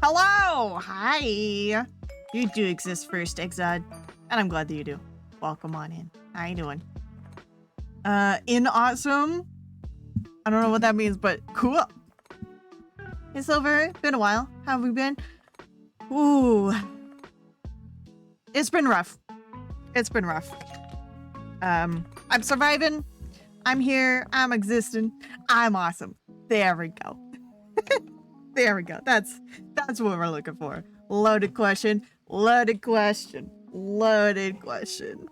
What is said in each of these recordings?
Hello! Hi! You do exist first, Exod. And I'm glad that you do. Welcome on in. How you doing? In awesome? I don't know what that means, but cool. Hey, Silver. Been a while. How have we been? Ooh. It's been rough. It's been rough. I'm surviving. I'm here. I'm existing. I'm awesome. There we go. There we go. That's what we're looking for. Loaded question. Loaded question. Loaded question.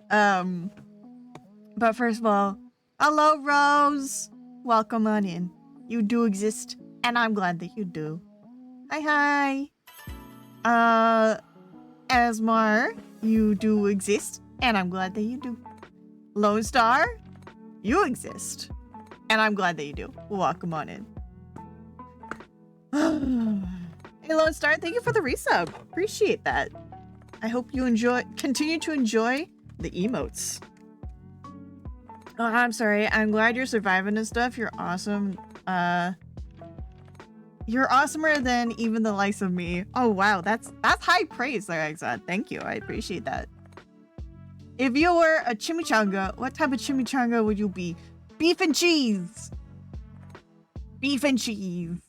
But first of all, hello, Rose. Welcome on in. You do exist, and I'm glad that you do. Hi, hi. Asmar, you do exist, and I'm glad that you do. Lone Star, you exist, and I'm glad that you do. Welcome on in. Hey, Lone Star, thank you for the resub. Appreciate that. I hope you continue to enjoy the emotes. Oh, I'm sorry. I'm glad you're surviving and stuff. You're awesome. You're awesomer than even the likes of me. Oh wow, that's high praise there, Exod. Thank you. I appreciate that. If you were a chimichanga, what type of chimichanga would you be? Beef and cheese. Beef and cheese.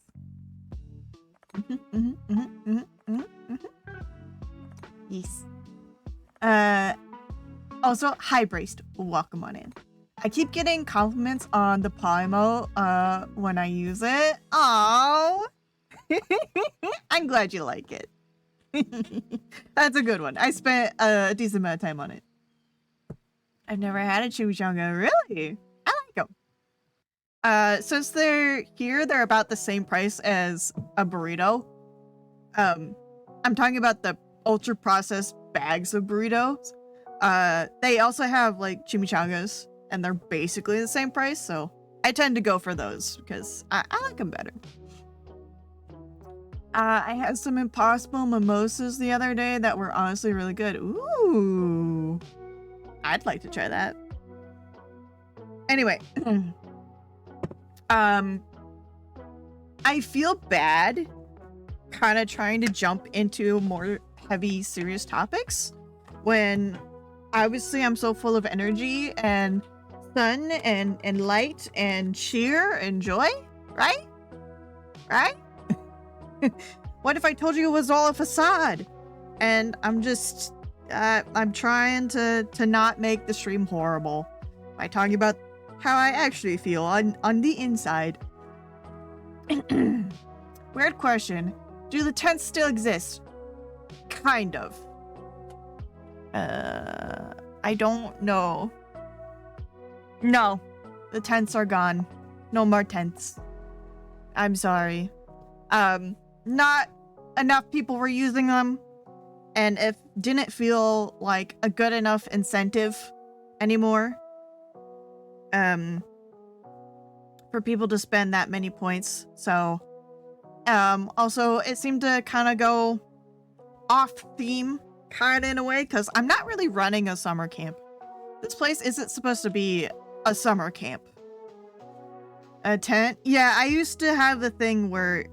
Yes. Also, hi Braced. Welcome on in. I keep getting compliments on the Polymo when I use it. Oh, I'm glad you like it. That's a good one. I spent a decent amount of time on it. I've never had a chimichanga. Really? I like them. Since they're here, they're about the same price as a burrito. I'm talking about the ultra processed bags of burritos. They also have like chimichangas, and they're basically the same price, so I tend to go for those because I like them better. I had some Impossible Mimosas the other day that were honestly really good. Ooh, I'd like to try that. Anyway, I feel bad kind of trying to jump into more heavy, serious topics when obviously I'm so full of energy and sun and light and cheer and joy, right? Right? What if I told you it was all a facade? And I'm just, I'm trying to not make the stream horrible by talking about how I actually feel on the inside. Weird question. Do the tents still exist? Kind of. I don't know. No, the tents are gone. No more tents. I'm sorry. Not enough people were using them, and it didn't feel like a good enough incentive anymore. For people to spend that many points. So, also it seemed to kind of go off theme, kind of in a way, because I'm not really running a summer camp. This place isn't supposed to be a summer camp. A tent? Yeah, I used to have the thing where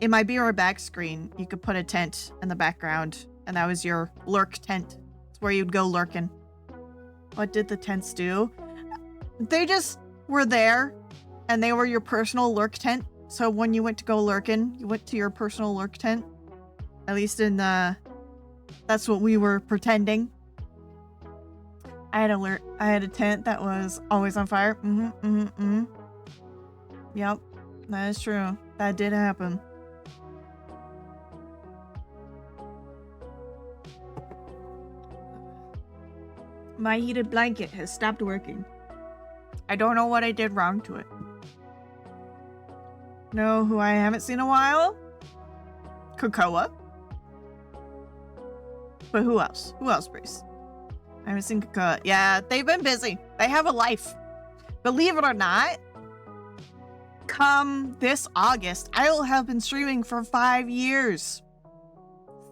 in my BR back screen, you could put a tent in the background, and that was your lurk tent. It's where you'd go lurking. What did the tents do? They just were there, and they were your personal lurk tent. So when you went to go lurking, you went to your personal lurk tent. At least in that's what we were pretending. I had a tent that was always on fire. Yep, that is true. That did happen. My heated blanket has stopped working. I don't know what I did wrong to it. Know who I haven't seen in a while? Krakoa. But who else? Who else, Brace? I haven't seen Krakoa. Yeah, they've been busy. They have a life. Believe it or not, come this August, I will have been streaming for 5 years.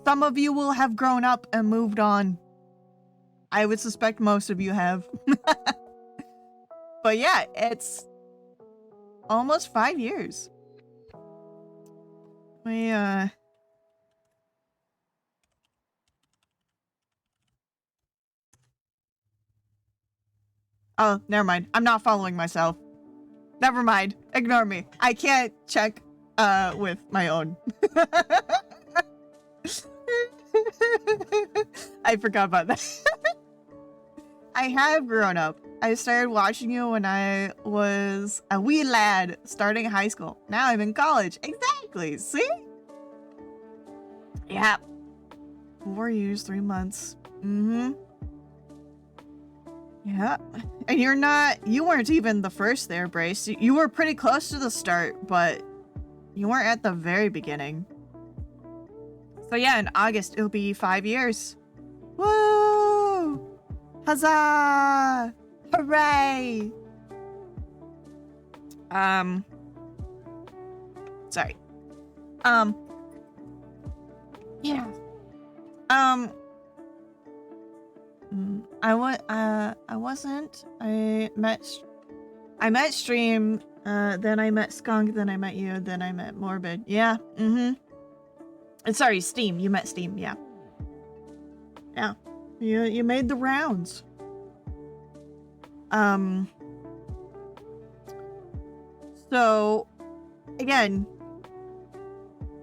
Some of you will have grown up and moved on. I would suspect most of you have. But yeah, it's almost 5 years. Oh, never mind. I'm not following myself. Never mind. Ignore me. I can't check with my own. I forgot about that. I have grown up. I started watching you when I was a wee lad starting high school. Now I'm in college. Exactly. See? Yeah. 4 years, 3 months. Mm-hmm. Yeah. And you weren't even the first there, Brace. You were pretty close to the start, but you weren't at the very beginning. So yeah, in August, it'll be 5 years. Woo! Huzzah! Hooray! Sorry. Yeah. I wasn't. I met Stream, then I met Skunk, then I met you, then I met Morbid. Yeah, sorry, Steam. You met Steam, yeah. Yeah. You made the rounds. So, again,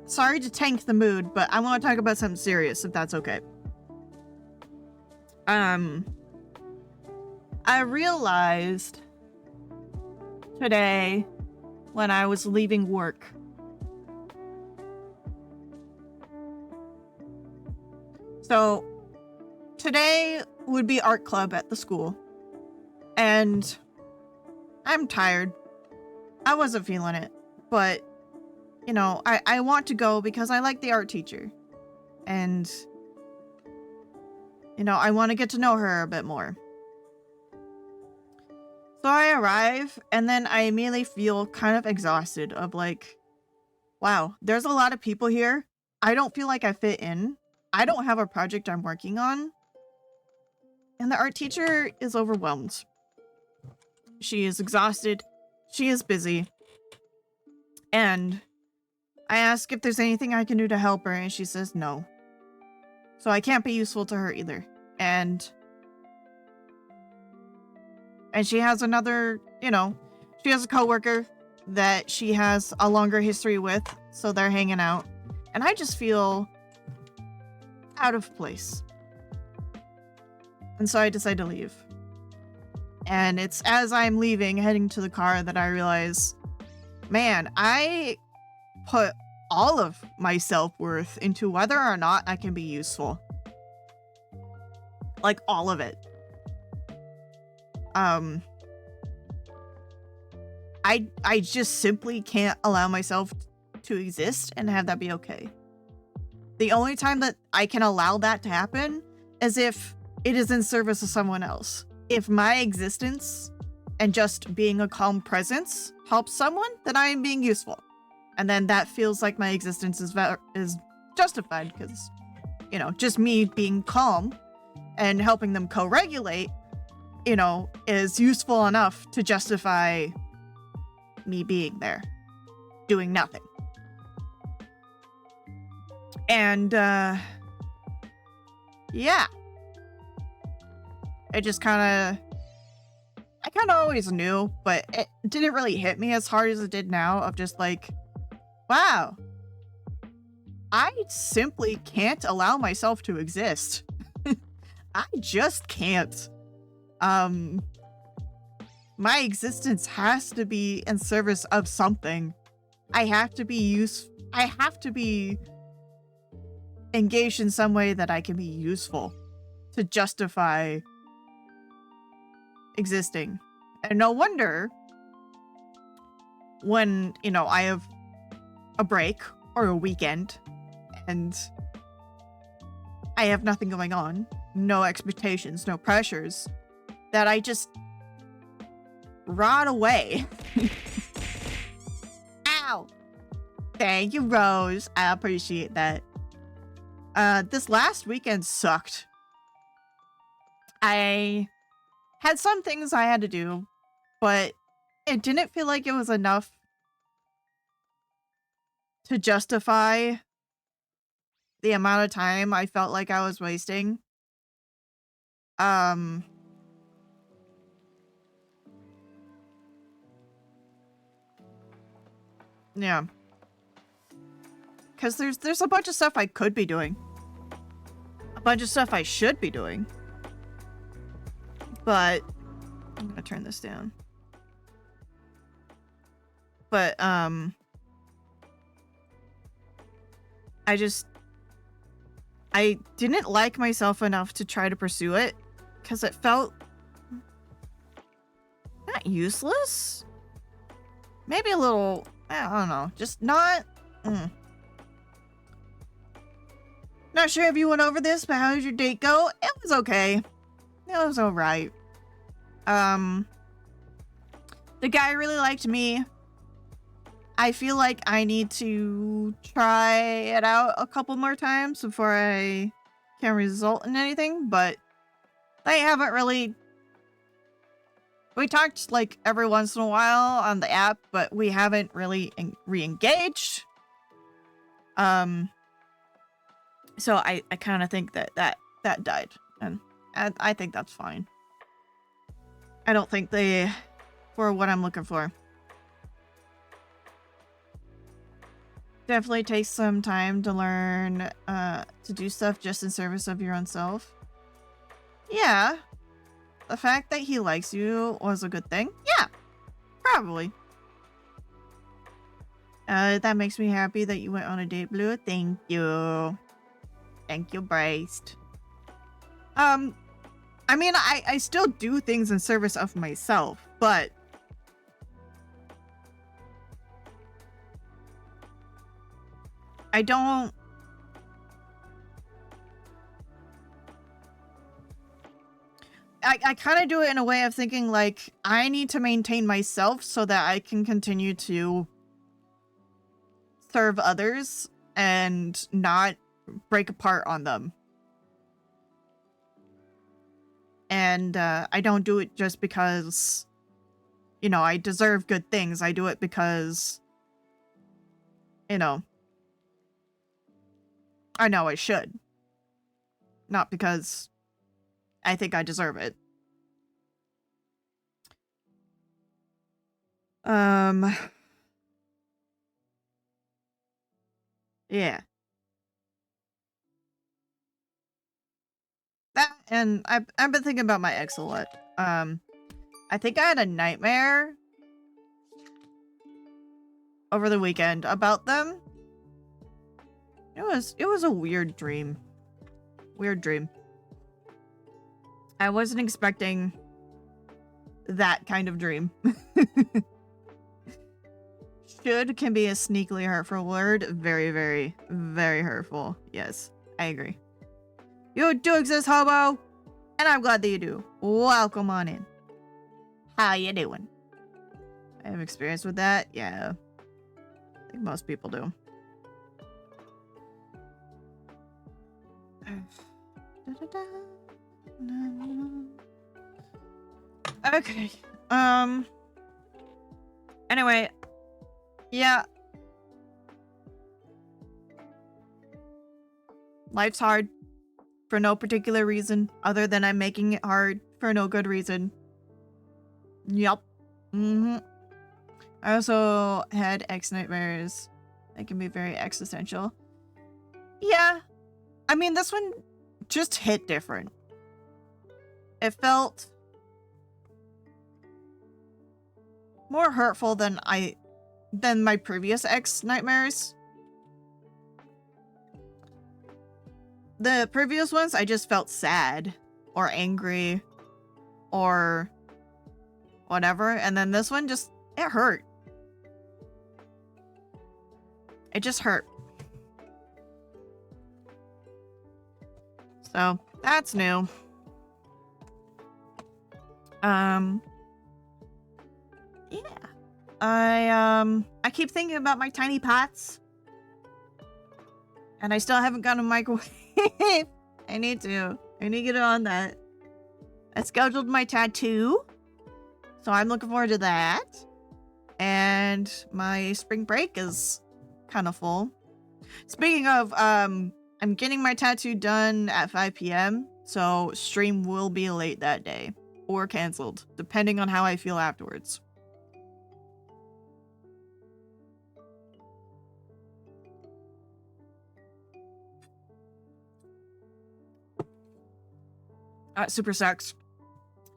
sorry to tank the mood, but I want to talk about something serious, if that's okay. I realized today when I was leaving work. So, today would be art club at the school. And I'm tired. I wasn't feeling it. But, you know, I want to go because I like the art teacher. And, you know, I want to get to know her a bit more. So I arrive, and then I immediately feel kind of exhausted of like, wow, there's a lot of people here. I don't feel like I fit in. I don't have a project I'm working on. And the art teacher is overwhelmed. She is exhausted. She is busy. And I ask if there's anything I can do to help her, and she says no. So I can't be useful to her either. And she has another, you know, she has a coworker that she has a longer history with, so they're hanging out. And I just feel out of place. And so I decide to leave. And it's as I'm leaving, heading to the car, that I realize, man, I put all of my self-worth into whether or not I can be useful. Like, all of it. I just simply can't allow myself to exist and have that be okay. The only time that I can allow that to happen is if it is in service of someone else. If my existence and just being a calm presence helps someone, then I am being useful. And then that feels like my existence is justified because, you know, just me being calm and helping them co-regulate, you know, is useful enough to justify me being there, doing nothing. And, yeah. I kind of always knew, but it didn't really hit me as hard as it did now, of just like, wow, I simply can't allow myself to exist. I just can't. My existence has to be in service of something. I have to be engaged in some way that I can be useful to justify existing. And no wonder when, you know, I have a break or a weekend and I have nothing going on, no expectations, no pressures, that I just rot away. Ow! Thank you, Rose. I appreciate that. This last weekend sucked. I had some things I had to do, but it didn't feel like it was enough to justify the amount of time I felt like I was wasting. Yeah. Because there's a bunch of stuff I could be doing. A bunch of stuff I should be doing. But I'm gonna turn this down. But I didn't like myself enough to try to pursue it because it felt not useless. Maybe a little, I don't know, just not. Not sure if you went over this, but how did your date go? It was okay. It was alright. The guy really liked me. I feel like I need to try it out a couple more times before I can result in anything, but I haven't really. We talked like every once in a while on the app, but we haven't really re-engaged. So I kind of think that died, and I think that's fine. I don't think they were what I'm looking for. Definitely takes some time to learn to do stuff just in service of your own self. Yeah. The fact that he likes you was a good thing. Yeah. Probably. That makes me happy that you went on a date, Blue. Thank you. Thank you, Braced. I mean, I still do things in service of myself, but I don't. I kind of do it in a way of thinking like I need to maintain myself so that I can continue to serve others and not break apart on them. And I don't do it just because, you know, I deserve good things. I do it because, you know, I know I should. Not because I think I deserve it. Yeah. That, and I've been thinking about my ex a lot. I think I had a nightmare over the weekend about them. It was a weird dream. Weird dream. I wasn't expecting that kind of dream. Should can be a sneakily hurtful word. Very, very, very hurtful. Yes, I agree. You do exist, hobo, and I'm glad that you do. Welcome on in. How you doing? I have experience with that. Yeah, I think most people do. Okay. Anyway, yeah. Life's hard for no particular reason other than I'm making it hard for no good reason. Yup. I also had ex nightmares. They can be very existential. Yeah. I mean, this one just hit different. It felt more hurtful than my previous ex nightmares. The previous ones, I just felt sad or angry or whatever. And then this one just, it hurt. It just hurt. So that's new. Yeah. I keep thinking about my tiny pots. And I still haven't gotten a microwave. I need to get on that. I scheduled my tattoo. So I'm looking forward to that. And my spring break is kind of full. Speaking of, I'm getting my tattoo done at 5 p.m. So stream will be late that day. Or canceled, depending on how I feel afterwards. Super sucks.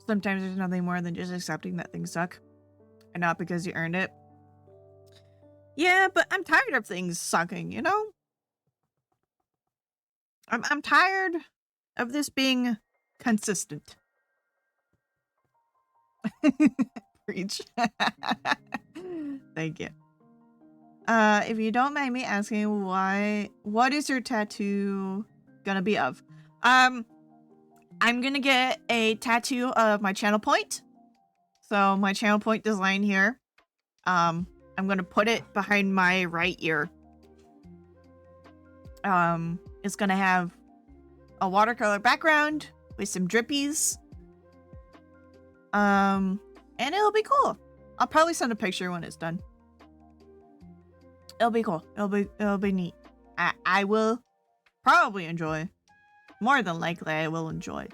Sometimes there's nothing more than just accepting that things suck. And not because you earned it. Yeah, but I'm tired of things sucking, you know? I'm tired of this being consistent. Preach. Thank you. If you don't mind me asking, what is your tattoo gonna be of? I'm gonna get a tattoo of my channel point. So my channel point design here. I'm gonna put it behind my right ear. It's gonna have a watercolor background with some drippies. And it'll be cool. I'll probably send a picture when it's done. It'll be cool. It'll be neat. I will probably enjoy. More than likely, I will enjoy.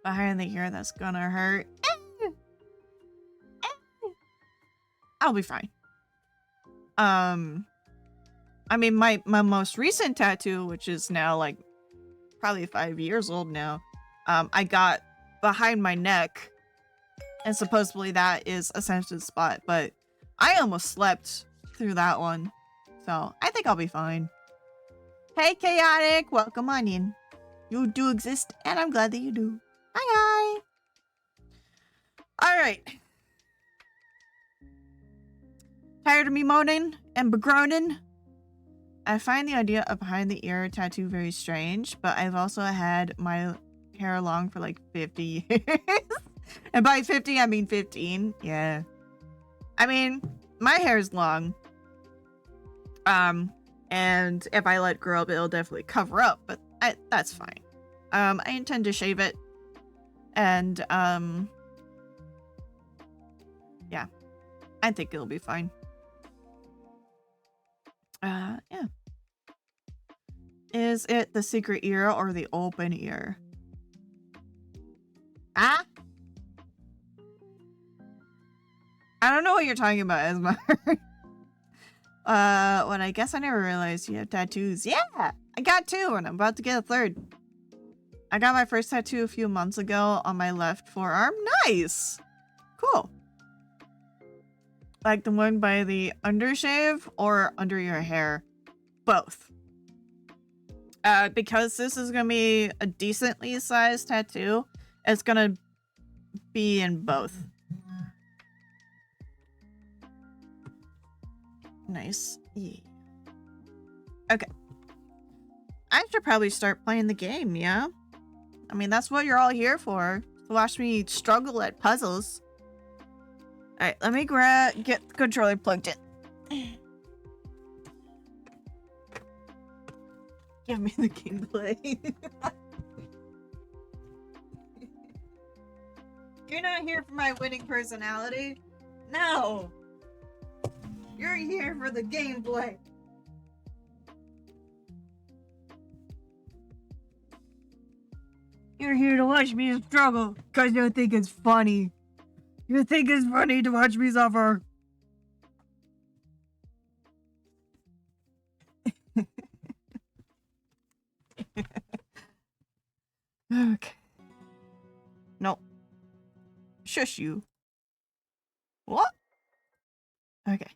Behind the ear, that's gonna hurt. I'll be fine. I mean, my most recent tattoo, which is now like probably 5 years old now, I got behind my neck, and supposedly that is a sensitive spot, but I almost slept through that one, so I think I'll be fine. Hey, Chaotic, welcome on in. You do exist, and I'm glad that you do. Hi. All right. Tired of me moaning and begroaning? I find the idea of behind the ear tattoo very strange, but I've also had my hair long for like 50 years. And by 50, I mean 15. Yeah. I mean, my hair is long. And if I let it grow up, it'll definitely cover up, but that's fine. I intend to shave it. And, yeah. I think it'll be fine. Yeah. Is it the secret ear or the open ear? Ah? I don't know what you're talking about, Esma. Well, I guess I never realized you have tattoos. Yeah! I got 2, and I'm about to get a 3rd. I got my first tattoo a few months ago on my left forearm. Nice! Cool. Like the one by the undershave or under your hair? Both. Because this is gonna be a decently sized tattoo, it's gonna be in both. Nice. Yeah. Okay. I should probably start playing the game, yeah? I mean, that's what you're all here for. To watch me struggle at puzzles. Alright, let me get the controller plugged in. Give me the gameplay. You're not here for my winning personality. No. You're here for the gameplay. You're here to watch me struggle because you think it's funny. You think it's funny to watch me suffer. Okay. No. Shush you. What? Okay.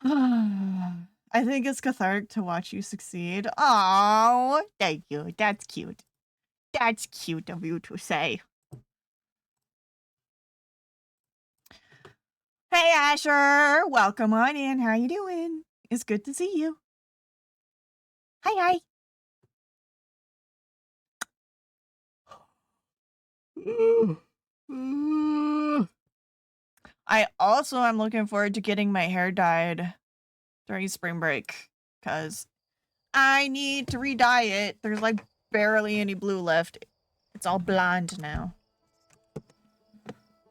I think it's cathartic to watch you succeed. Oh, thank you. That's cute. That's cute of you to say. Hey, Asher! Welcome on in. How you doing? It's good to see you. Hi, hi. I also am looking forward to getting my hair dyed during spring break because I need to re-dye it. There's like barely any blue left. It's all blonde now.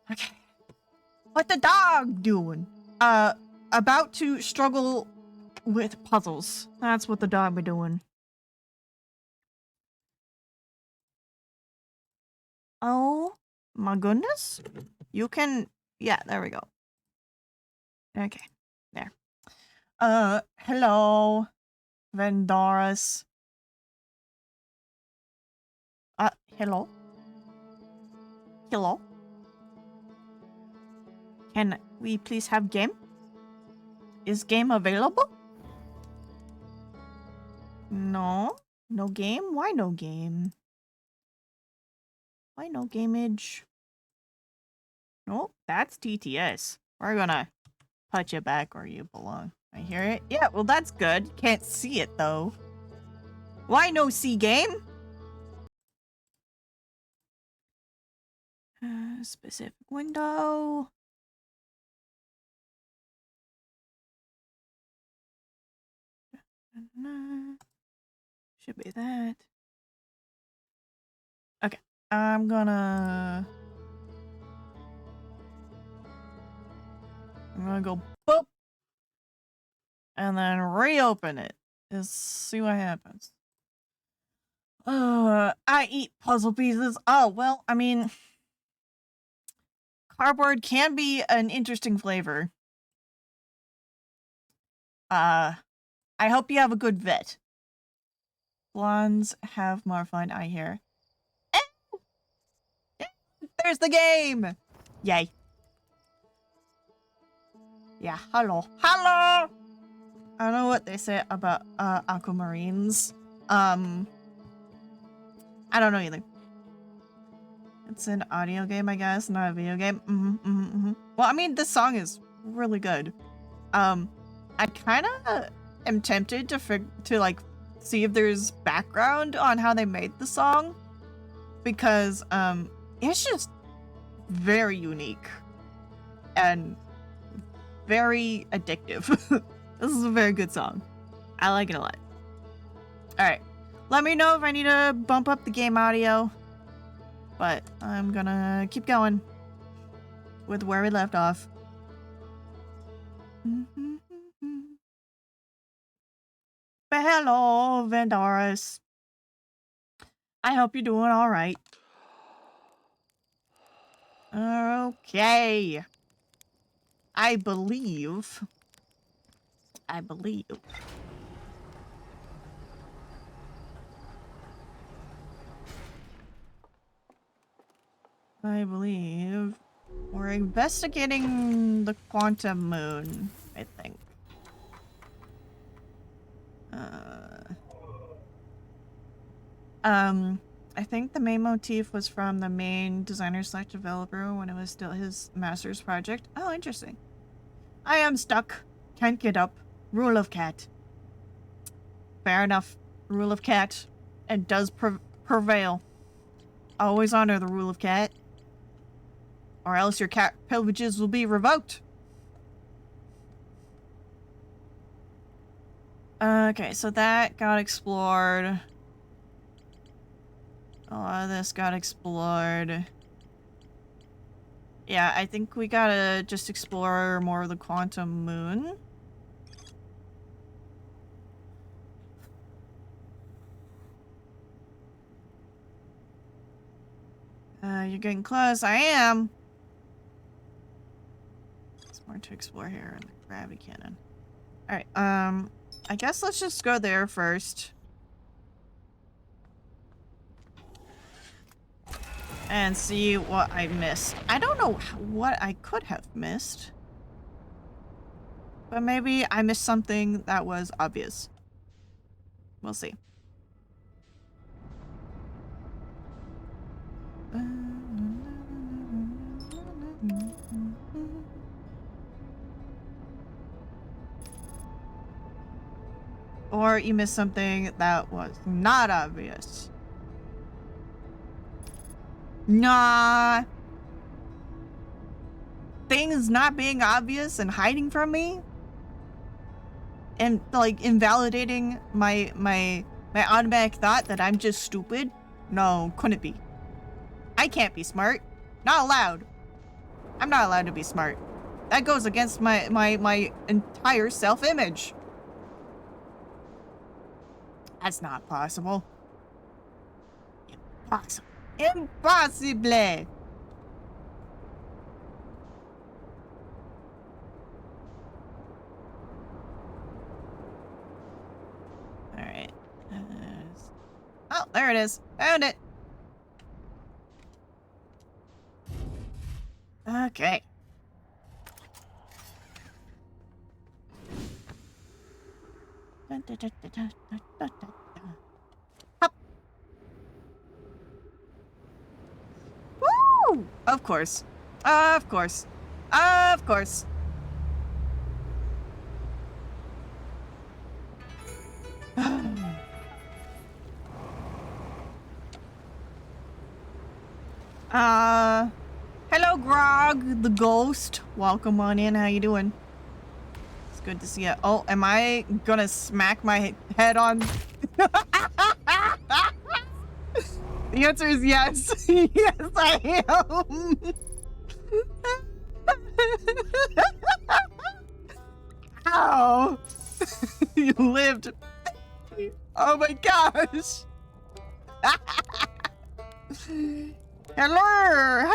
Okay. What the dog doing? About to struggle with puzzles. That's what the dog be doing. Oh my goodness. You can, yeah, there we go. Okay, there. Hello, Vendoris. Hello? Hello? Can we please have game? Is game available? No? No game? Why no game? Why no gameage? Nope, that's TTS. We're gonna put you back where you belong. I hear it. Yeah, well that's good. Can't see it though. Why no see game? Specific window. Should be that. Okay, I'm gonna go boop. And then reopen it. Just see what happens. I eat puzzle pieces. Oh, well, I mean, cardboard can be an interesting flavor. I hope you have a good vet. Blondes have more fun, I hear. There's the game! Yay. Yeah, hello. Hello! I don't know what they say about aquamarines. I don't know either. It's an audio game, I guess, not a video game. Well, I mean, this song is really good. I kind of am tempted to like see if there's background on how they made the song because it's just very unique and very addictive. This is a very good song. I like it a lot. All right, let me know if I need to bump up the game audio, but I'm gonna keep going with where we left off. But hello, Vendoris. I hope you're doing all right. Okay. I believe. I believe we're investigating the quantum moon, I think. I think the main motif was from the main designer/developer when it was still his master's project. Oh, interesting. I am stuck. Can't get up. Rule of cat. Fair enough. Rule of cat. And does prevail. Always honor the rule of cat. Or else your cat privileges will be revoked. Okay, so that got explored. A lot of this got explored. Yeah, I think we gotta just explore more of the quantum moon. You're getting close. I am. There's more to explore here in the gravity cannon. Alright, I guess let's just go there first. And see what I missed. I don't know what I could have missed. But maybe I missed something that was obvious. We'll see. or you missed something that was not obvious. Nah. Things not being obvious and hiding from me and like invalidating my automatic thought that I'm just stupid. No, couldn't be. I can't be smart. Not allowed. I'm not allowed to be smart. That goes against my entire self-image. That's not possible. Impossible. Impossible. All right. Oh, there it is. Found it. Okay. Hop. Woo! Of course. Of course. Of course. Hello, Grog, the ghost. Welcome on in. How you doing? It's good to see you. Oh, am I gonna smack my head on? The answer is yes. Yes, I am. Ow. You lived. Oh my gosh. Hello.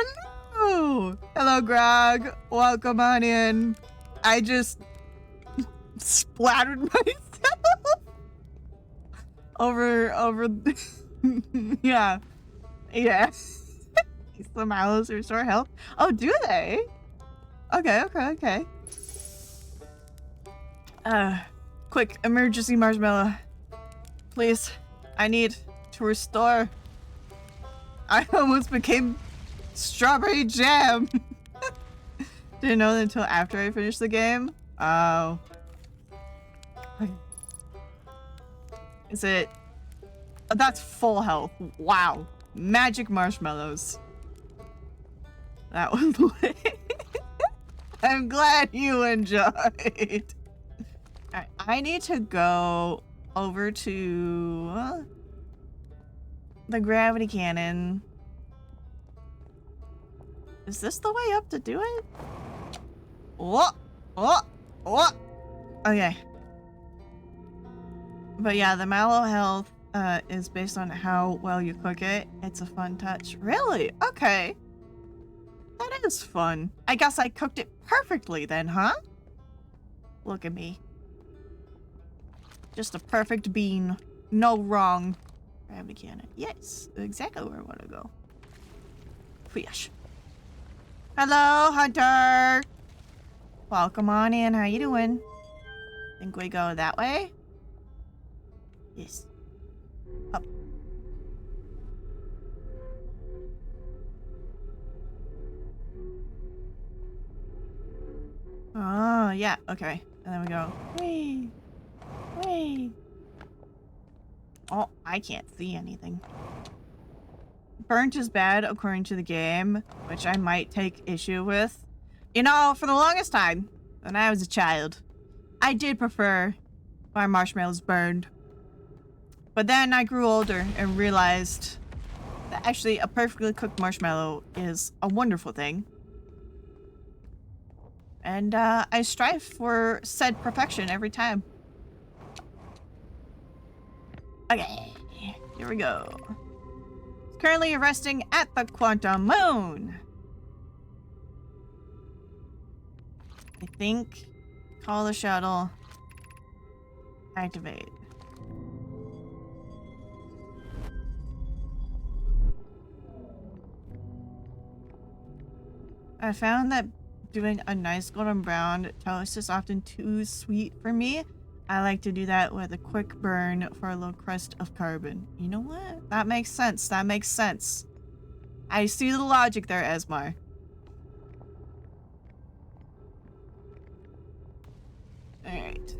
Hello. Hello, Grog. Welcome on in. I just splattered myself over yeah. Yeah. Some aloes restore health. Oh, do they? Okay. Quick, emergency marshmallow. Please, I need to restore. I almost became strawberry jam. Didn't know that until after I finished the game. Oh. Is it? Oh, that's full health. Wow. Magic marshmallows. That was lit. I'm glad you enjoyed. Alright, I need to go over to the gravity cannon. Is this the way up to do it? Oh. Okay. But yeah, the mallow health is based on how well you cook it. It's a fun touch. Really? Okay. That is fun. I guess I cooked it perfectly then, huh? Look at me. Just a perfect bean. No wrong. Gravity cannon. Yes, exactly where I want to go. Fish. Hello, Hunter. Welcome on in. How you doing? Think we go that way? Yes. Up. Oh, yeah. Okay. And then we go. Whee! Whee! Oh, I can't see anything. Burnt is bad according to the game, which I might take issue with. You know, for the longest time, when I was a child, I did prefer my marshmallows burned. But then I grew older and realized that actually a perfectly cooked marshmallow is a wonderful thing. And I strive for said perfection every time. Okay, here we go. It's currently resting at the Quantum Moon. I think. Call the shuttle. Activate. I found that doing a nice golden brown toast is often too sweet for me. I like to do that with a quick burn for a little crust of carbon. You know what? That makes sense. That makes sense. I see the logic there, Esmar. Alright.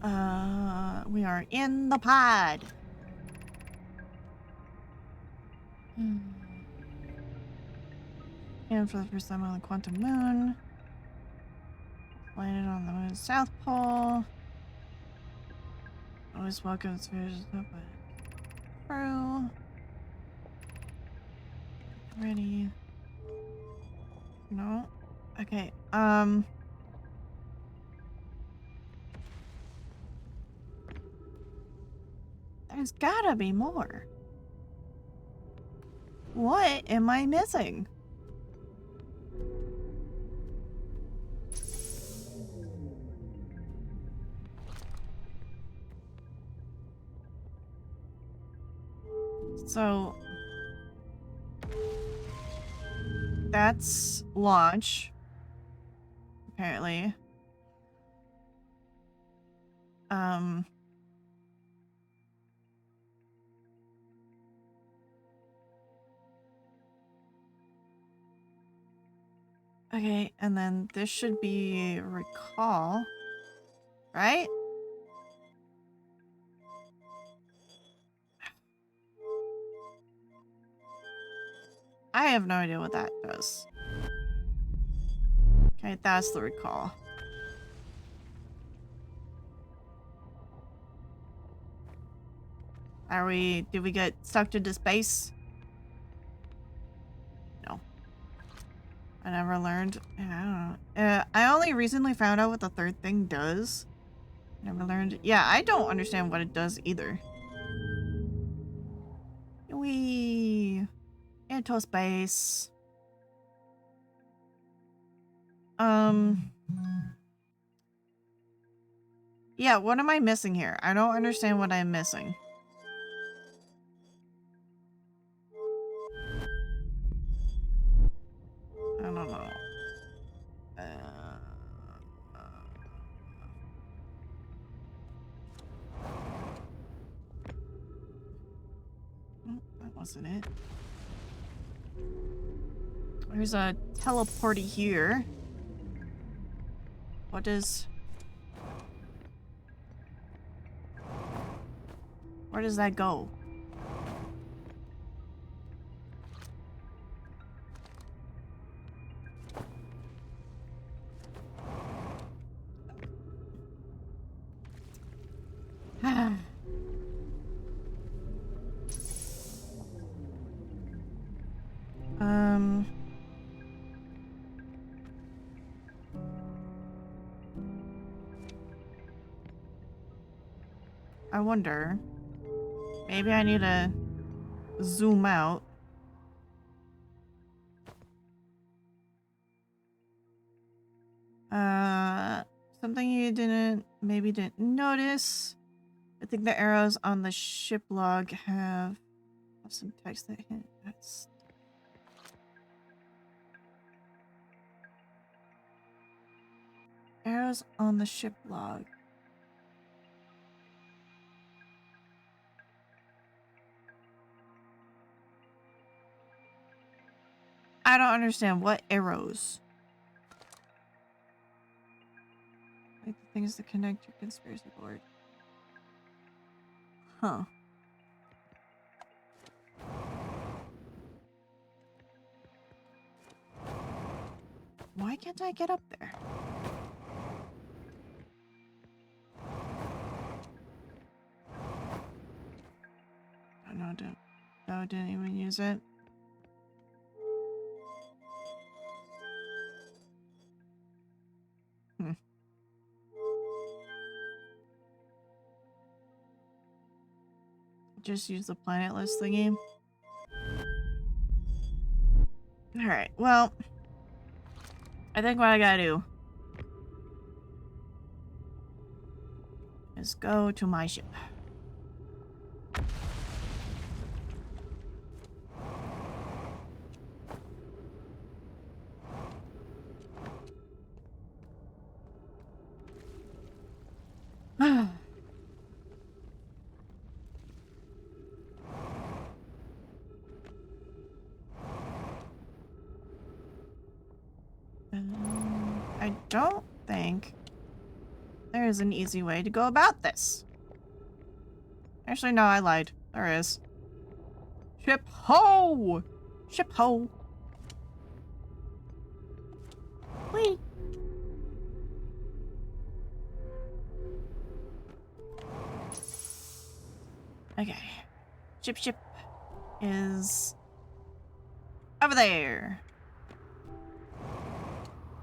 We are in the pod. And for the first time on the quantum moon. Landed on the moon's south pole. Always welcome to crew. Ready. No. Okay. There's gotta be more. What am I missing? So that's launch. Apparently. Okay, and then this should be recall, right? I have no idea what that does. Okay, that's the recall. Did we get sucked into space? No. I never learned. I don't know. I only recently found out what the third thing does. Never learned. Yeah, I don't understand what it does either. Into space. Yeah, what am I missing here? I don't understand what I'm missing. I don't know. That wasn't it. There's a teleporty here. What is... Where does that go? I wonder. Maybe I need to zoom out. Something you maybe didn't notice. I think the arrows on the ship log have some text that hint that's... Arrows on the ship log. I don't understand. What arrows? Like the things that connect your conspiracy board. Huh. Why can't I get up there? Oh no, didn't even use it. Just use the planet list thingy. Alright, well, I think what I gotta do is go to my ship. I don't think is an easy way to go about this. Actually, no, I lied. There is. Ship ho! Ship ho! Whee! Okay. Ship is over there.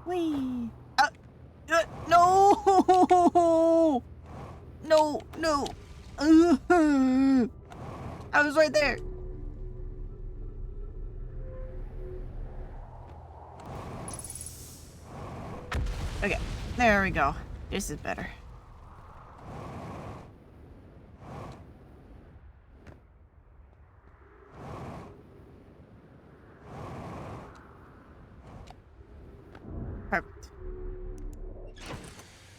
Whee! No! No, no. I was right there. Okay, there we go. This is better. Perfect.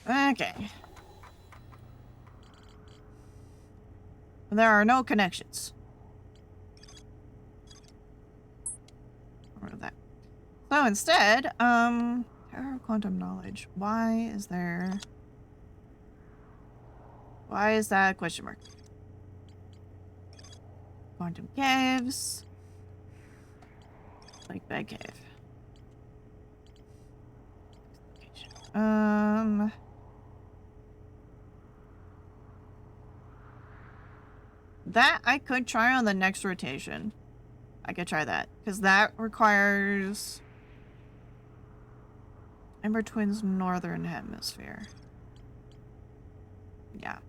Okay. There are no connections. Or that. So instead, Power of Quantum Knowledge. Why is that a question mark? Quantum Caves. Like Bed Cave. That I could try on the next rotation. I could try that. Because that requires Ember Twins Northern Hemisphere. Yeah.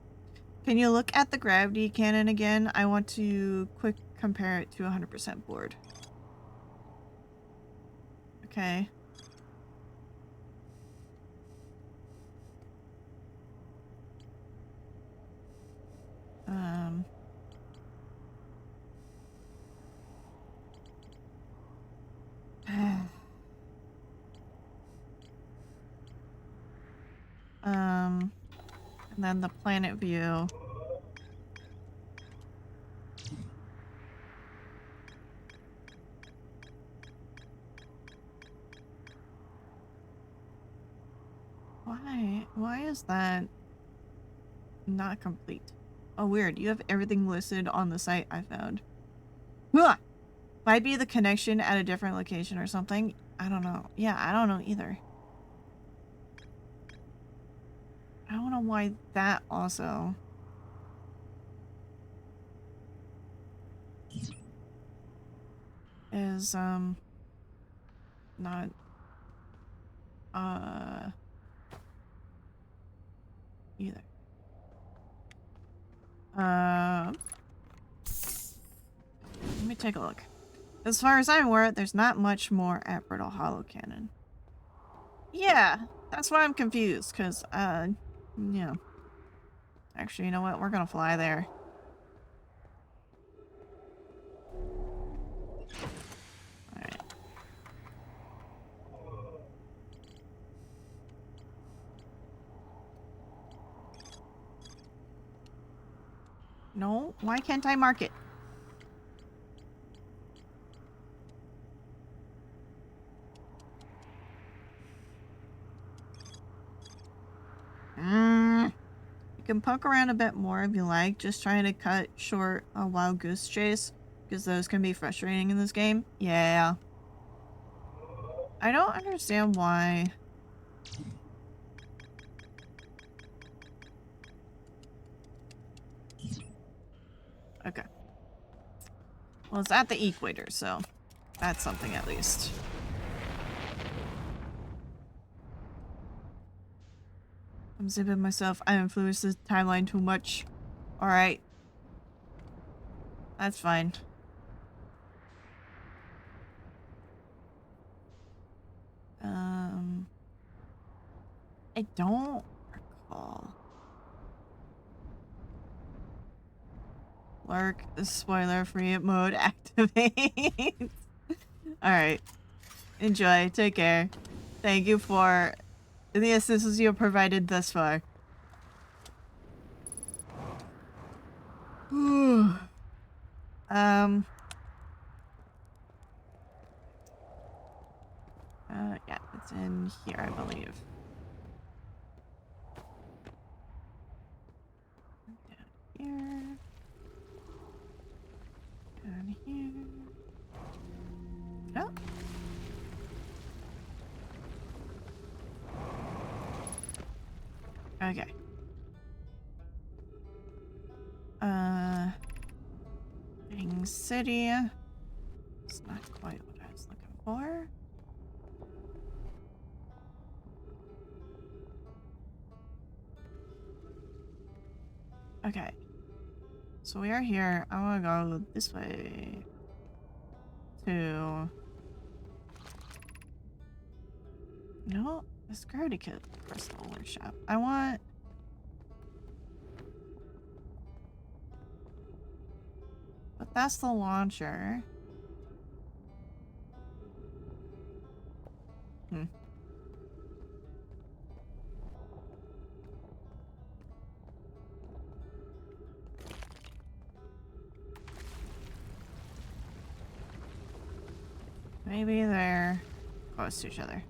Can you look at the gravity cannon again? I want to quick compare it to 100% board. Okay. And then the planet view. Why is that not complete? Oh, weird. You have everything listed on the site I found. Huh! Might be the connection at a different location or something. I don't know. Yeah, I don't know either. I don't know why that also... is, not... either. Let me take a look. As far as I'm aware, there's not much more at Brittle Hollow Cannon. Yeah, that's why I'm confused, because, yeah. Actually, you know what? We're gonna fly there. Alright. No, why can't I mark it? You can poke around a bit more if you like, just trying to cut short a wild goose chase, because those can be frustrating in this game. Yeah. I don't understand why... Okay. Well, it's at the equator, so that's something at least. I'm zipping myself. I influenced the timeline too much. Alright. That's fine. I don't recall. Lurk, the spoiler-free mode activates. Alright. Enjoy. Take care. Thank you for the assistance you have provided thus far. Yeah, it's in here, I believe. here. Down here. Oh. Okay. Ring City. It's not quite what I was looking for. Okay. So we are here. I want to go this way to... No, the security kit crystal workshop. I want... But that's the launcher. Maybe they're close to each other.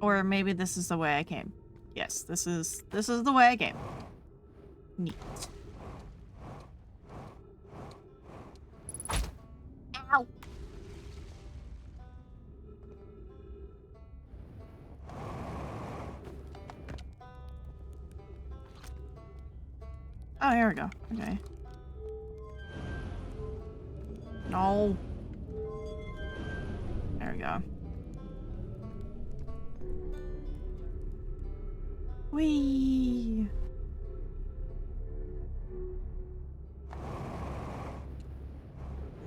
Or maybe this is the way I came. Yes, this is the way I came. Neat. Ow. Oh, here we go. Okay. No. There we go. Whee!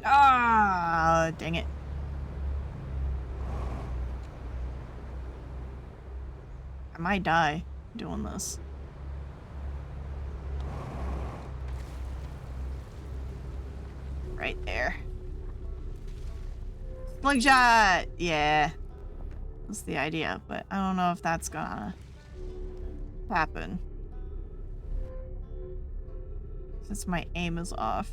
Ah, dang it. I might die doing this. Right there. Slingshot! Yeah. That's the idea, but I don't know if that's gonna happen. Since my aim is off.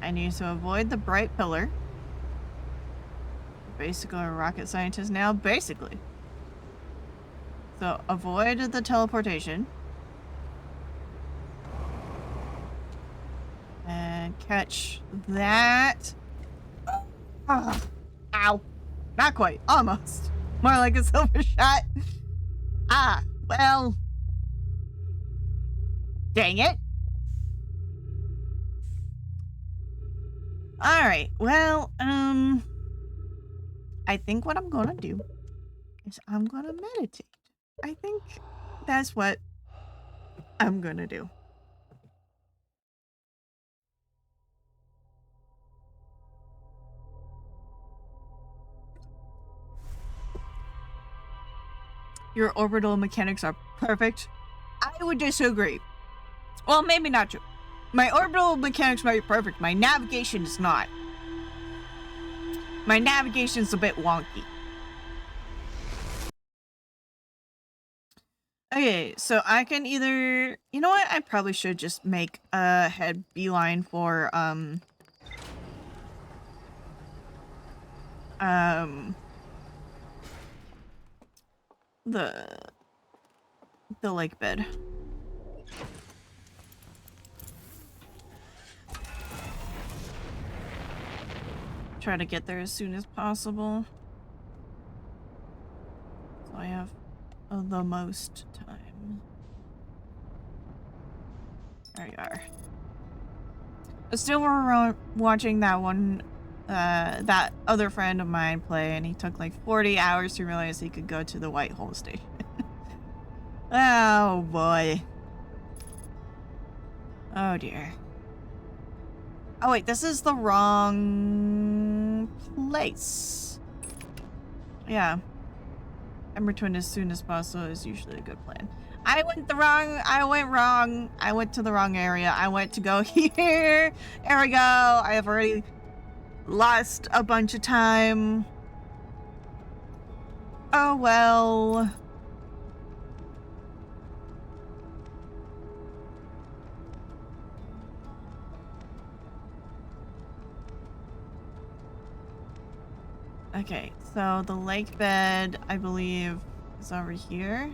I need to avoid the bright pillar. Basically a rocket scientist now, basically. So avoid the teleportation. And catch that. Oh, ow. Not quite. Almost. More like a silver shot. Ah, well. Dang it. Alright, well, I think what I'm gonna do is I'm gonna meditate. I think that's what I'm gonna do. Your orbital mechanics are perfect. I would disagree. Well, maybe not true. My orbital mechanics might be perfect. My navigation is not. My navigation's a bit wonky. Okay, so I can either... You know what? I probably should just make a head beeline for, the lake bed. Try to get there as soon as possible. So I have the most time. There you are. Still we're watching that one, that other friend of mine play, and he took like 40 hours to realize he could go to the White Hole Station. Oh boy. Oh dear. Oh wait, this is the wrong place. Yeah. And return as soon as possible is usually a good plan. I went wrong. I went to the wrong area. I went to go here. There we go. I have already lost a bunch of time. Oh well. Okay, so the lake bed, I believe, is over here.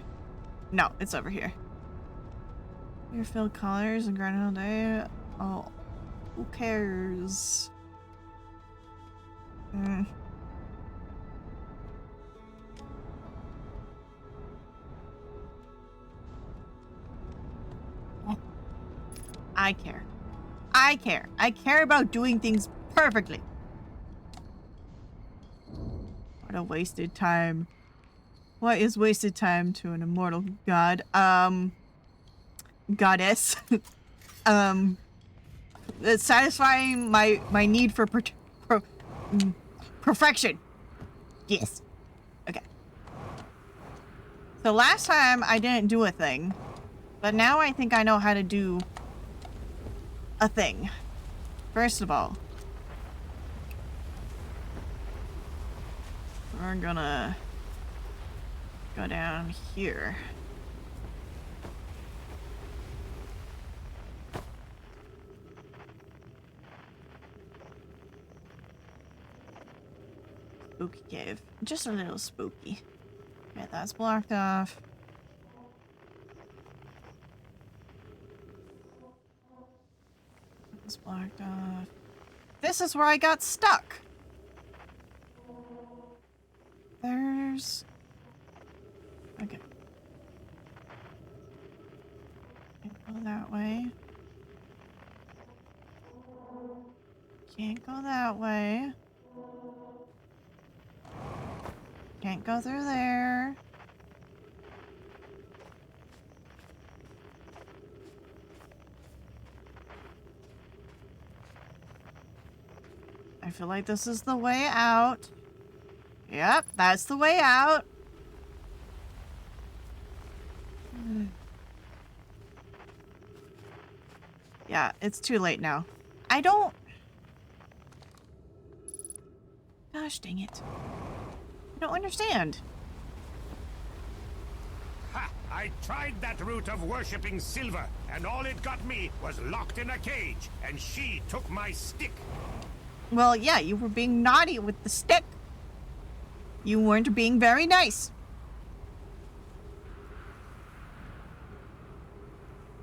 No, it's over here. Your filled colors and ground day. Oh, who cares? Hmm. I care. I care. I care about doing things perfectly. What a wasted time. What is wasted time to an immortal god? Goddess. It's satisfying my need for perfection. Yes. Okay. So last time I didn't do a thing, but now I think I know how to do a thing. First of all, we're gonna go down here. Spooky cave. Just a little spooky. Okay, that's blocked off. That's blocked off. This is where I got stuck. There's... Okay. Can't go that way. Can't go that way. Can't go through there. I feel like this is the way out. Yep, that's the way out. Yeah, it's too late now. I don't... Gosh dang it. I don't understand. Ha! I tried that route of worshipping silver, and all it got me was locked in a cage, and she took my stick. Well, yeah, you were being naughty with the stick. You weren't being very nice.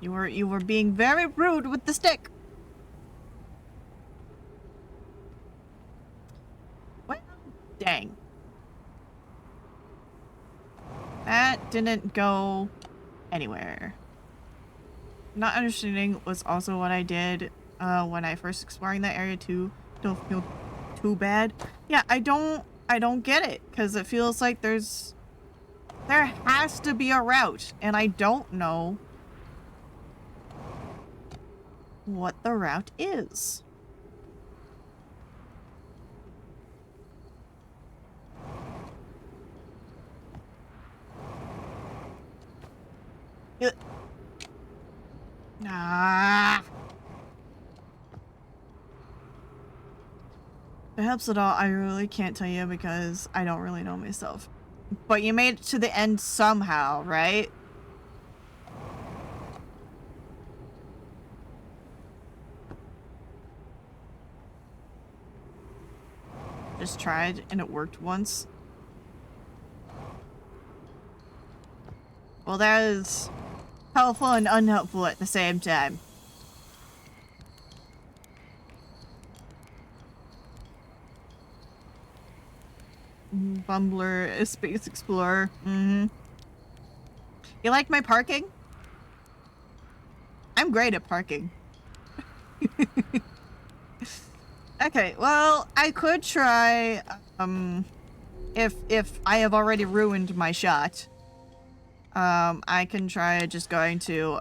You were being very rude with the stick. Well, dang. That didn't go anywhere. Not understanding was also what I did when I first exploring that area too. Don't feel too bad. Yeah, I don't get it because it feels like there has to be a route and I don't know what the route is. Ah. If it helps at all, I really can't tell you because I don't really know myself. But you made it to the end somehow, right? Just tried and it worked once. Well, that is helpful and unhelpful at the same time. Bumbler, a space explorer. Mm-hmm. You like my parking? I'm great at parking. Okay, well, I could try, if I have already ruined my shot, I can try just going to,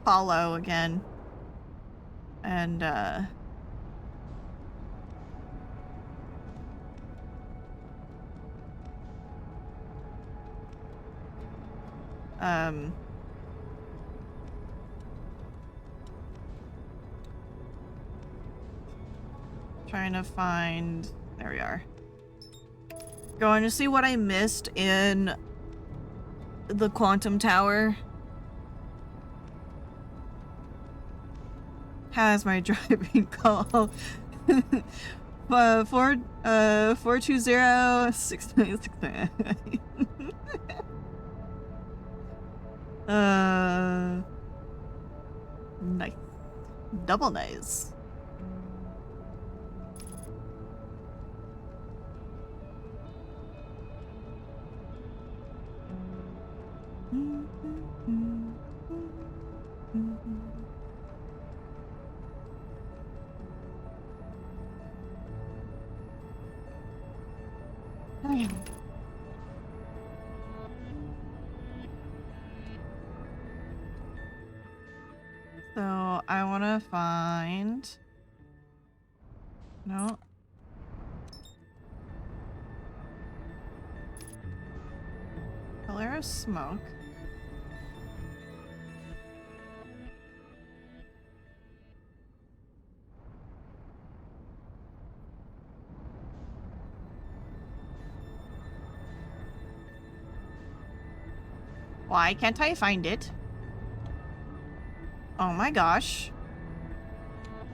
follow again, and, trying to find... There we are. Going to see what I missed in the Quantum Tower. How's my driving call? 420-6969. Nice. Double nice. So I want to find. No. Pillar of smoke. Why can't I find it? Oh my gosh.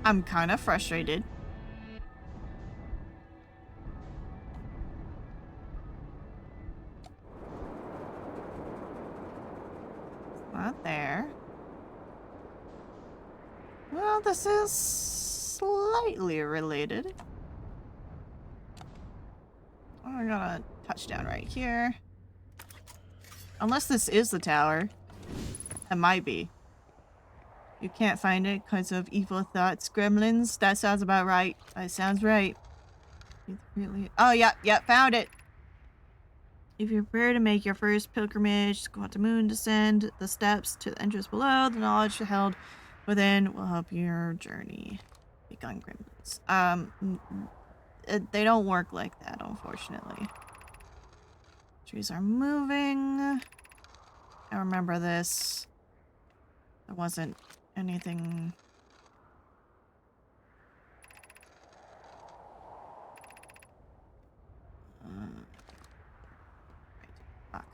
I'm kind of frustrated. It's not there. Well, this is slightly related. Oh, I got a touchdown right here. Unless this is the tower. It might be. You can't find it because of evil thoughts, gremlins. That sounds about right. That sounds right. Oh, yep, found it. If you're prepared to make your first pilgrimage, go out to moon, descend the steps to the entrance below. The knowledge held within will help your journey. Begun gremlins. They don't work like that, unfortunately. Trees are moving. I remember this. There wasn't anything. Fuck.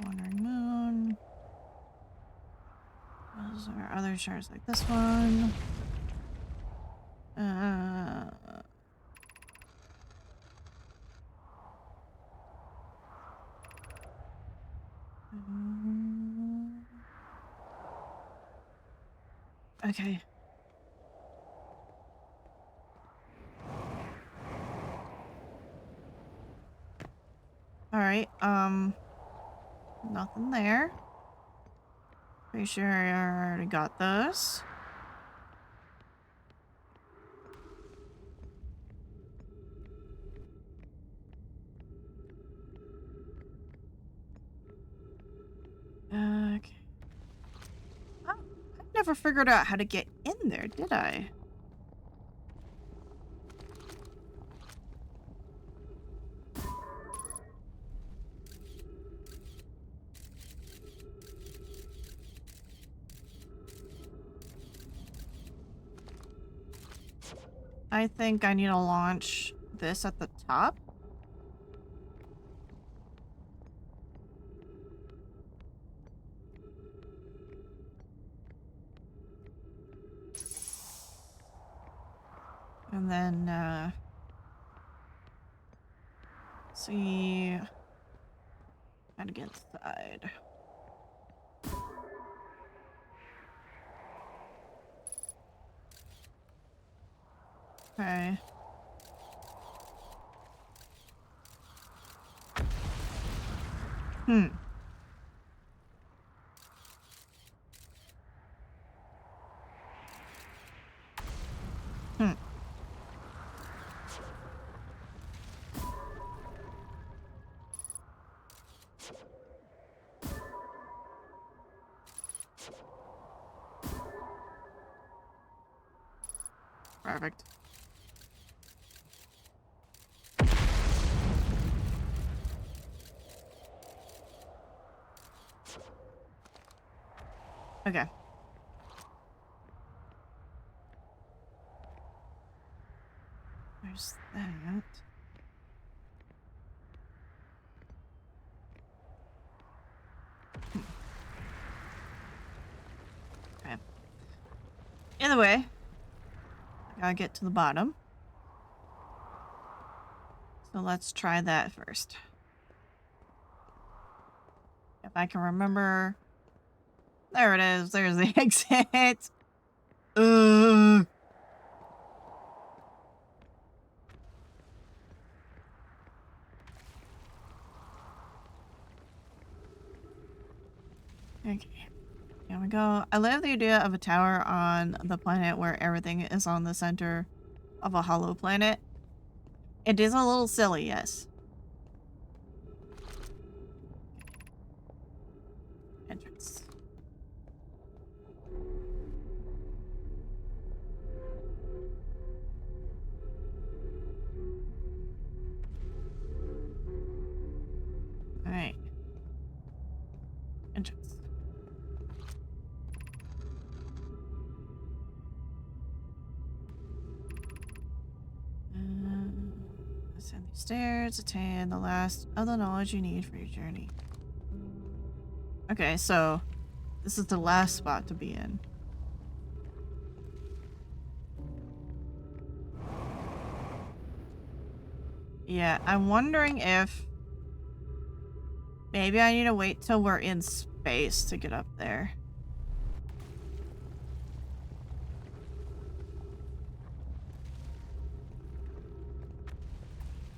Wandering moon. Those are other shards like this one. Okay. All right. Nothing there. Pretty sure I already got those. Okay. Oh, I never figured out how to get in there, did I? I think I need to launch this at the top. And then, see how to get inside. Okay. Hmm. Perfect. Okay. There's that. Anyway, I gotta get to the bottom. So let's try that first. If I can remember. There it is. There's the exit. Okay. Here we go. I love the idea of a tower on the planet where everything is on the center of a hollow planet. It is a little silly, yes. Entrance. Alright. Entrance. Ascend these stairs, attain the last of the knowledge you need for your journey. Okay, so this is the last spot to be in. Yeah, I'm wondering if maybe I need to wait till we're in space to get up there.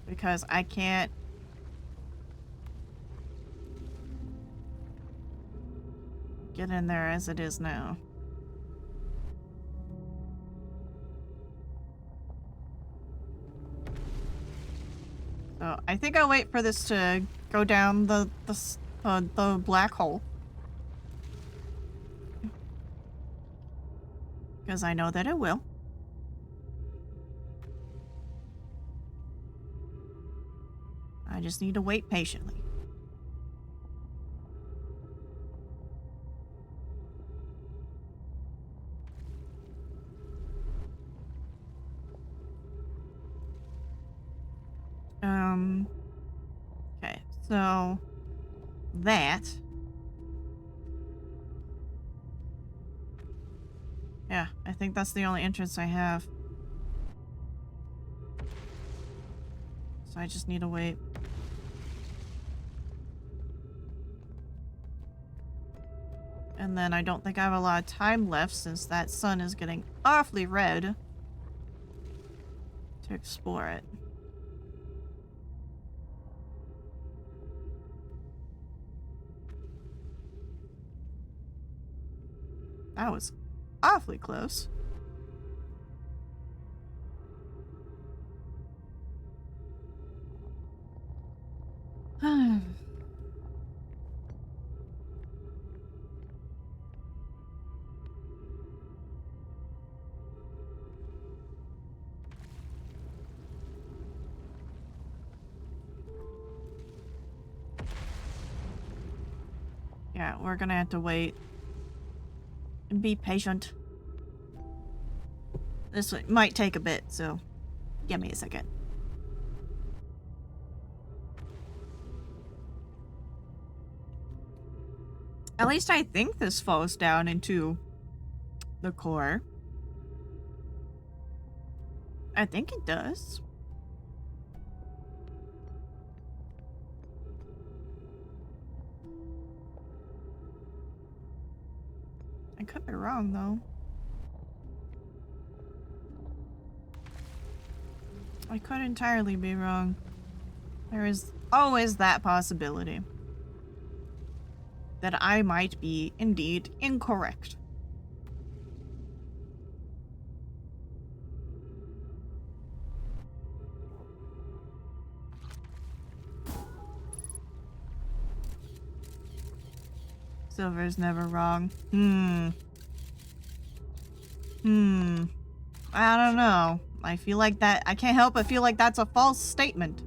Because I can't get in there as it is now. So I think I'll wait for this to go down the black hole. Because I know that it will. I just need to wait patiently. Okay, so that. Yeah, I think that's the only entrance I have. So I just need to wait. And then I don't think I have a lot of time left since that sun is getting awfully red to explore it. That was awfully close. Yeah, we're gonna have to wait. And be patient. This might take a bit, so give me a second. At least I think this falls down into the core. I think it does. I could be wrong, though. I could entirely be wrong. There is always that possibility that I might be indeed incorrect. Silver's never wrong. I don't know. I feel like that. I can't help but feel like that's a false statement.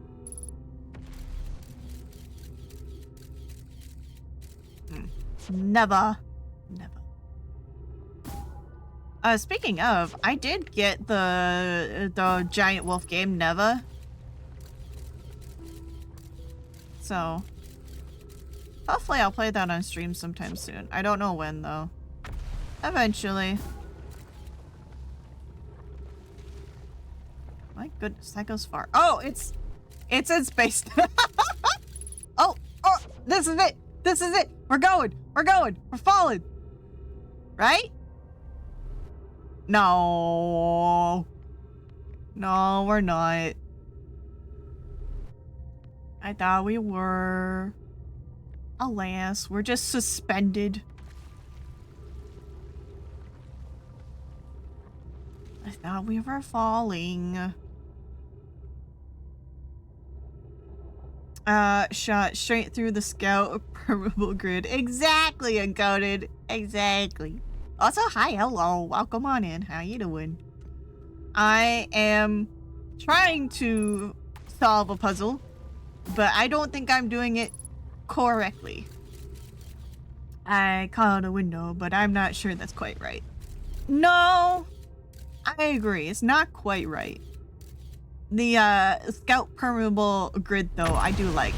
Never. Speaking of, I did get the Giant Wolf game, Neva. So, hopefully I'll play that on stream sometime soon. I don't know when, though. Eventually. My goodness, that goes far. Oh, it's in space. Oh, this is it. This is it. We're going. We're falling. Right? No. No, we're not. I thought we were. Alas, we're just suspended. I thought we were falling. Shot straight through the scout permeable grid. Exactly, Uncoated. Exactly. Also, hi, hello. Welcome on in. How you doing? I am trying to solve a puzzle, but I don't think I'm doing it correctly. I called a window, but I'm not sure that's quite right. No, I agree. It's not quite right. The scout permeable grid, though, I do like.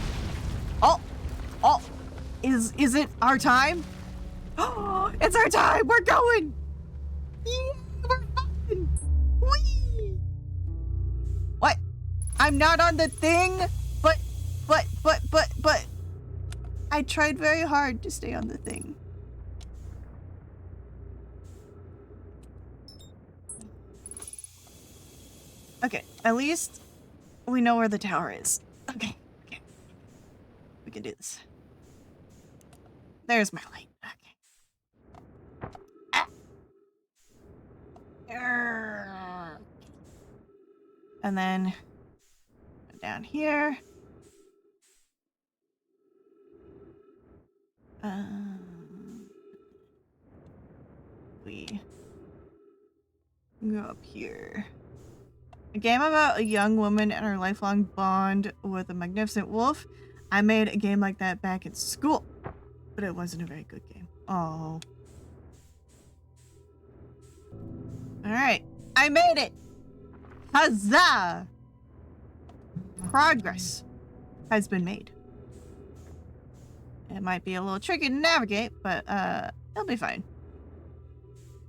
Oh, is it our time? Oh, it's our time. We're going. Yeah, we're fine. Whee! What? I'm not on the thing, but. I tried very hard to stay on the thing. Okay, at least we know where the tower is. Okay. We can do this. There's my light. Okay. Ah. And then down here. We go up here. A game about a young woman and her lifelong bond with a magnificent wolf. I made a game like that back in school, but it wasn't a very good game. Oh. Alright, I made it! Huzzah! Progress has been made. It might be a little tricky to navigate, but it'll be fine.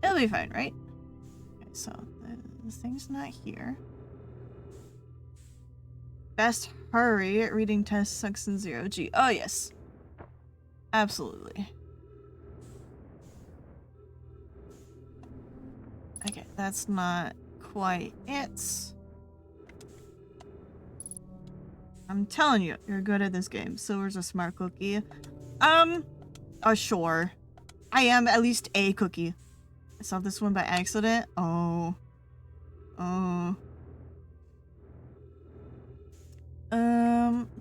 It'll be fine, right? Okay, so the thing's not here. Best hurry. Reading test sucks in 0G. Oh, yes. Absolutely. Okay, that's not quite it. I'm telling you, you're good at this game. Silver's a smart cookie. Sure. I am at least a cookie. I saw this one by accident. Oh.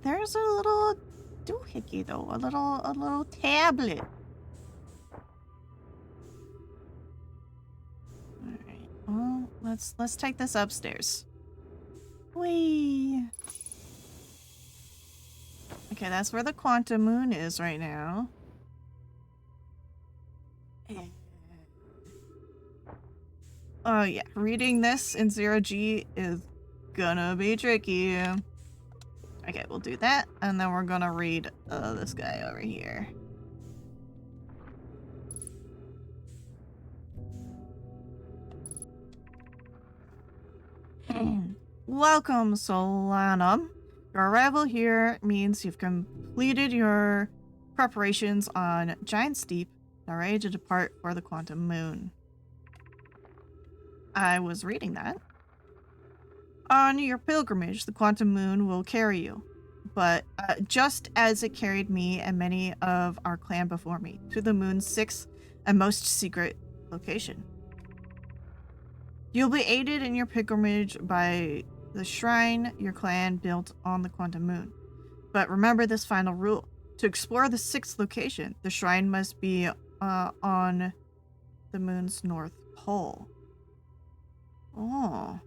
There's a little doohickey though. A little tablet. Alright. Well, let's take this upstairs. Whee! Okay, that's where the quantum moon is right now. Oh yeah, reading this in 0G is gonna be tricky. Okay, we'll do that, and then we're gonna read this guy over here. Welcome, Solanum. Your arrival here means you've completed your preparations on Giant Steep and are ready to depart for the Quantum Moon. I was reading that. On your pilgrimage, the Quantum Moon will carry you, but just as it carried me and many of our clan before me, to the moon's sixth and most secret location. You'll be aided in your pilgrimage by the shrine your clan built on the Quantum Moon. But remember this final rule. To explore the sixth location, the shrine must be on the moon's north pole. Oh.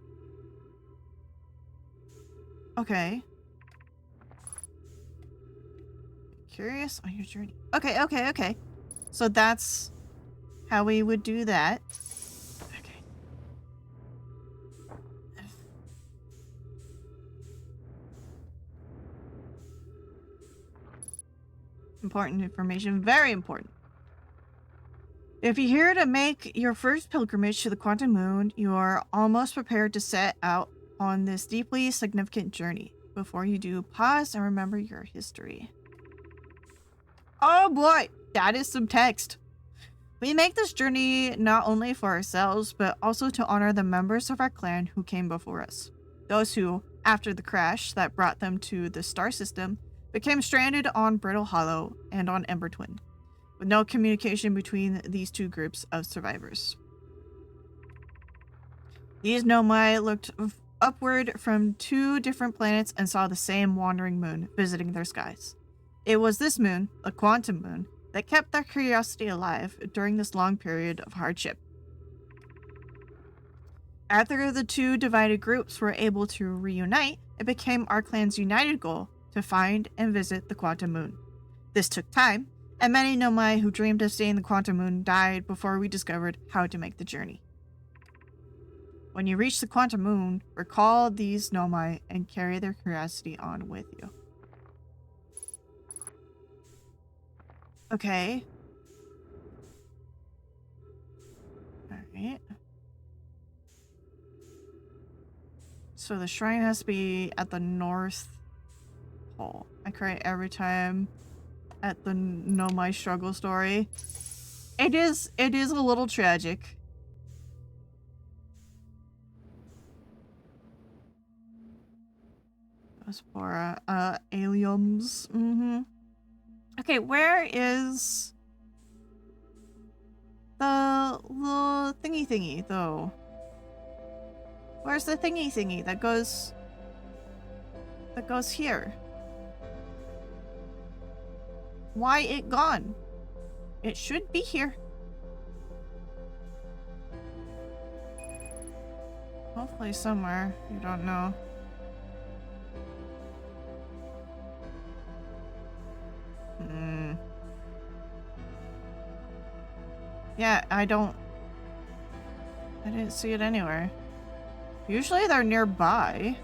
Okay. Curious on your journey. Okay. So that's how we would do that. Okay. Important information. Very important. If you're here to make your first pilgrimage to the Quantum Moon, you are almost prepared to set out on this deeply significant journey. Before you do, pause and remember your history. Oh boy, that is some text. We make this journey not only for ourselves, but also to honor the members of our clan who came before us. Those who, after the crash that brought them to the star system, became stranded on Brittle Hollow and on Ember Twin, with no communication between these two groups of survivors. These Nomai looked upward from two different planets and saw the same wandering moon visiting their skies. It was this moon, a quantum moon, that kept their curiosity alive during this long period of hardship. After the two divided groups were able to reunite, it became our clan's united goal to find and visit the quantum moon. This took time, and many Nomai who dreamed of seeing the quantum moon died before we discovered how to make the journey. When you reach the quantum moon, recall these Nomai and carry their curiosity on with you. Okay. Alright. So the shrine has to be at the North Pole. I cry every time at the Nomai struggle story. It is a little tragic. For aliens. Okay, where is the thingy though? Where's the thingy that goes here? Why it gone? It should be here. Hopefully somewhere. You don't know. Yeah, I didn't see it anywhere. Usually they're nearby.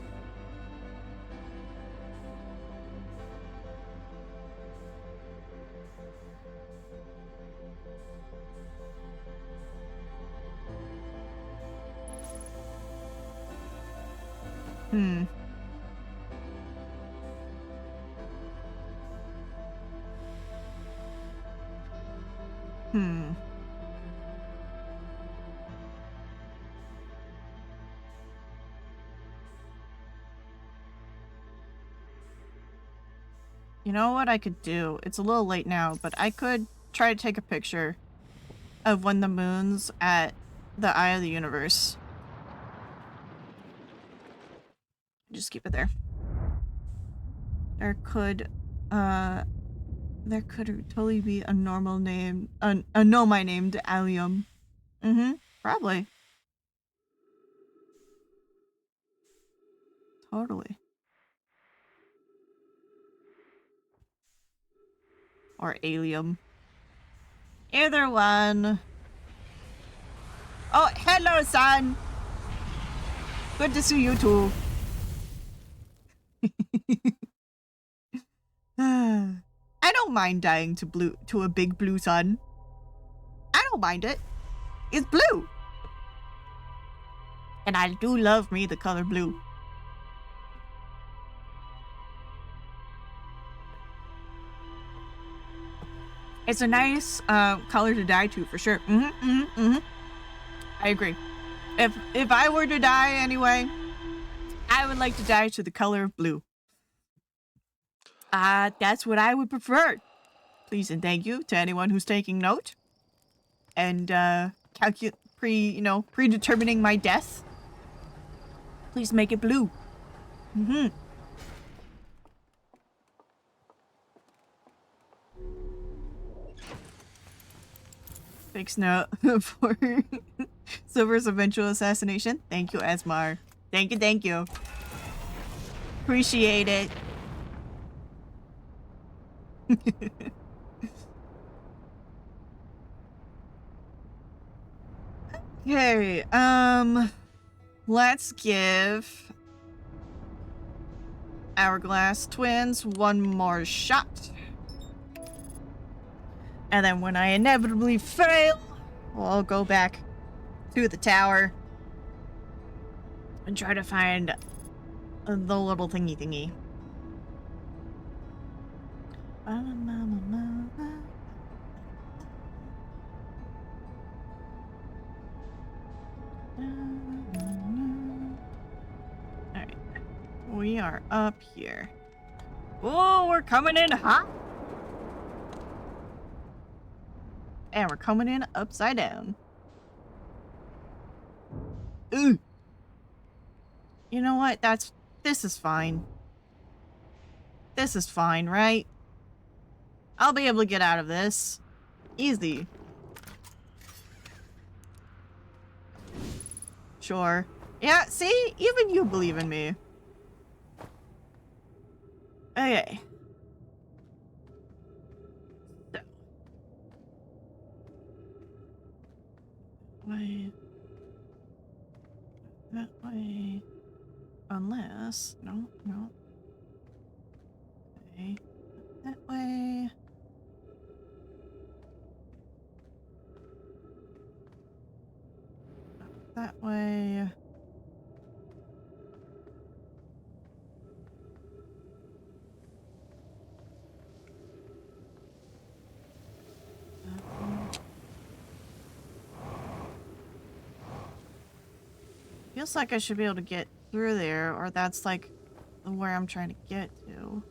You know what I could do? It's a little late now, but I could try to take a picture of when the moon's at the Eye of the Universe. Just keep it there. There could totally be a normal name, a Nomai named Allium. Probably. Totally. Or Allium. Either one. Oh, hello, son! Good to see you too. I don't mind dying to a big blue sun. I don't mind it. It's blue. And I do love me the color blue. It's a nice color to die to for sure. I agree. If I were to die anyway, I would like to die to the color of blue. That's what I would prefer. Please and thank you to anyone who's taking note and predetermining my death. Please make it blue. Fix note for Silver's eventual assassination. Thank you, Asmar. Thank you. Appreciate it. Okay, let's give Hourglass Twins one more shot. And then when I inevitably fail, I'll go back to the tower and try to find the little thingy thingy. Alright. We are up here. Oh, we're coming in hot! And we're coming in upside down. Ooh! You know what? This is fine. This is fine, right? I'll be able to get out of this. Easy. Sure. Yeah, see? Even you believe in me. Okay. So. Way. That way. Unless... No, no. Okay. That way. That way. Feels like I should be able to get through there, or that's like where I'm trying to get to.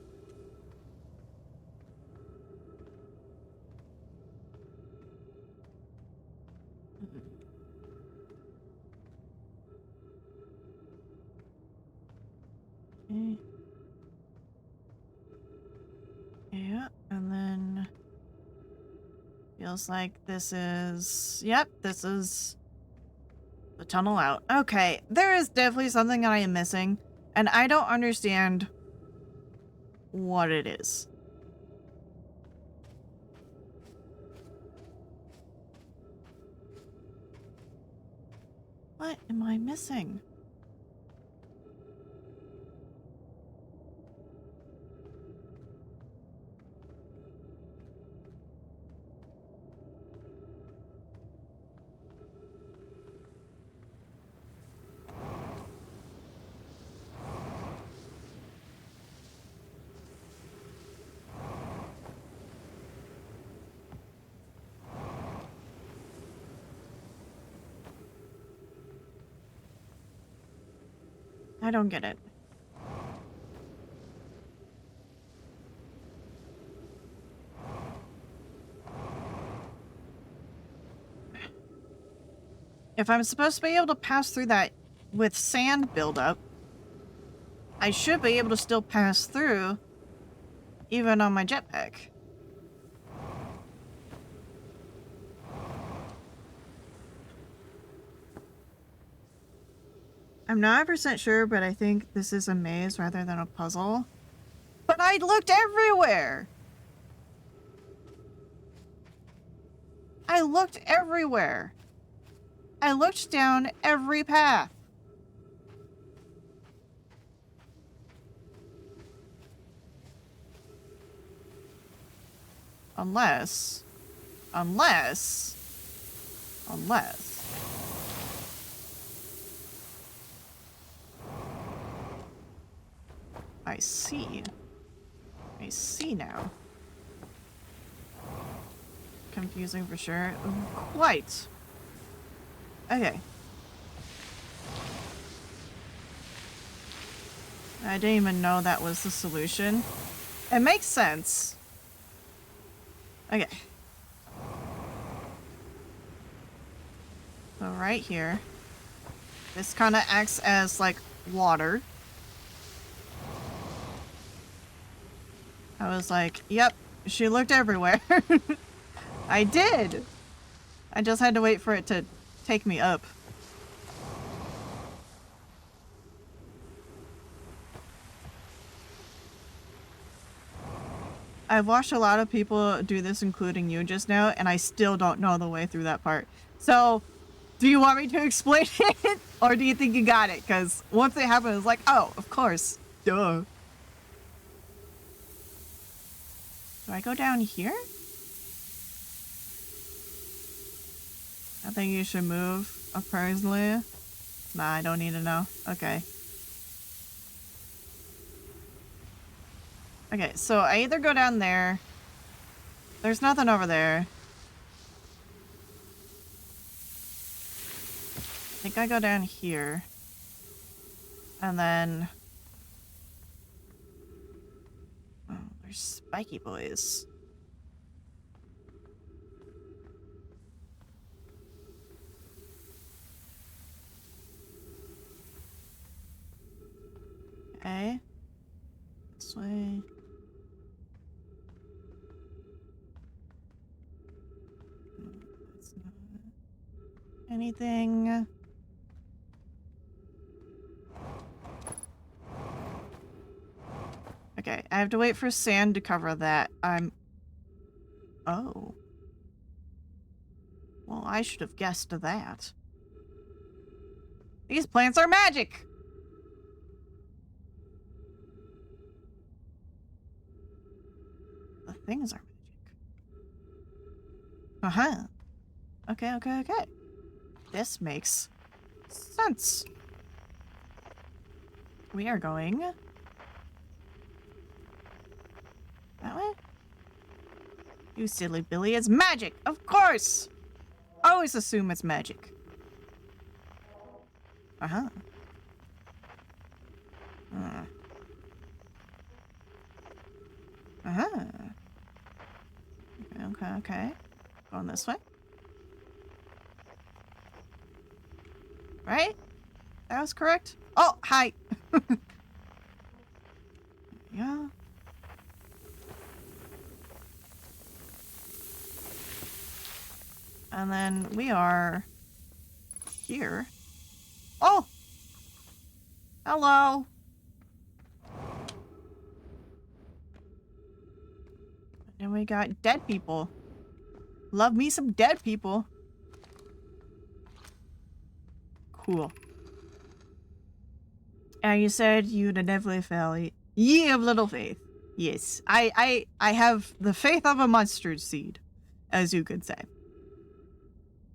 Okay. Yeah, and then feels like this is, yep, this is the tunnel out. Okay, there is definitely something I am missing, and I don't understand what it is. What am I missing? I don't get it. If I'm supposed to be able to pass through that with sand buildup, I should be able to still pass through even on my jetpack. I'm not 100% sure, but I think this is a maze rather than a puzzle. But I looked everywhere! I looked everywhere! I looked down every path. Unless... I see. I see now. Confusing for sure. Quite. Okay. I didn't even know that was the solution. It makes sense. Okay. So right here. This kind of acts as like water. I was like, yep, she looked everywhere. I did. I just had to wait for it to take me up. I've watched a lot of people do this, including you just now, and I still don't know the way through that part. So, do you want me to explain it? Or do you think you got it? Because once it happened, it was like, oh, of course. Duh. Do I go down here? I think you should move, personally. Nah, I don't need to know. Okay. Okay, so I either go down there. There's nothing over there. I think I go down here. And then... Oh, there's spiky boys. Okay. This way. That's not anything. Okay, I have to wait for sand to cover that. Oh. Well, I should have guessed that. These plants are magic! The things are magic. Uh-huh. Okay. This makes sense. We are going... that way? You silly Billy, it's magic! Of course! Always assume it's magic. Uh-huh. Uh-huh. Okay. Going this way. Right? That was correct? Oh, hi! Yeah. And then we are here. Oh! Hello! And we got dead people. Love me some dead people. Cool. And you said you'd never fail. Ye of little faith. Yes. I have the faith of a mustard seed, as you could say.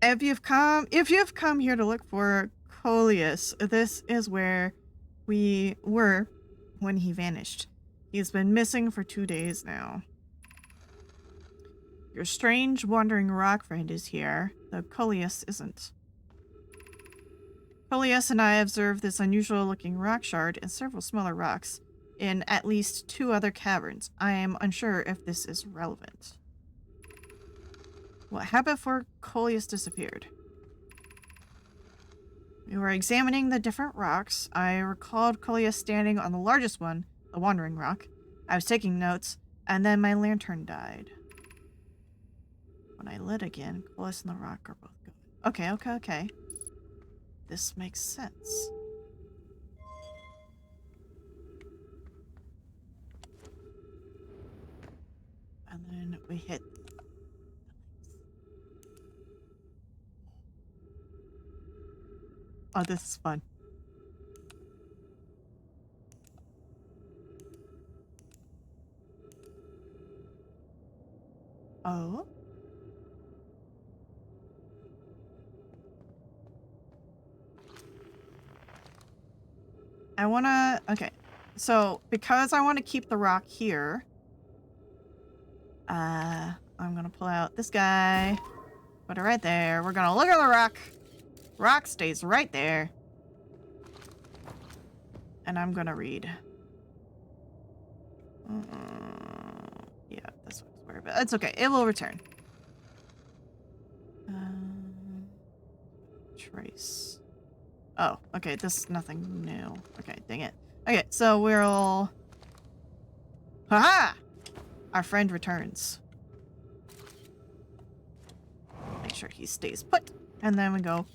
If you've come here to look for Coleus, this is where we were when he vanished. He's been missing for 2 days now. Your strange wandering rock friend is here, though Coleus isn't. Coleus and I observed this unusual looking rock shard and several smaller rocks in at least 2 other caverns. I am unsure if this is relevant. What happened before Coleus disappeared? We were examining the different rocks. I recalled Coleus standing on the largest one, the wandering rock. I was taking notes, and then my lantern died. When I lit again, Coleus and the rock are both gone. Okay. This makes sense. And then we hit... oh, this is fun. Oh? I wanna... okay. So, because I want to keep the rock here, I'm gonna pull out this guy. Put it right there. We're gonna look at the rock. Rock stays right there. And I'm gonna read. Yeah, this one's weird, but it's okay. It will return. Trace. Oh, okay. This is nothing new. Okay, dang it. Okay, so we'll... haha! Our friend returns. Make sure he stays put. And then we go...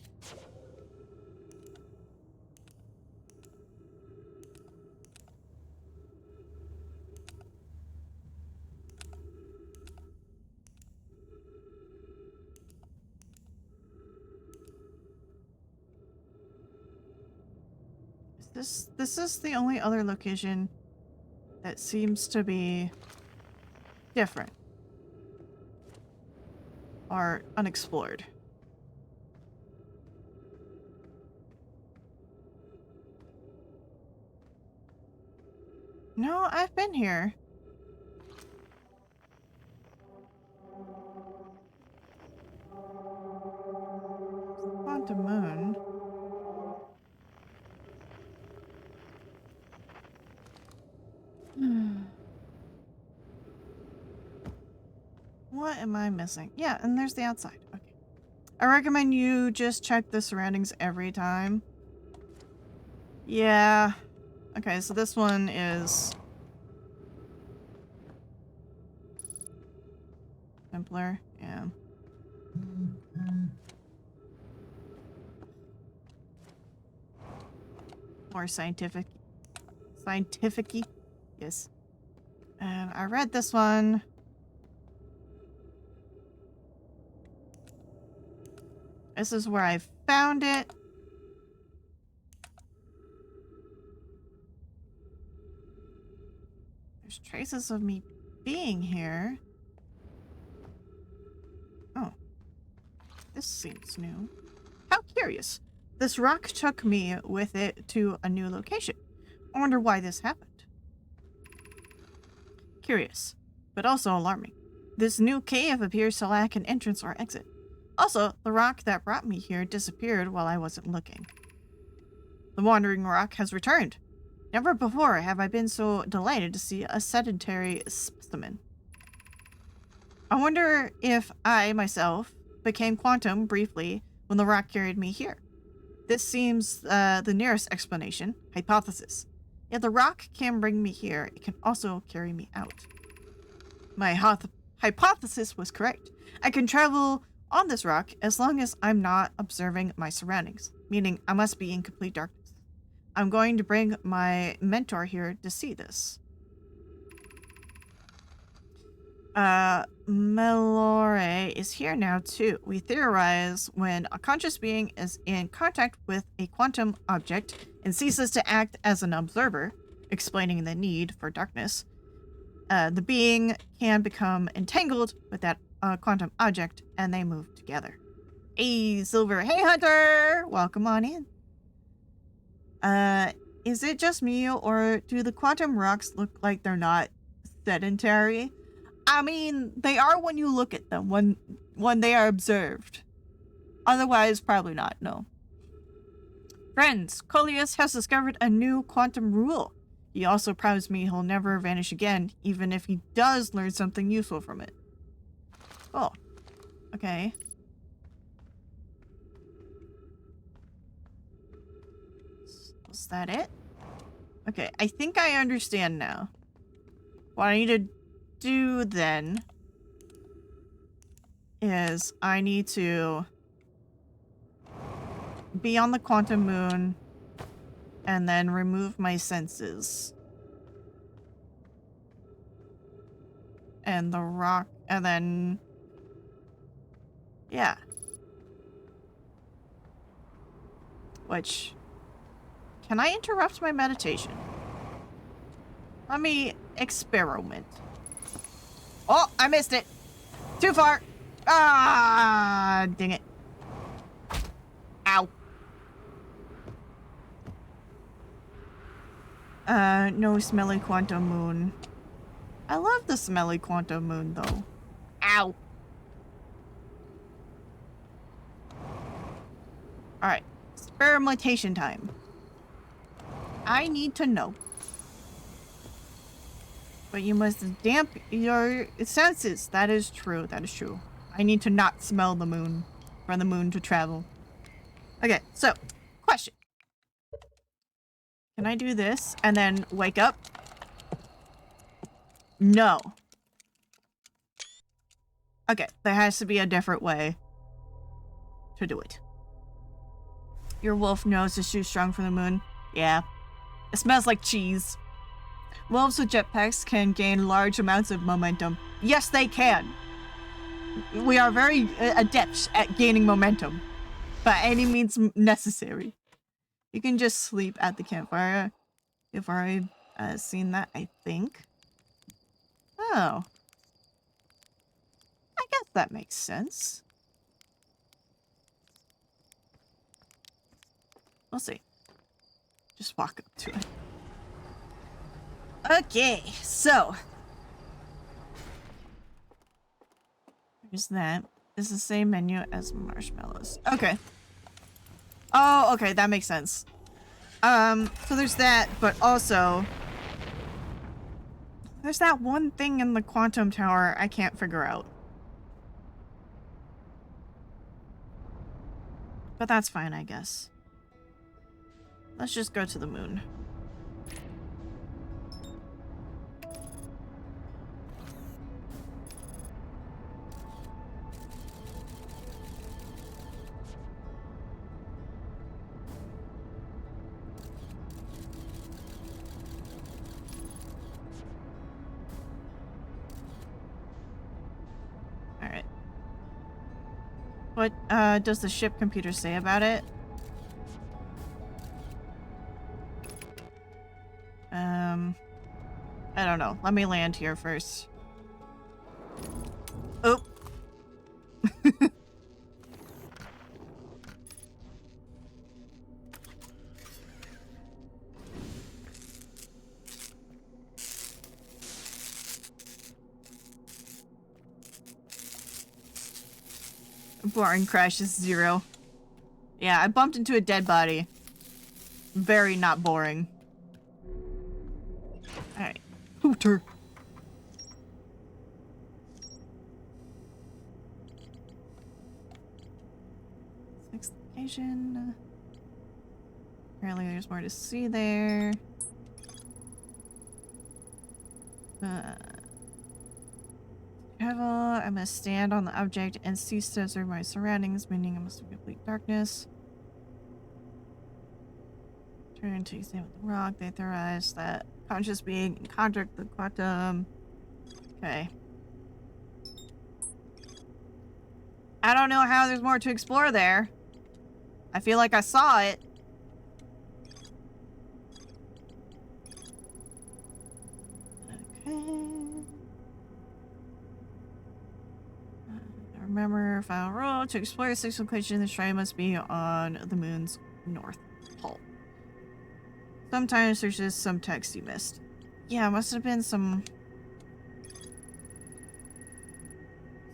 This is the only other location that seems to be different or unexplored. No, I've been here. Quantum Moon. What am I missing? Yeah, and there's the outside. Okay. I recommend you just check the surroundings every time. Yeah. Okay, so this one is simpler. Yeah. More scientific. Scientific-y. Yes. And I read this one. This is where I found it. There's traces of me being here. Oh. This seems new. How curious. This rock took me with it to a new location. I wonder why this happened. Curious, but also alarming. This new cave appears to lack an entrance or exit. Also, the rock that brought me here disappeared while I wasn't looking. The wandering rock has returned. Never before have I been so delighted to see a sedentary specimen. I wonder if I, myself, became quantum briefly when the rock carried me here. This seems the nearest explanation, hypothesis. If the rock can bring me here, it can also carry me out. My hypothesis was correct. I can travel on this rock as long as I'm not observing my surroundings, meaning I must be in complete darkness. I'm going to bring my mentor here to see this. Melore is here now too. We theorize when a conscious being is in contact with a quantum object and ceases to act as an observer, explaining the need for darkness, the being can become entangled with that quantum object and they move together. Hey, Silver. Hey, Hunter! Welcome on in. Is it just me or do the quantum rocks look like they're not sedentary? I mean, they are when you look at them, when they are observed. Otherwise, probably not, no. Friends, Coleus has discovered a new quantum rule. He also promised me he'll never vanish again, even if he does learn something useful from it. Oh, okay. Was that it? Okay, I think I understand now. What I need to do then is I need to be on the quantum moon and then remove my senses. And the rock, and then, yeah. Which, can I interrupt my meditation? Let me experiment. Oh, I missed it. Too far. Ah, dang it. Ow. No smelly quantum moon. I love the smelly quantum moon, though. Ow. Alright. Experimentation time. I need to know. But you must damp your senses. That is true. That is true. I need to not smell the moon for the moon to travel. Okay, so, question. Can I do this and then wake up? No. Okay, there has to be a different way to do it. Your wolf nose is too strong for the moon. Yeah. It smells like cheese. Wolves with jetpacks can gain large amounts of momentum. Yes, they can. We are very adept at gaining momentum. By any means necessary. You can just sleep at the campfire. You've already seen that, I think. Oh. I guess that makes sense. We'll see. Just walk up to it. Okay, so there's that. It's the same menu as marshmallows. Okay. Oh, okay, that makes sense. So there's that, but also there's that one thing in the quantum tower I can't figure out. But that's fine, I guess. Let's just go to the moon. Alright. What does the ship computer say about it? I don't know. Let me land here first. Oh. Boring crash is 0. Yeah, I bumped into a dead body. Very not boring. Alright. Hooter. Sixth location. Apparently there's more to see there. Travel. I must stand on the object and cease to observe my surroundings, meaning I must be in complete darkness. Turn to examine the rock. They theorize that conscious being in contact with the quantum. Okay. I don't know how there's more to explore there. I feel like I saw it. Okay. Remember, final rule. To explore the sixth location, the shrine must be on the moon's north pole. Sometimes there's just some text you missed. Yeah, it must have been some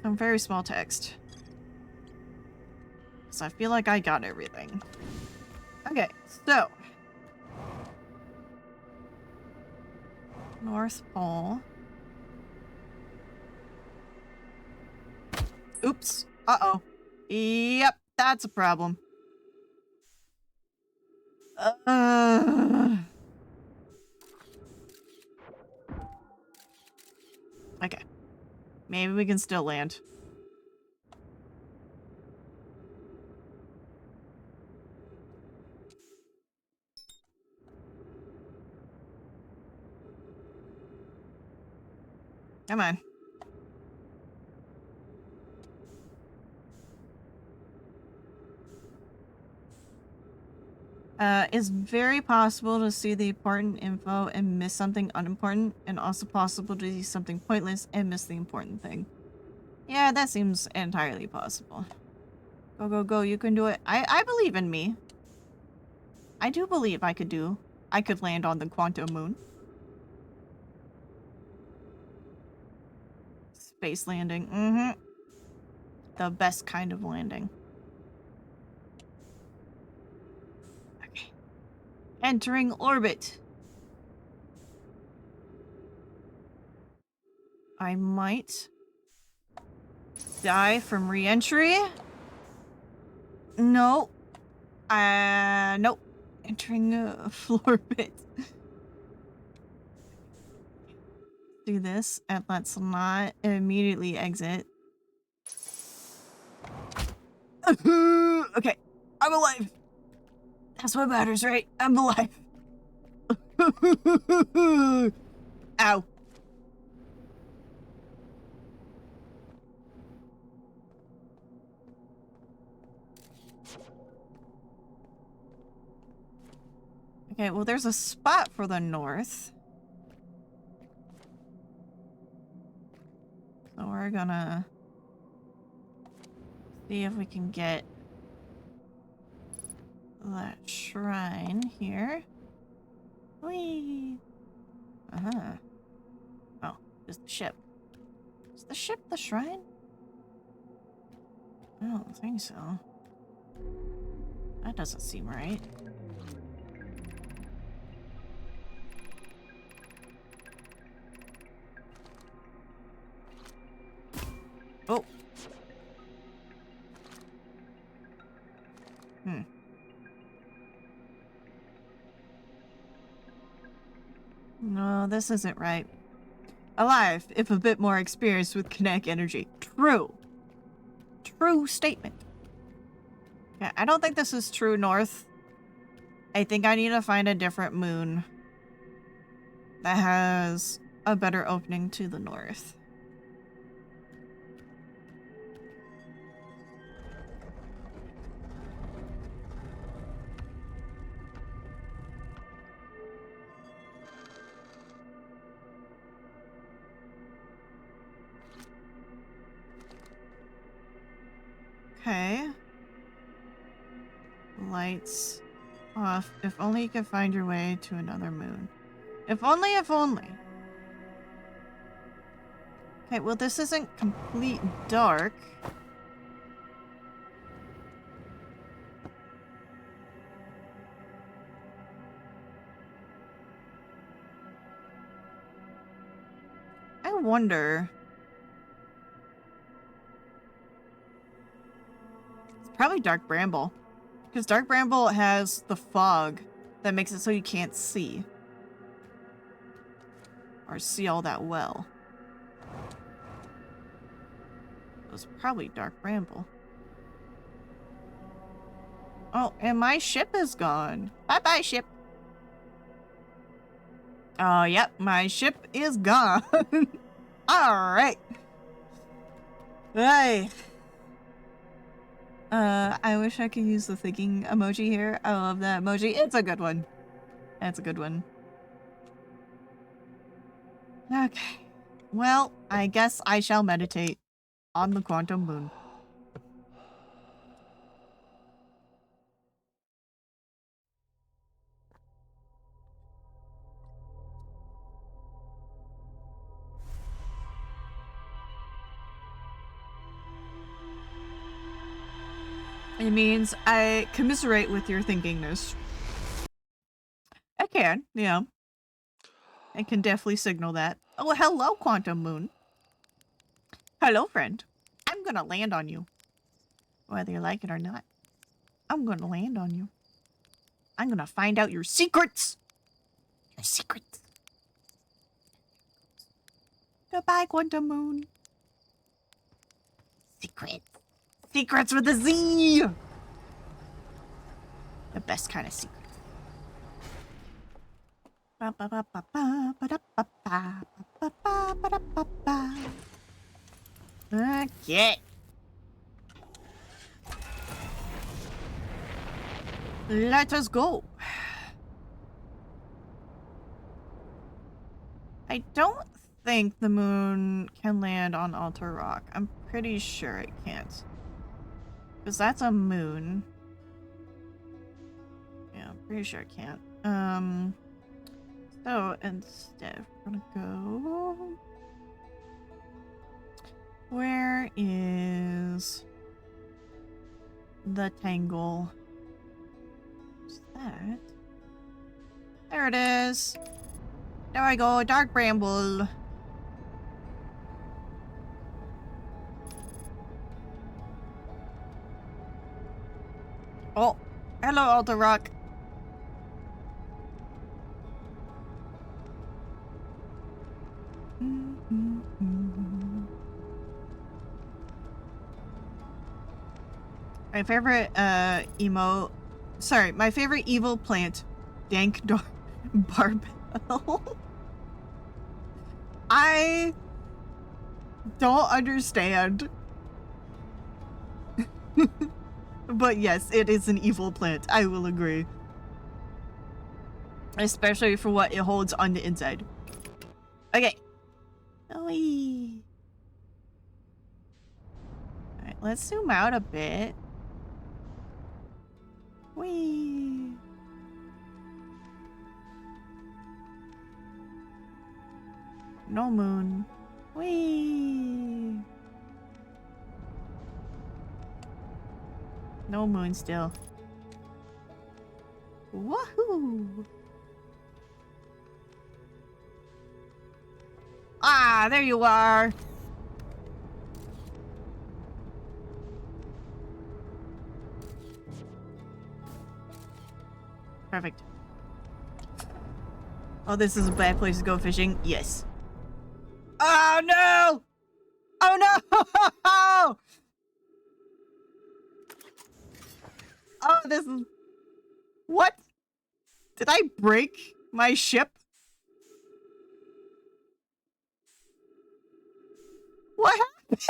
very small text. So I feel like I got everything. Okay, so North Pole. Oops. Uh-oh. Yep, that's a problem. Okay. Maybe we can still land. Come on. It's very possible to see the important info and miss something unimportant, and also possible to see something pointless and miss the important thing. Yeah, that seems entirely possible. Go, go, go, you can do it. I believe in me. I do believe I could land on the quantum moon. Space landing, mm-hmm. The best kind of landing. Okay. Entering orbit. I might die from re-entry. No. Nope. Entering orbit. Do this, and let's not immediately exit. Okay. I'm alive. That's what matters, right? I'm alive. Ow. Okay, well, there's a spot for the north. So we're gonna see if we can get that shrine here. Whee! Uh-huh. Oh, just the ship. Is the ship the shrine? I don't think so. That doesn't seem right. Oh. No, this isn't right. Alive, if a bit more experienced with kinetic energy. True. True statement. Yeah, I don't think this is true north. I think I need to find a different moon that has a better opening to the north. Okay. Lights off. If only you could find your way to another moon. If only, if only. Okay, well this isn't complete dark. I wonder. It's probably Dark Bramble. Because Dark Bramble has the fog that makes it so you can't see. Or see all that well. It was probably Dark Bramble. Oh, and my ship is gone. Bye-bye, ship. Oh, yep, my ship is gone. Alright. Hey. I wish I could use the thinking emoji here. I love that emoji. It's a good one. That's a good one. Okay. Well, I guess I shall meditate on the quantum moon. It means I commiserate with your thinkingness. I can, yeah. I can definitely signal that. Oh, hello, Quantum Moon. Hello, friend. I'm gonna land on you. Whether you like it or not. I'm gonna land on you. I'm gonna find out your secrets. Your secrets. Goodbye, Quantum Moon. Secrets. Secrets with a Z! The best kind of secret. Okay. Let us go. I don't think the moon can land on Altar Rock. I'm pretty sure it can't. Because that's a moon. Yeah, I'm pretty sure it can't. So instead, we're gonna go... Where is the tangle? What's that? There it is. There I go, Dark Bramble. Oh, hello, Altar Rock. My favorite my favorite evil plant, Dank Barbell. I don't understand. But yes, it is an evil plant. I will agree. Especially for what it holds on the inside. Okay. Alright, let's zoom out a bit. Whee! No moon. Whee! No moon still. Woohoo! Ah, there you are! Perfect. Oh, this is a bad place to go fishing. Yes. Oh no! Oh no! Oh, this is... What? Did I break my ship? What happened?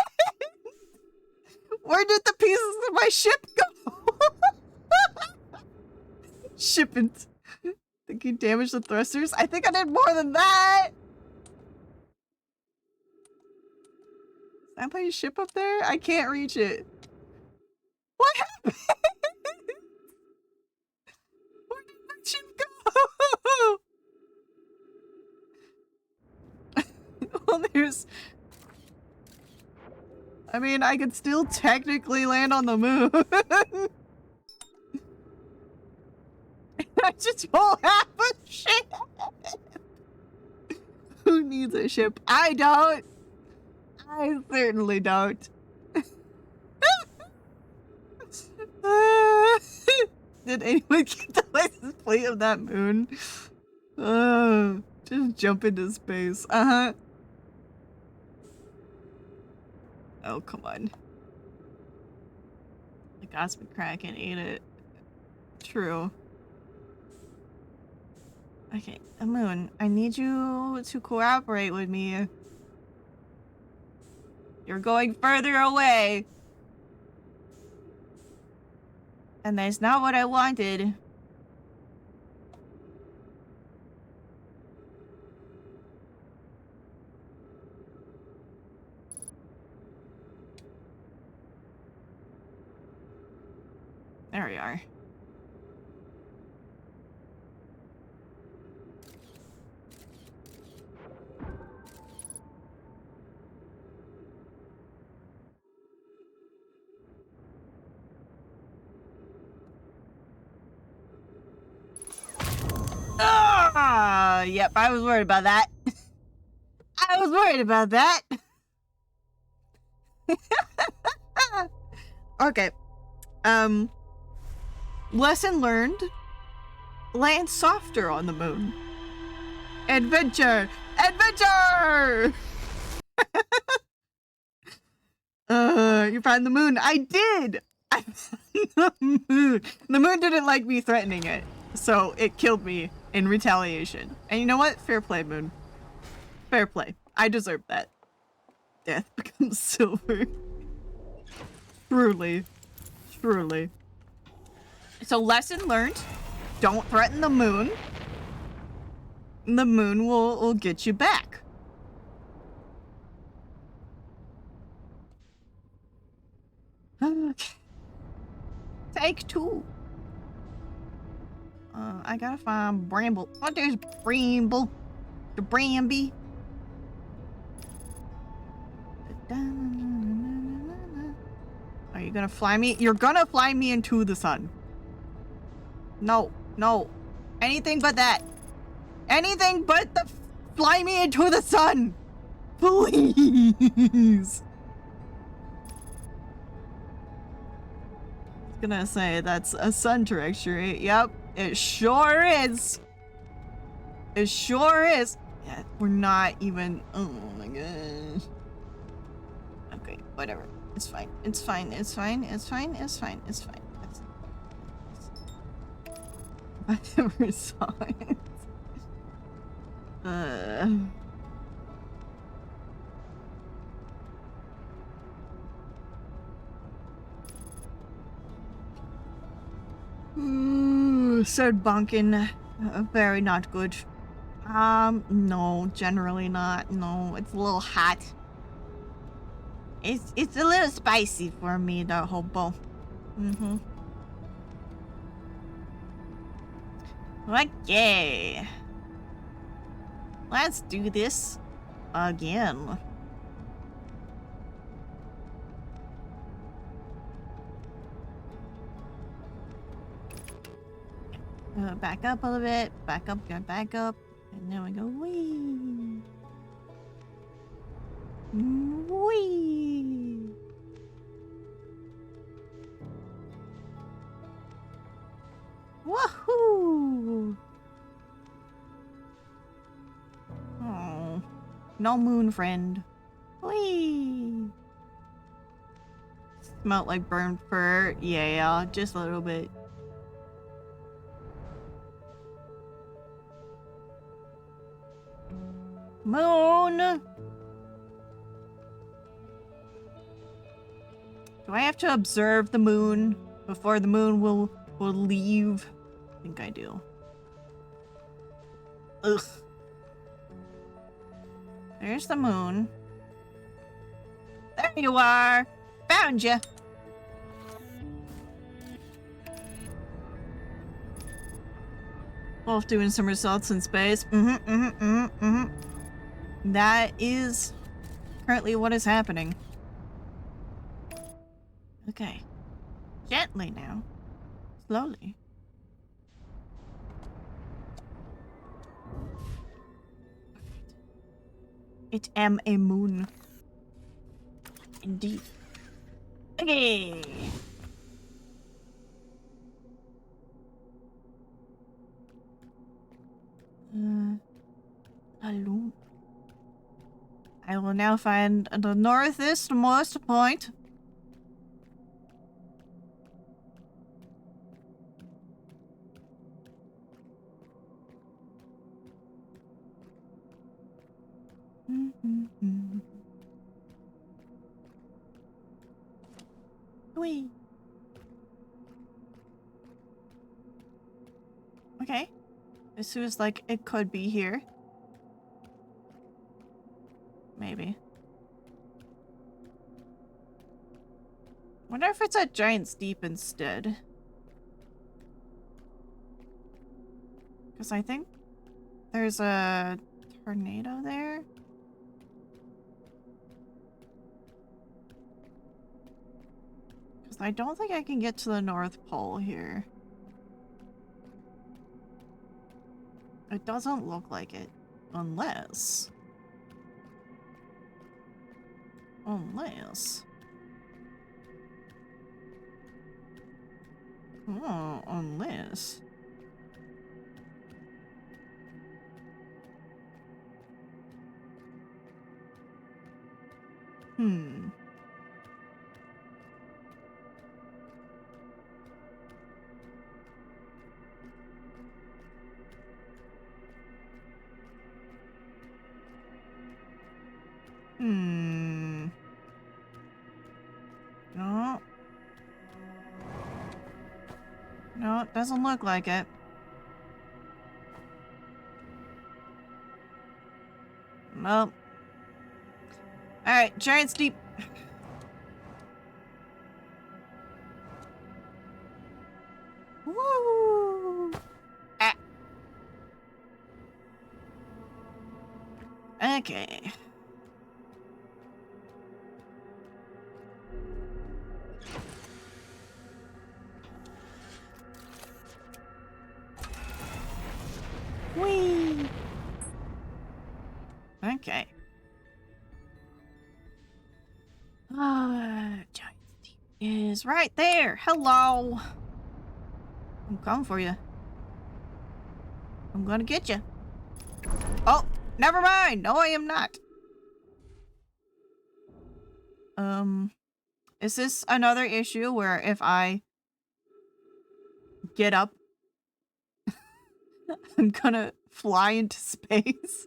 Where did the pieces of my ship go? Shipment. Think you damaged the thrusters? I think I did more than that! Is that my ship up there? I can't reach it. What happened? Where did my ship go? Well, there's... I mean, I could still technically land on the moon. I just don't have a ship. Who needs a ship? I don't. I certainly don't. Did anyone get the license plate of that moon? Just jump into space. Uh-huh. Oh, come on. The Cosmic Kraken ate it. True. Okay, Moon, I need you to cooperate with me. You're going further away. And that's not what I wanted. There we are. Yep, I was worried about that. I was worried about that. Okay. Lesson learned. Land softer on the moon. Adventure! Adventure! You found the moon. I did! I found the moon. The moon didn't like me threatening it, so it killed me in retaliation. And you know what? Fair play, Moon. Fair play. I deserve that. Death becomes silver. Truly. Truly. So lesson learned. Don't threaten the moon. The moon will get you back. Okay. Take two. I gotta find Bramble. Oh, there's Bramble. The Bramby. Are you gonna fly me? You're gonna fly me into the sun. No, no. Anything but that. Anything but the fly me into the sun. Please. I was gonna say that's a sun trajectory. Yep, it sure is. It sure is. Yeah, we're not even. Oh my gosh. Okay, whatever. It's fine. It's fine. It's fine. It's fine. It's fine. It's fine. I never saw it. Said Bunkin. Very not good. No, generally not. No, it's a little hot. It's a little spicy for me, the hobo. Mm-hmm. Okay. Let's do this. again. Back up a little bit. Back up, back up. And then we go wee. Wee. Woohoo! Oh, no moon friend. Wee. Smelled like burned fur. Yeah, just a little bit. Moon! Do I have to observe the moon before the moon will leave? I think I do. Ugh. There's the moon. There you are! Found you! Wolf doing some results in space. That is currently what is happening. Okay. Gently now. Slowly. It am a moon. Indeed. Okay. Hello. I will now find the northeastmost point. Wee. Okay. This was like, it could be here. Maybe. Wonder if it's at Giant's Deep instead. Because I think there's a tornado there. Because I don't think I can get to the North Pole here. It doesn't look like it. Unless... Oh, unless... No. No, it doesn't look like it. Well. Alright, Giant's Deep. Woo! Ah. Okay. Whee! Okay. Giant's Deep is right there. Hello. I'm coming for you. I'm gonna get you. Oh, never mind. No, I am not. Is this another issue where if I get up, I'm gonna fly into space?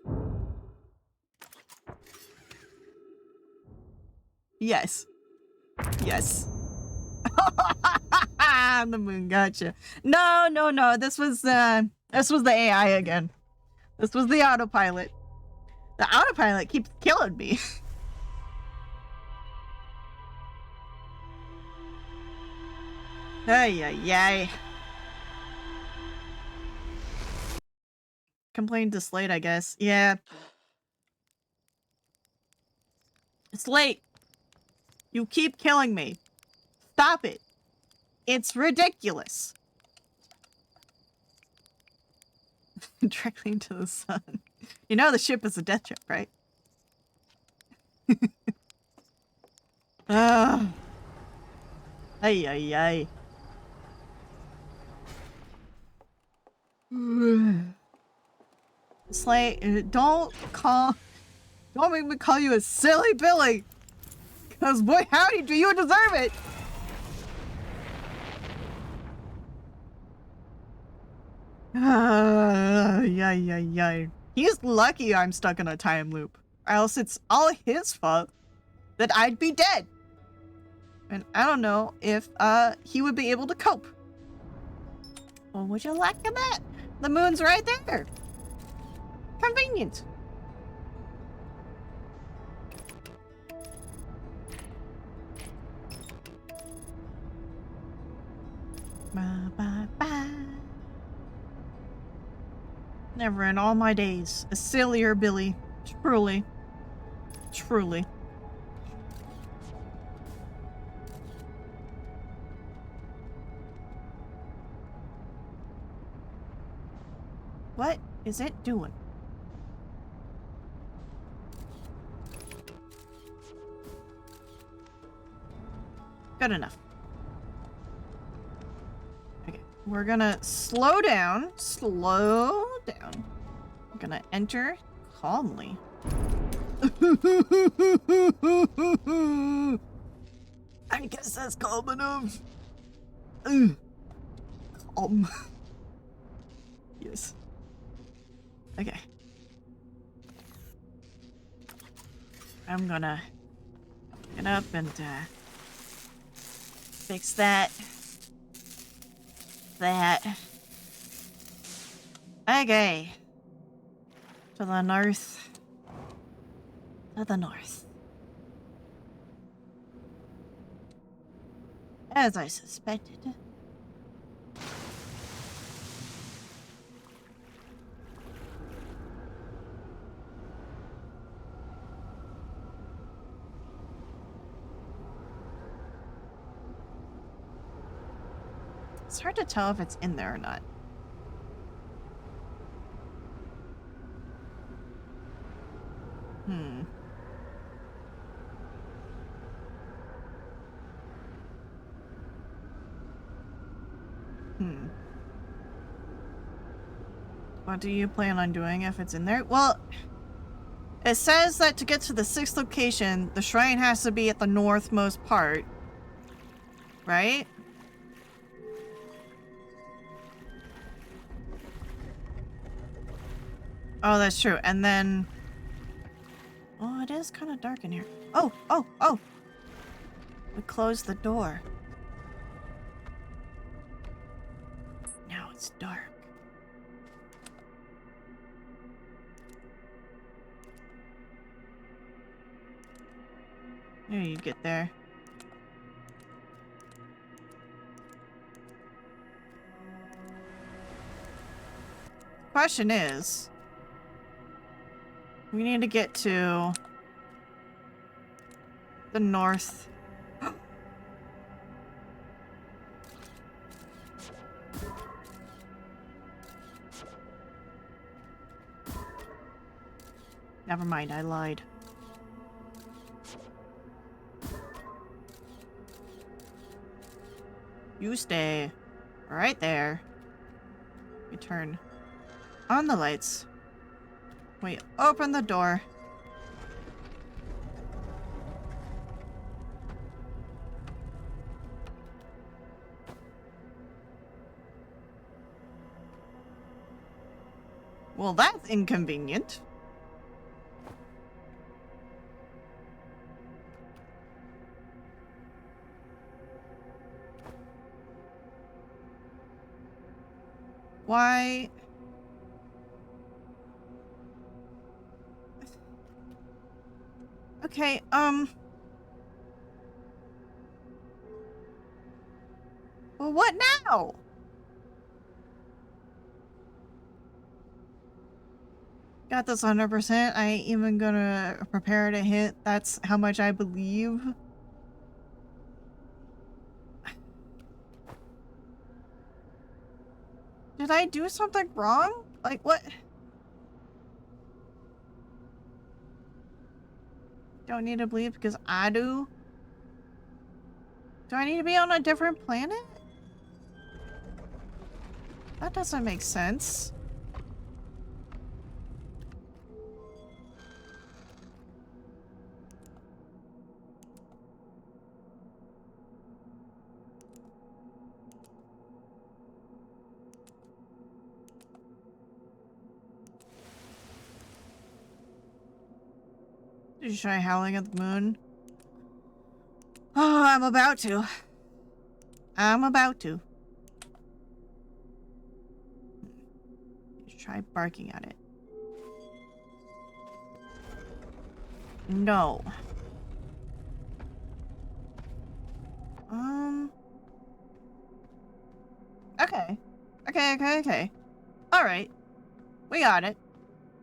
Yes. Yes. The moon gotcha. No, no, no. This was the AI again. This was the autopilot. The autopilot keeps killing me. Ay, ay, ay. Complained to Slate, I guess. Yeah. It's late. You keep killing me. Stop it. It's ridiculous. Directly into the sun. You know the ship is a death ship, right? Ay, ay, ay. It's like, don't make me call you a silly Billy. Cause boy, howdy, do you deserve it? Yay. He's lucky I'm stuck in a time loop. Or else it's all his fault that I'd be dead. And I don't know if he would be able to cope. Well, would you look at that? The moon's right there. Convenient. Ba, ba, ba. Never in all my days a sillier Billy. Truly. Truly. What is it doing? Good enough. Okay, we're gonna slow down. Slow down. We're gonna enter calmly. I guess that's calm enough. Calm. Yes. Okay. I'm gonna get up and fix that. Okay. To the north. To the north. As I suspected. It's hard to tell if it's in there or not. What do you plan on doing if it's in there? Well, it says that to get to the 6th location, the shrine has to be at the northmost part. Right? Oh, that's true. And then... Oh, it is kind of dark in here. Oh! We closed the door. Now it's dark. There you get there. Question is... We need to get to... the north. Never mind, I lied. You stay right there. We turn on the lights. We open the door. Well, that's inconvenient. Why? Okay, well, what now? Got this 100%. I ain't even gonna prepare to hint. That's how much I believe. Did I do something wrong? Like, what? Don't need to believe because I do? Do I need to be on a different planet? That doesn't make sense. Did you try howling at the moon? Oh, I'm about to. I'm about to. Try barking at it. No. Okay. Okay. Alright. We got it.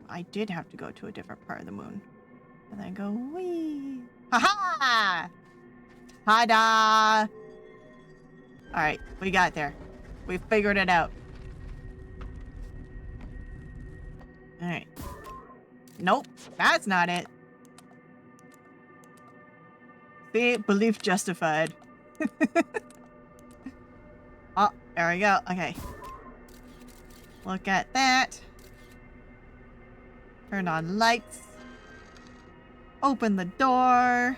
I did have to go to a different part of the moon. And then go, wee. Ha-ha! Ta-da! Alright, we got there. We figured it out. Alright. Nope, that's not it. See, belief justified. Oh, there we go. Okay. Look at that. Turn on lights. Open the door.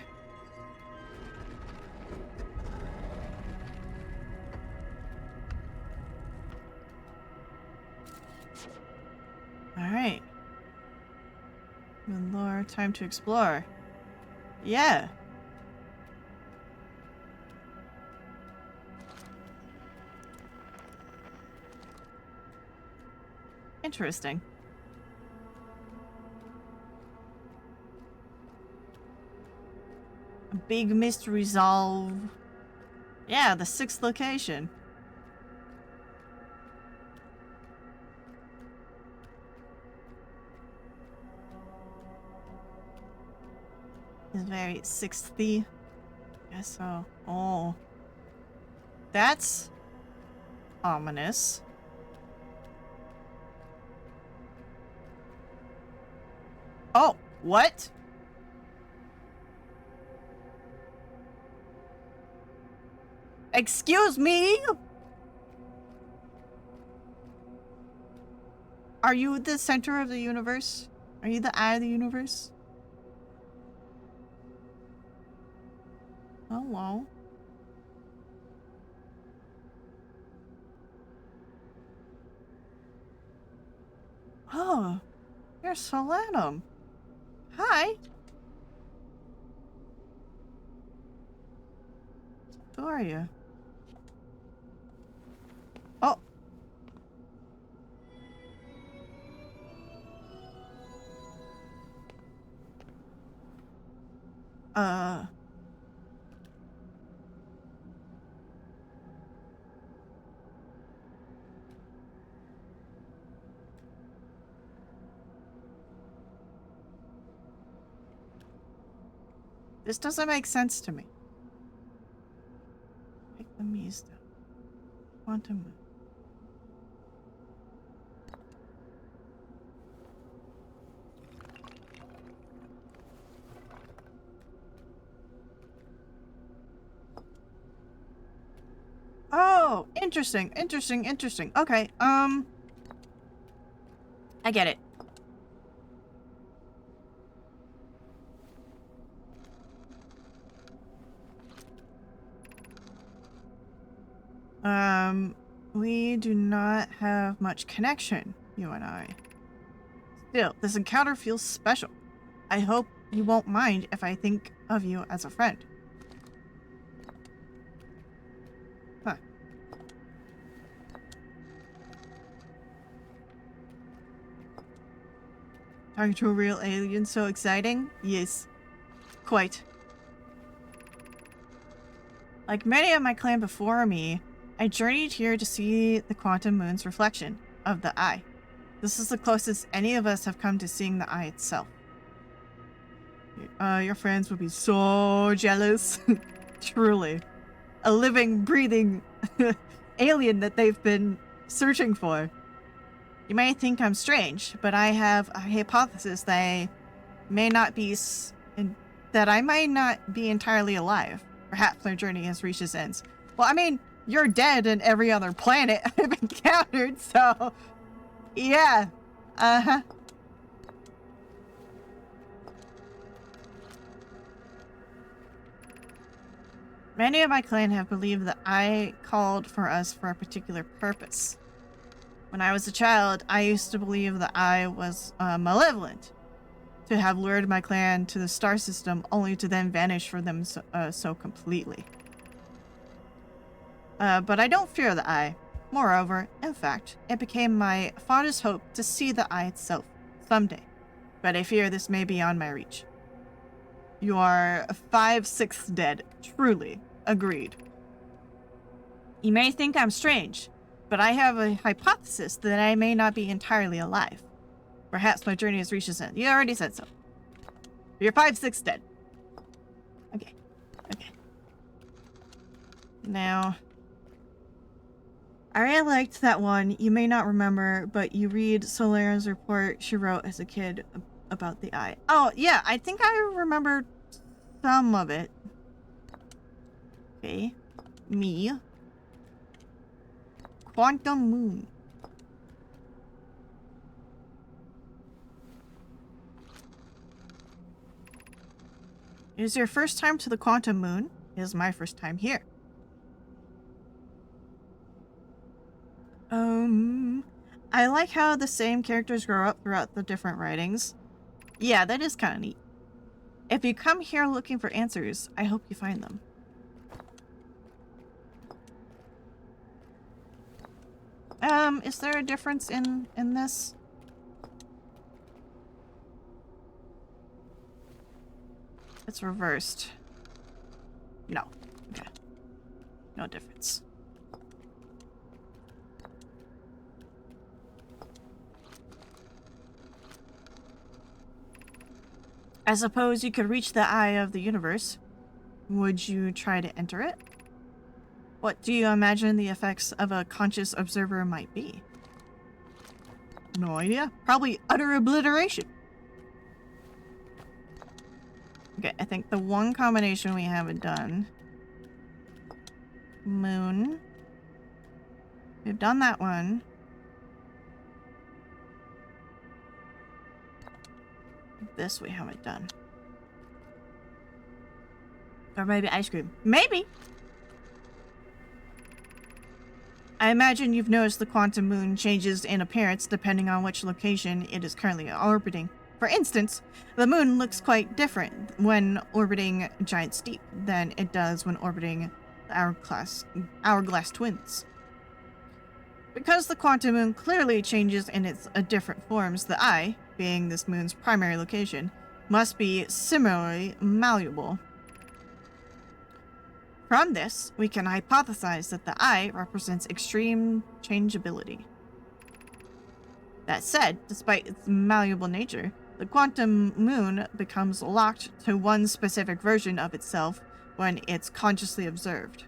Alright. Lore, time to explore. Yeah. Interesting. A big mystery solve. Yeah, the 6th location. It's very 6th-y. Guess so. Oh. That's ominous. Oh, what? Excuse me? Are you the center of the universe? Are you the eye of the universe? Hello. Oh, you're Solanum. Hi. Who are you? Oh. This doesn't make sense to me. Pick the Mista. Quantum Moon. Oh, interesting. Okay, I get it. We do not have much connection, you and I. Still, this encounter feels special. I hope you won't mind if I think of you as a friend. Huh. Talking to a real alien, so exciting? Yes. Quite. Like many of my clan before me, I journeyed here to see the Quantum Moon's reflection of the eye. This is the closest any of us have come to seeing the eye itself. Your friends would be so jealous. Truly. A living, breathing alien that they've been searching for. You may think I'm strange, but I have a hypothesis that I may not be entirely alive. Perhaps my journey has reached its ends. Well, I mean, you're dead in every other planet I've encountered, so yeah. Uh-huh. Many of my clan have believed that I called for us for a particular purpose. When I was a child, I used to believe that I was malevolent, to have lured my clan to the star system only to then vanish for them so completely. But I don't fear the eye. Moreover, in fact, it became my fondest hope to see the eye itself someday. But I fear this may be beyond my reach. You are 5/6 dead. Truly. Agreed. You may think I'm strange, but I have a hypothesis that I may not be entirely alive. Perhaps my journey has reached its end. You already said so. You're 5/6 dead. Okay. Okay. Now, I really liked that one. You may not remember, but you read Solera's report she wrote as a kid about the eye. Oh, yeah, I think I remember some of it. Okay. Me. Quantum Moon. It is your first time to the Quantum Moon. It is my first time here. I like how the same characters grow up throughout the different writings. Yeah, that is kind of neat. If you come here looking for answers, I hope you find them. Is there a difference in this? It's reversed. No. Okay. No difference. I suppose you could reach the eye of the universe. Would you try to enter it? What do you imagine the effects of a conscious observer might be? No idea. Probably utter obliteration. Okay, I think the one combination we haven't done. Moon. We've done that one. This we haven't done. Or maybe ice cream. Maybe! I imagine you've noticed the quantum moon changes in appearance depending on which location it is currently orbiting. For instance, the moon looks quite different when orbiting Giant Steep than it does when orbiting the Hourglass Twins. Because the quantum moon clearly changes in its different forms, the eye, being this moon's primary location, must be similarly malleable. From this, we can hypothesize that the eye represents extreme changeability. That said, despite its malleable nature, the quantum moon becomes locked to one specific version of itself when it's consciously observed.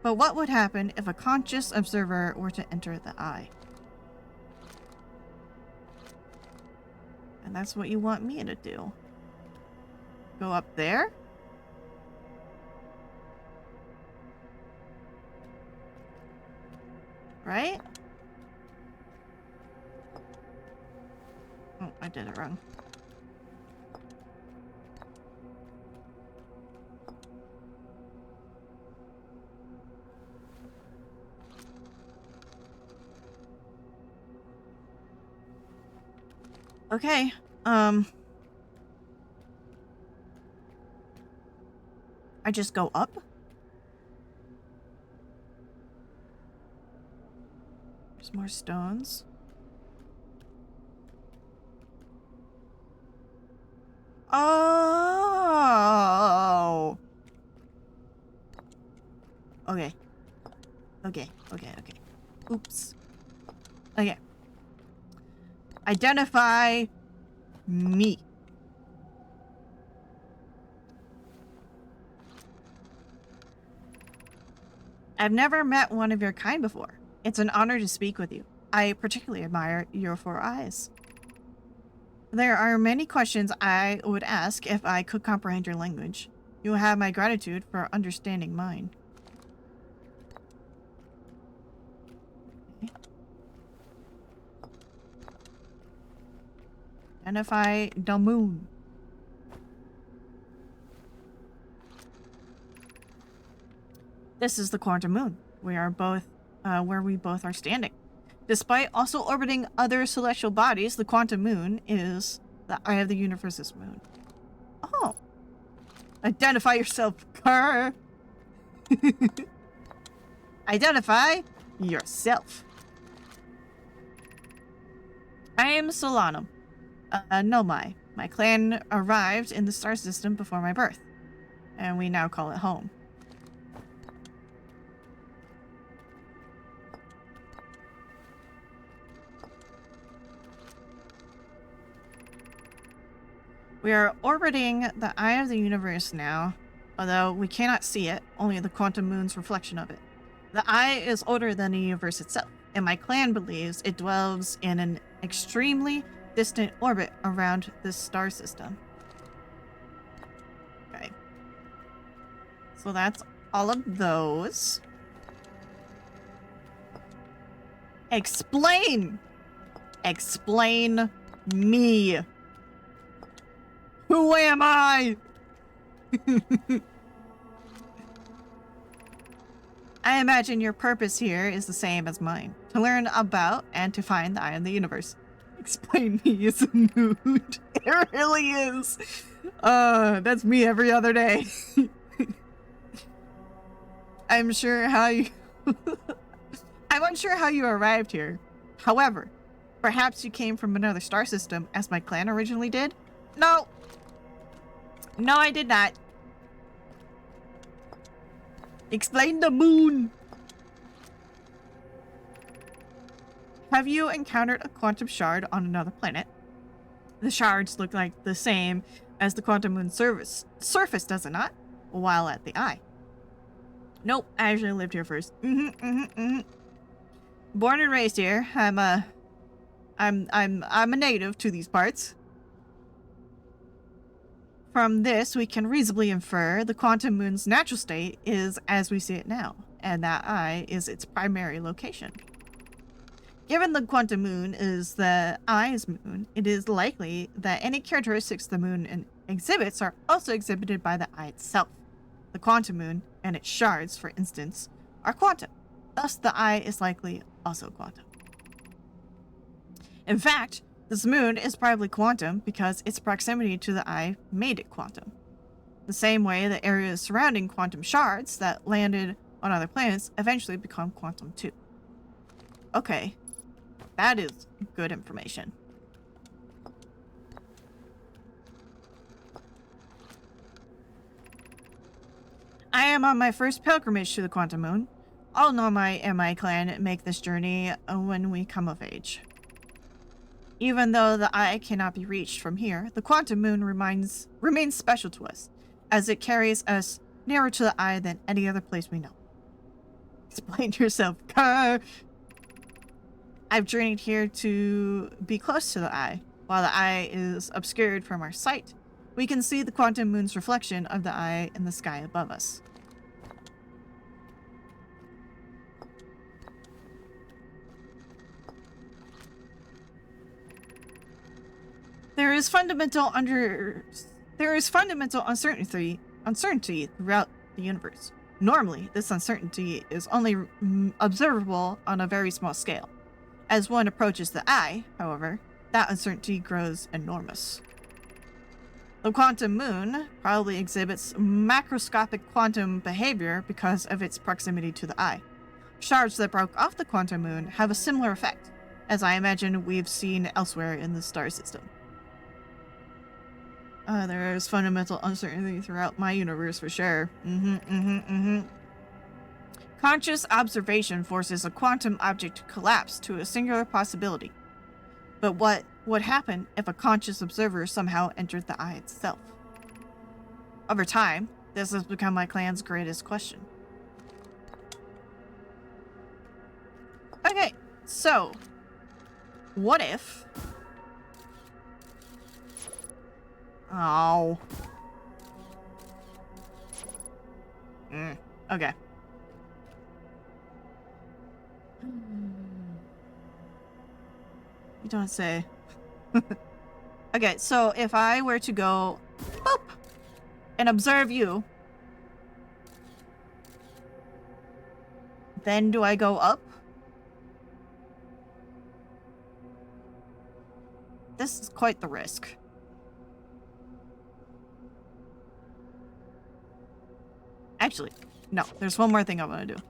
But what would happen if a conscious observer were to enter the eye? And that's what you want me to do. Go up there? Right? Oh, I did it wrong. Okay, I just go up? There's more stones. Oh! Okay. Okay. Oops. Okay. Identify me. I've never met one of your kind before. It's an honor to speak with you. I particularly admire your 4 eyes. There are many questions I would ask if I could comprehend your language. You will have my gratitude for understanding mine. Okay. Identify the moon. This is the quantum moon. We are both where we both are standing. Despite also orbiting other celestial bodies, the quantum moon is the eye of the universe's moon. Oh. Identify yourself, Car. Identify yourself. I am Solanum, Nomai. My clan arrived in the star system before my birth, and we now call it home. We are orbiting the eye of the universe now, although we cannot see it, only the quantum moon's reflection of it. The eye is older than the universe itself, and my clan believes it dwells in an extremely distant orbit around this star system. Okay. So that's all of those. Explain! Explain me! Who am I? I imagine your purpose here is the same as mine. To learn about and to find the eye of the universe. Explain me is a mood. It really is. That's me every other day. I'm unsure how you arrived here. However, perhaps you came from another star system as my clan originally did? No. No, I did not. Explain the moon. Have you encountered a quantum shard on another planet? The shards look like the same as the quantum moon's surface, does it not? While at the eye. Nope, I actually lived here first. Born and raised here, I'm a native to these parts. From this, we can reasonably infer the quantum moon's natural state is as we see it now, and that eye is its primary location. Given the quantum moon is the eye's moon, it is likely that any characteristics the moon exhibits are also exhibited by the eye itself. The quantum moon and its shards, for instance, are quantum. Thus, the eye is likely also quantum. In fact, this moon is probably quantum because its proximity to the eye made it quantum. The same way the areas surrounding quantum shards that landed on other planets eventually become quantum too. Okay, that is good information. I am on my first pilgrimage to the quantum moon. All Nomai and my clan make this journey when we come of age. Even though the eye cannot be reached from here, the quantum moon remains special to us, as it carries us nearer to the eye than any other place we know. Explain yourself, Car. I've journeyed here to be close to the eye. While the eye is obscured from our sight, we can see the quantum moon's reflection of the eye in the sky above us. There is fundamental uncertainty throughout the universe. Normally, this uncertainty is only observable on a very small scale. As one approaches the eye, however, that uncertainty grows enormous. The quantum moon probably exhibits macroscopic quantum behavior because of its proximity to the eye. Shards that broke off the quantum moon have a similar effect, as I imagine we've seen elsewhere in the star system. There is fundamental uncertainty throughout my universe for sure. Conscious observation forces a quantum object to collapse to a singular possibility. But what What happened if a conscious observer somehow entered the eye itself? Over time, this has become my clan's greatest question. Okay, so what if... Oh. Okay. You don't say. Okay, so if I were to go boop and observe you, then do I go up? This is quite the risk. Actually, no, there's one more thing I want to do.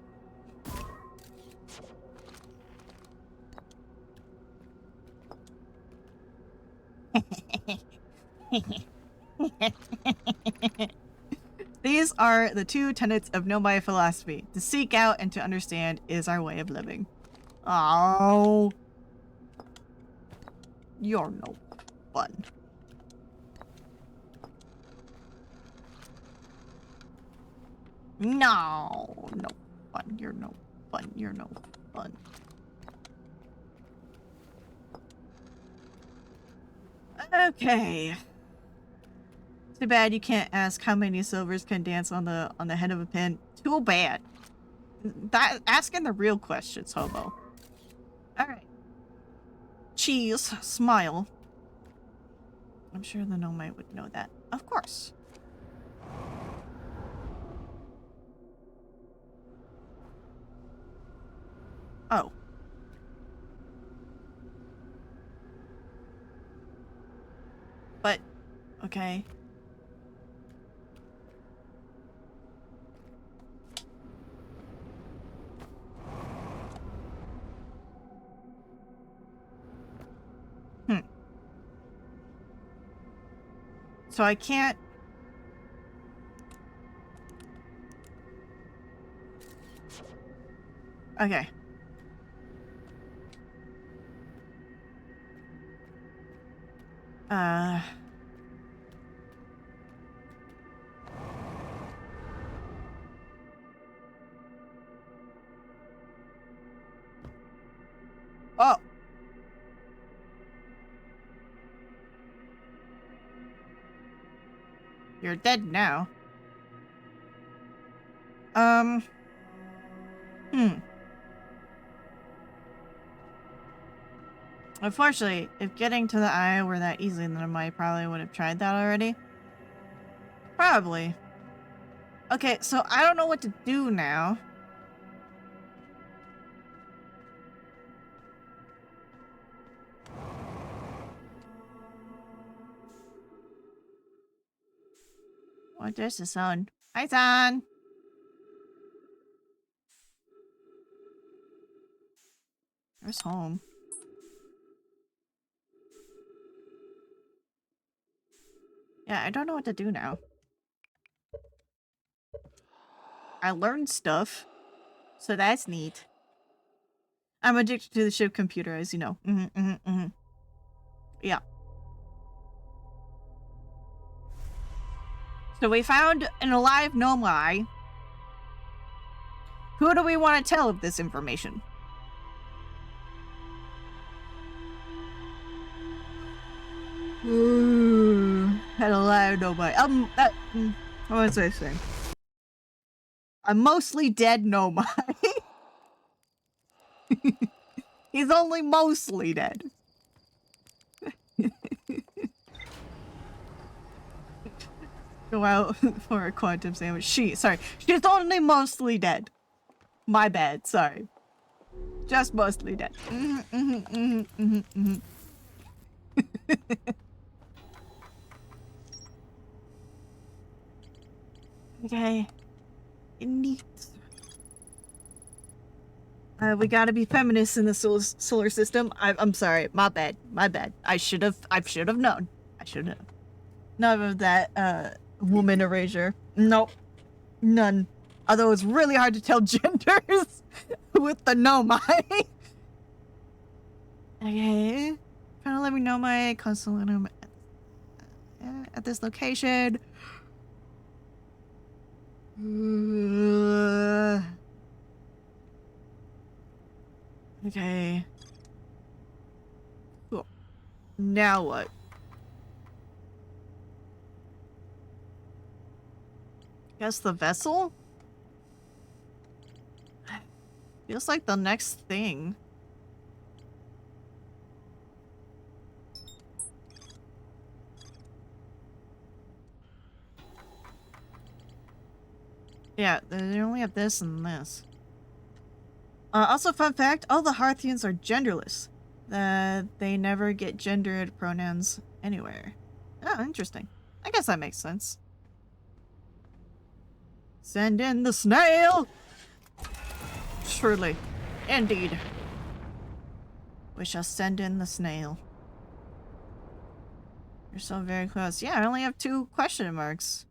These are the two tenets of Nomai philosophy. To seek out and to understand is our way of living. Oh. You're no fun. No fun. You're no fun. You're no fun. Okay. Too bad you can't ask how many silvers can dance on the head of a pin. Too bad. Asking the real questions, hobo. Alright. Cheese. Smile. I'm sure the Nomite would know that. Of course. Oh. But, okay. So I can't... Okay. Oh! You're dead now. Unfortunately, if getting to the eye were that easy, then I probably would have tried that already. Probably. Okay, so I don't know what to do now. Oh, there's the sun. Hi, son! Where's home? Yeah, I don't know what to do now. I learned stuff, so that's neat. I'm addicted to the ship computer, as you know. Yeah. So we found an alive Nomai. Who do we want to tell of this information? An alive Nomai. What was I saying? A mostly dead Nomai. He's only mostly dead. Go out for a quantum sandwich. She's only mostly dead. My bad, sorry. Just mostly dead. Okay. Neat. We gotta be feminists in the solar system. I'm sorry. My bad. I should have known. None of that, woman erasure. Nope. None. Although it's really hard to tell genders with the Nomai. Okay. Kind of let me know my consulinum at this location. Okay. Cool. Now what? Guess the vessel? Feels like the next thing. Yeah, they only have this and this. Also, fun fact, all the Hearthians are genderless. They never get gendered pronouns anywhere. Oh, interesting. I guess that makes sense. Send in the snail! Surely. Indeed. We shall send in the snail. You're so very close. Yeah, I only have 2 question marks.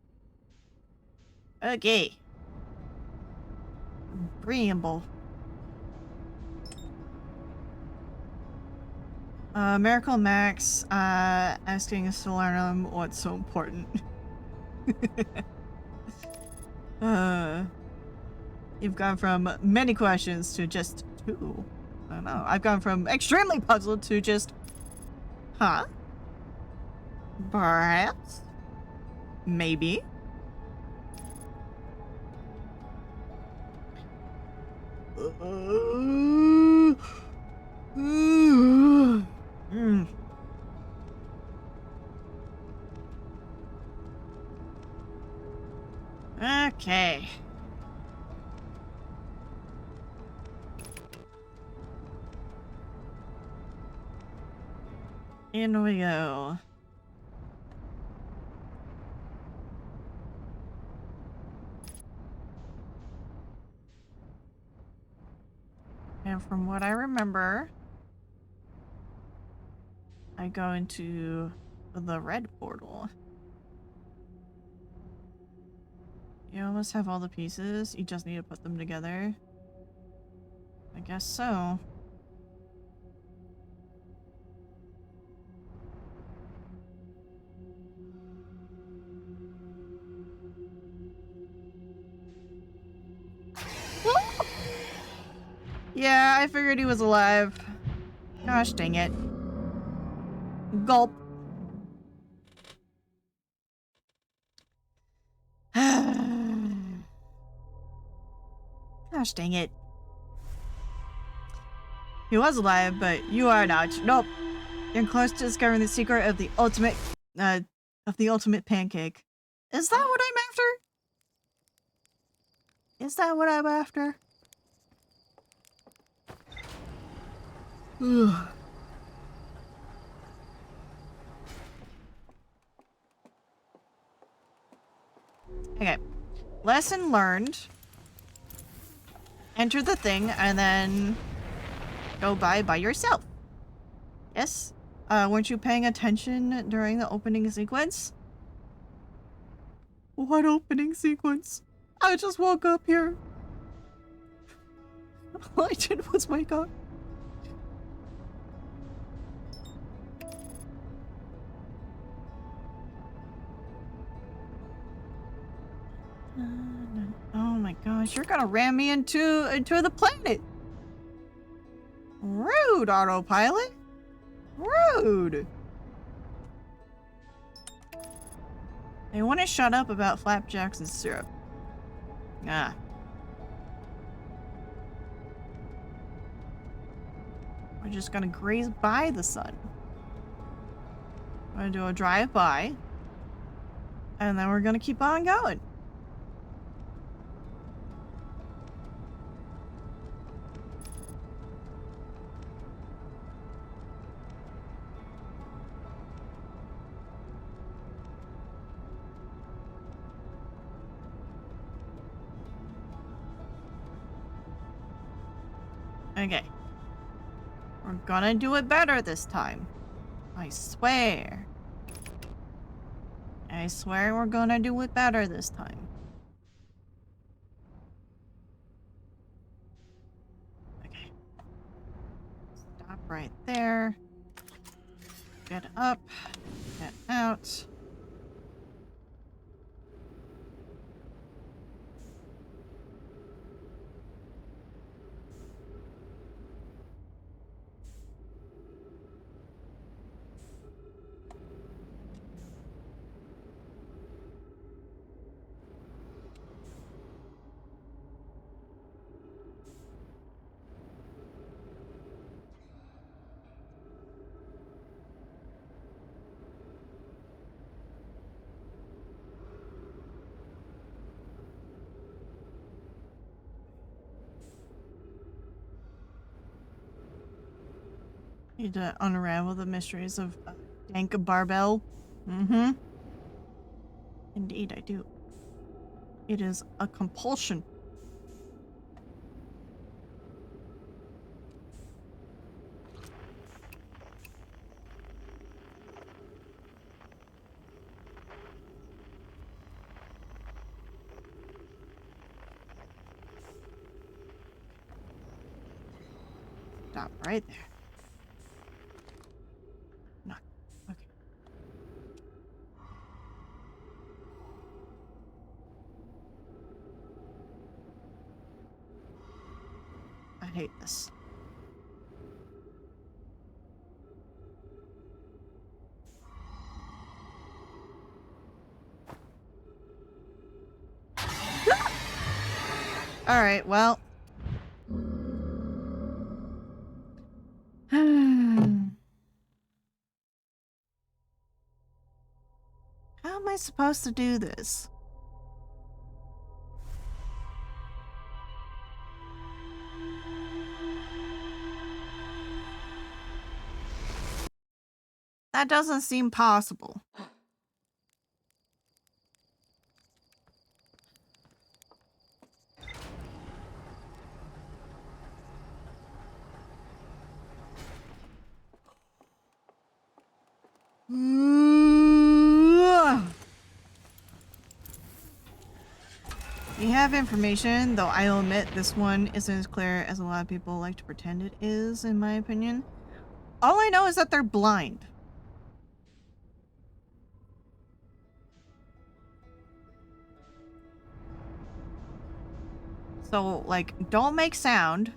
Okay. Preamble. Miracle Max, asking Solarium what's so important. You've gone from many questions to just 2. I don't know. I've gone from extremely puzzled to just, huh? Perhaps? Maybe? Okay. In we go. And from what I remember, I go into the red portal. You almost have all the pieces. You just need to put them together. I guess so. Yeah, I figured he was alive. Gosh dang it. Gulp. Gosh dang it. He was alive, but you are not. Nope. You're close to discovering the secret of the ultimate pancake. Is that what I'm after? Is that what I'm after? Ugh. Okay. Lesson learned. Enter the thing and then go by yourself. Yes? Weren't you paying attention during the opening sequence? What opening sequence? I just woke up here. All I did was wake up. Oh my gosh, you're gonna ram me into the planet. Rude, autopilot. Rude. They want to shut up about flapjacks and syrup. Ah. We're just gonna graze by the sun. We're gonna do a drive-by. And then we're gonna keep on going. Okay. We're gonna do it better this time. I swear. I swear we're gonna do it better this time. Okay. Stop right there. Get up. Get out. Need to unravel the mysteries of Dank Barbell. Mm-hmm. Indeed, I do. It is a compulsion. Stop right there. No. Okay. I hate this. All right, well. How am I supposed to do this? That doesn't seem possible. We have information, though I'll admit this one isn't as clear as a lot of people like to pretend it is, in my opinion. All I know is that they're blind. So, like, don't make sound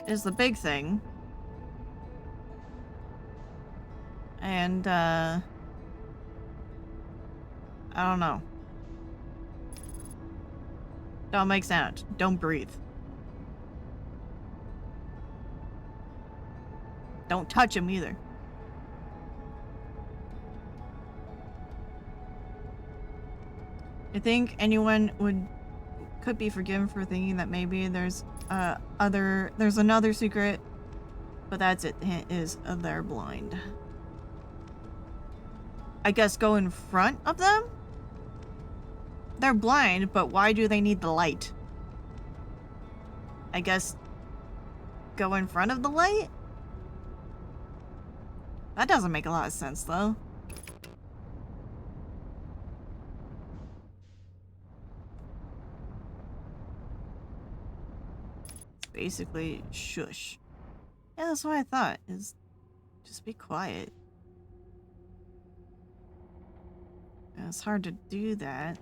is the big thing. And, I don't know. Don't make sound. Don't breathe. Don't touch him either. I think anyone could be forgiven for thinking that maybe there's another secret, but that's it. The hint is they're blind. I guess go in front of them? They're blind, but why do they need the light? I guess go in front of the light? That doesn't make a lot of sense, though. It's basically shush. Yeah, that's what I thought, is just be quiet. And it's hard to do that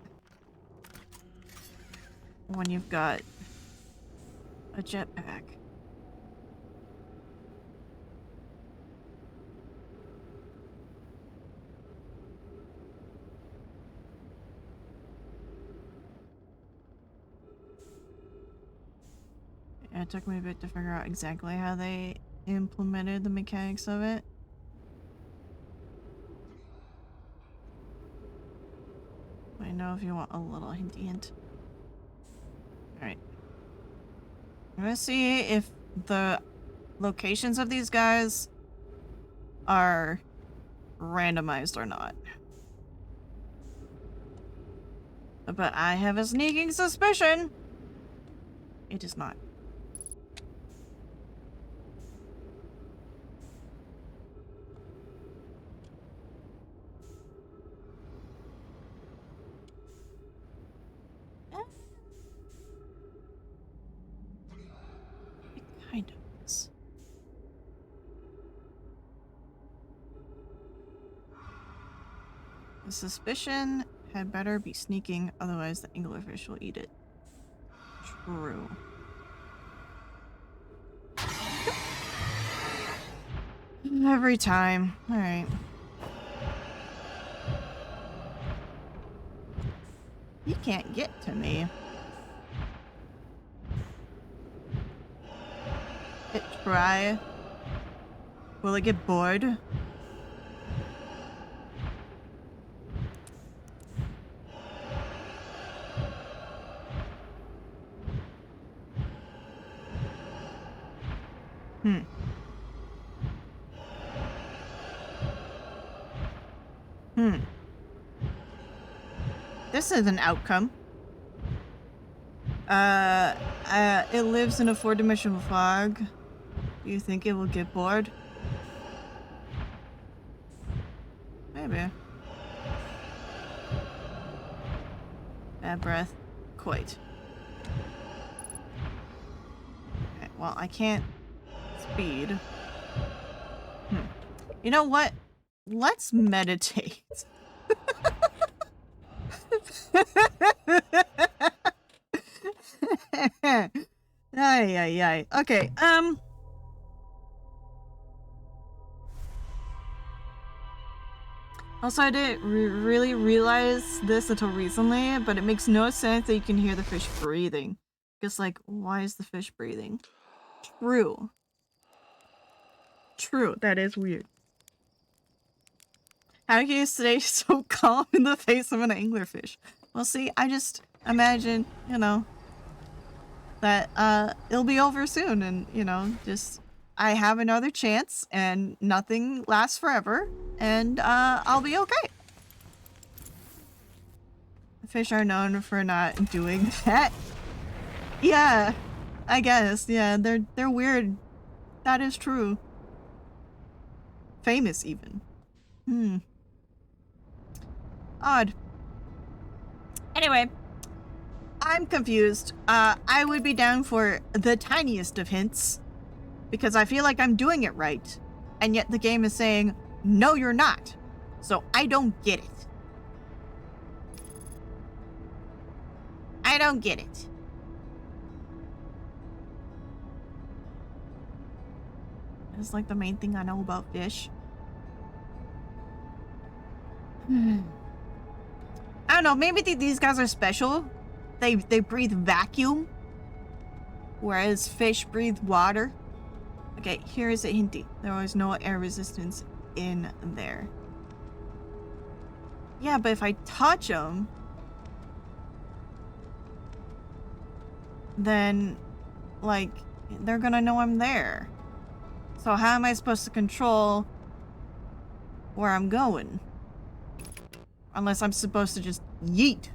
when you've got a jetpack. Yeah, it took me a bit to figure out exactly how they implemented the mechanics of it. I know if you want a little hinty hint. Alright. I'm gonna see if the locations of these guys are randomized or not. But I have a sneaking suspicion it is not. Eh, it kind of is. The suspicion had better be sneaking, otherwise the anglerfish will eat it. True. Every time. Alright. You can't get to me. It try. Will it get bored? This is an outcome. It lives in a 4-dimensional fog. Do you think it will get bored? Maybe. Bad breath. Quite. Okay, well, I can't speed. You know what? Let's meditate. Ay, ay, ay. Okay, also, I didn't really realize this until recently, but it makes no sense that you can hear the fish breathing. Just like, why is the fish breathing? True. True, that is weird. How can you stay so calm in the face of an anglerfish? Well, see, I just imagine, you know, that it'll be over soon, and you know, just I have another chance, and nothing lasts forever, and I'll be okay. Fish are known for not doing that. Yeah, I guess. Yeah, they're weird. That is true. Famous even. Odd. Anyway, I'm confused. I would be down for the tiniest of hints, because I feel like I'm doing it right, and yet the game is saying, no, you're not. So I don't get it. I don't get it. It's like the main thing I know about fish. I don't know, maybe these guys are special. They breathe vacuum, whereas fish breathe water. Okay, here is a hinty. There was no air resistance in there. Yeah, but if I touch them, then, like, they're gonna know I'm there. So how am I supposed to control where I'm going? Unless I'm supposed to just yeet.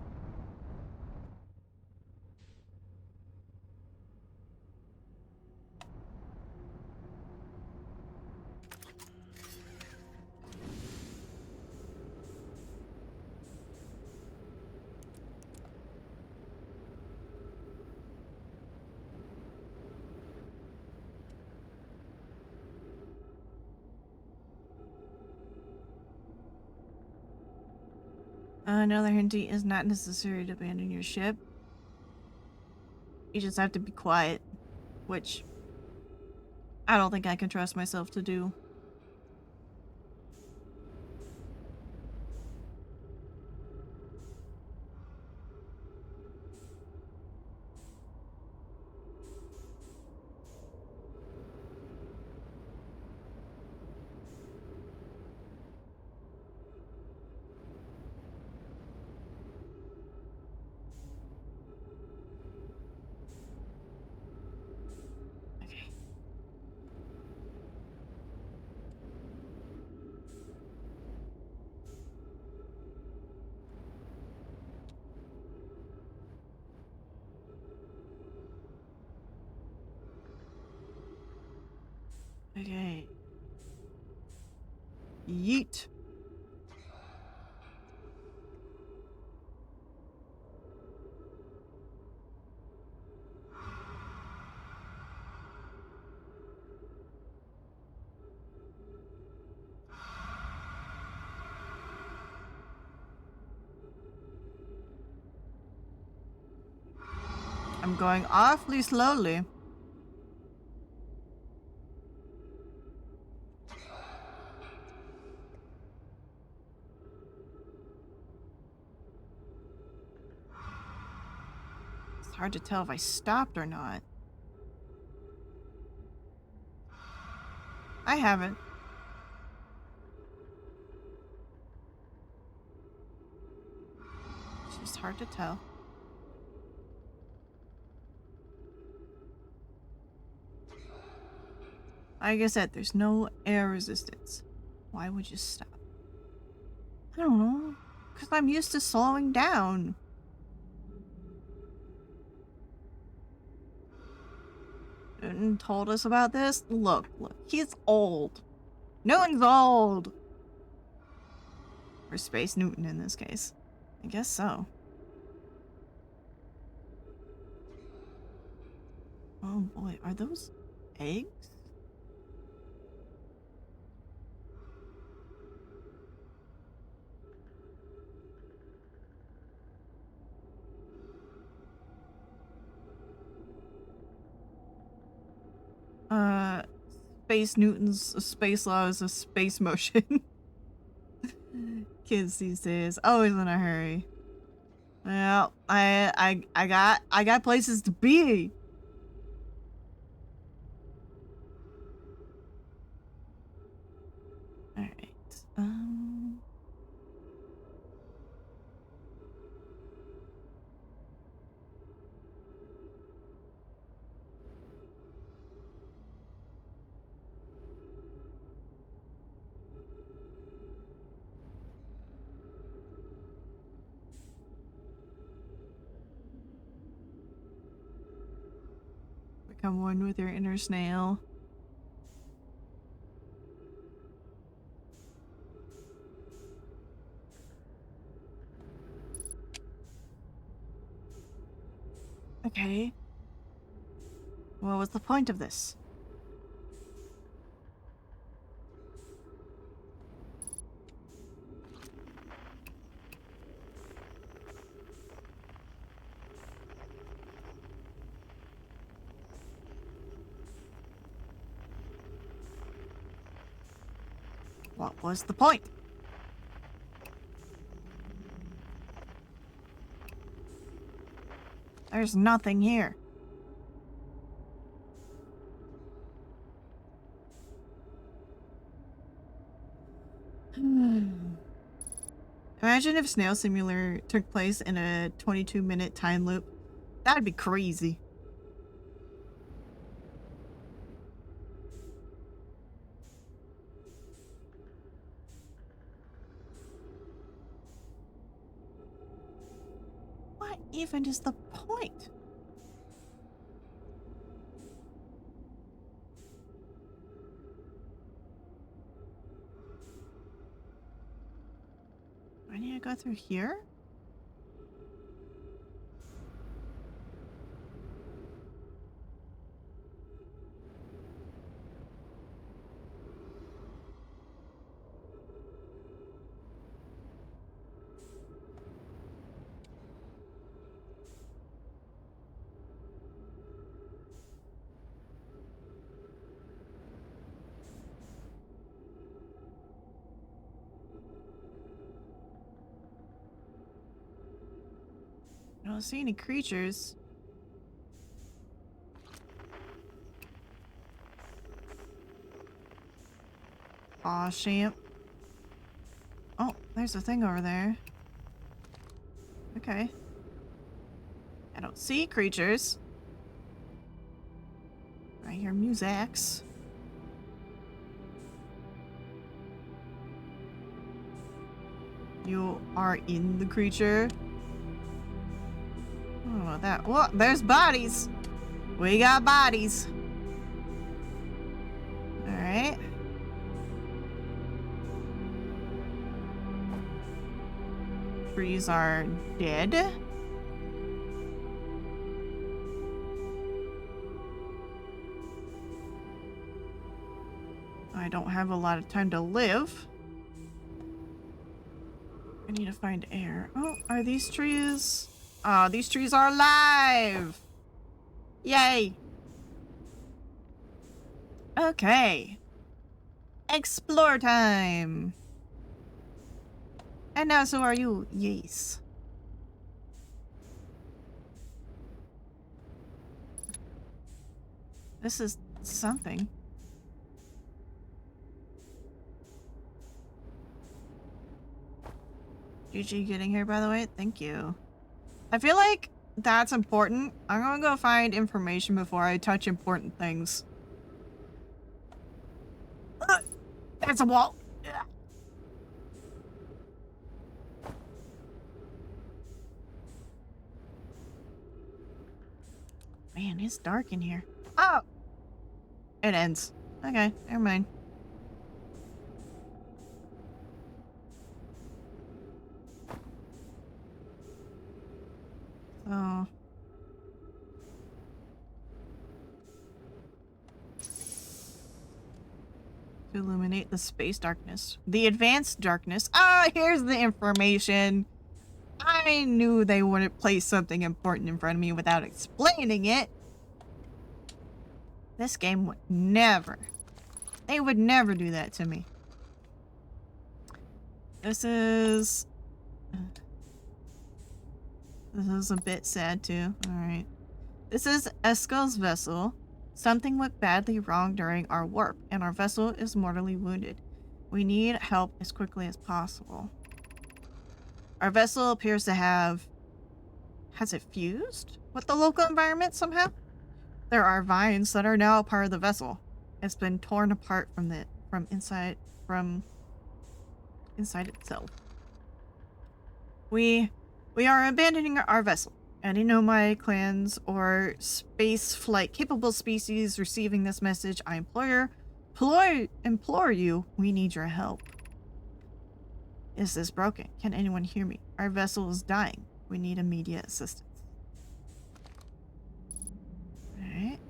Another hinty is not necessary to abandon your ship. You just have to be quiet, which I don't think I can trust myself to do. Okay. Okay. Yeet. I'm going awfully slowly. It's hard to tell if I stopped or not. I haven't. It's just hard to tell. Like I said, there's no air resistance. Why would you stop? I don't know. Because I'm used to slowing down. Newton told us about this. Look, he's old. Newton's old. Or Space Newton in this case. I guess so. Oh boy, are those eggs? Space Newton's space law is a space motion. Kids these days, always in a hurry. Well, I got places to be. All right. Become one with your inner snail. Okay. What was the point of this? What was the point? There's nothing here. Imagine if Snail Simulator took place in a 22-minute time loop. That'd be crazy. What even is the point? I need to go through here? I don't see any creatures. Aw, champ. Oh, there's a thing over there. Okay. I don't see creatures. I hear musics. You are in the creature. I don't know about that. Whoa, there's bodies. We got bodies. Alright. Trees are dead. I don't have a lot of time to live. I need to find air. Oh, are these trees? Oh, these trees are alive! Yay! Okay. Explore time! And now so are you. Yes. This is something. GG getting here, by the way. Thank you. I feel like that's important. I'm gonna go find information before I touch important things. That's a wall. Man, it's dark in here. Oh! It ends. Okay, never mind. So... to illuminate the space darkness. The advanced darkness. Ah, here's the information. I knew they wouldn't place something important in front of me without explaining it. This game would never. They would never do that to me. This is a bit sad too. Alright. This is Eskel's vessel. Something went badly wrong during our warp, and our vessel is mortally wounded. We need help as quickly as possible. Our vessel appears to have... has it fused with the local environment somehow? There are vines that are now a part of the vessel. It's been torn apart from inside itself. We are abandoning our vessel. Any Nomai clans or space flight capable species receiving this message, I implore you, we need your help. Is this broken? Can anyone hear me? Our vessel is dying. We need immediate assistance. Alright.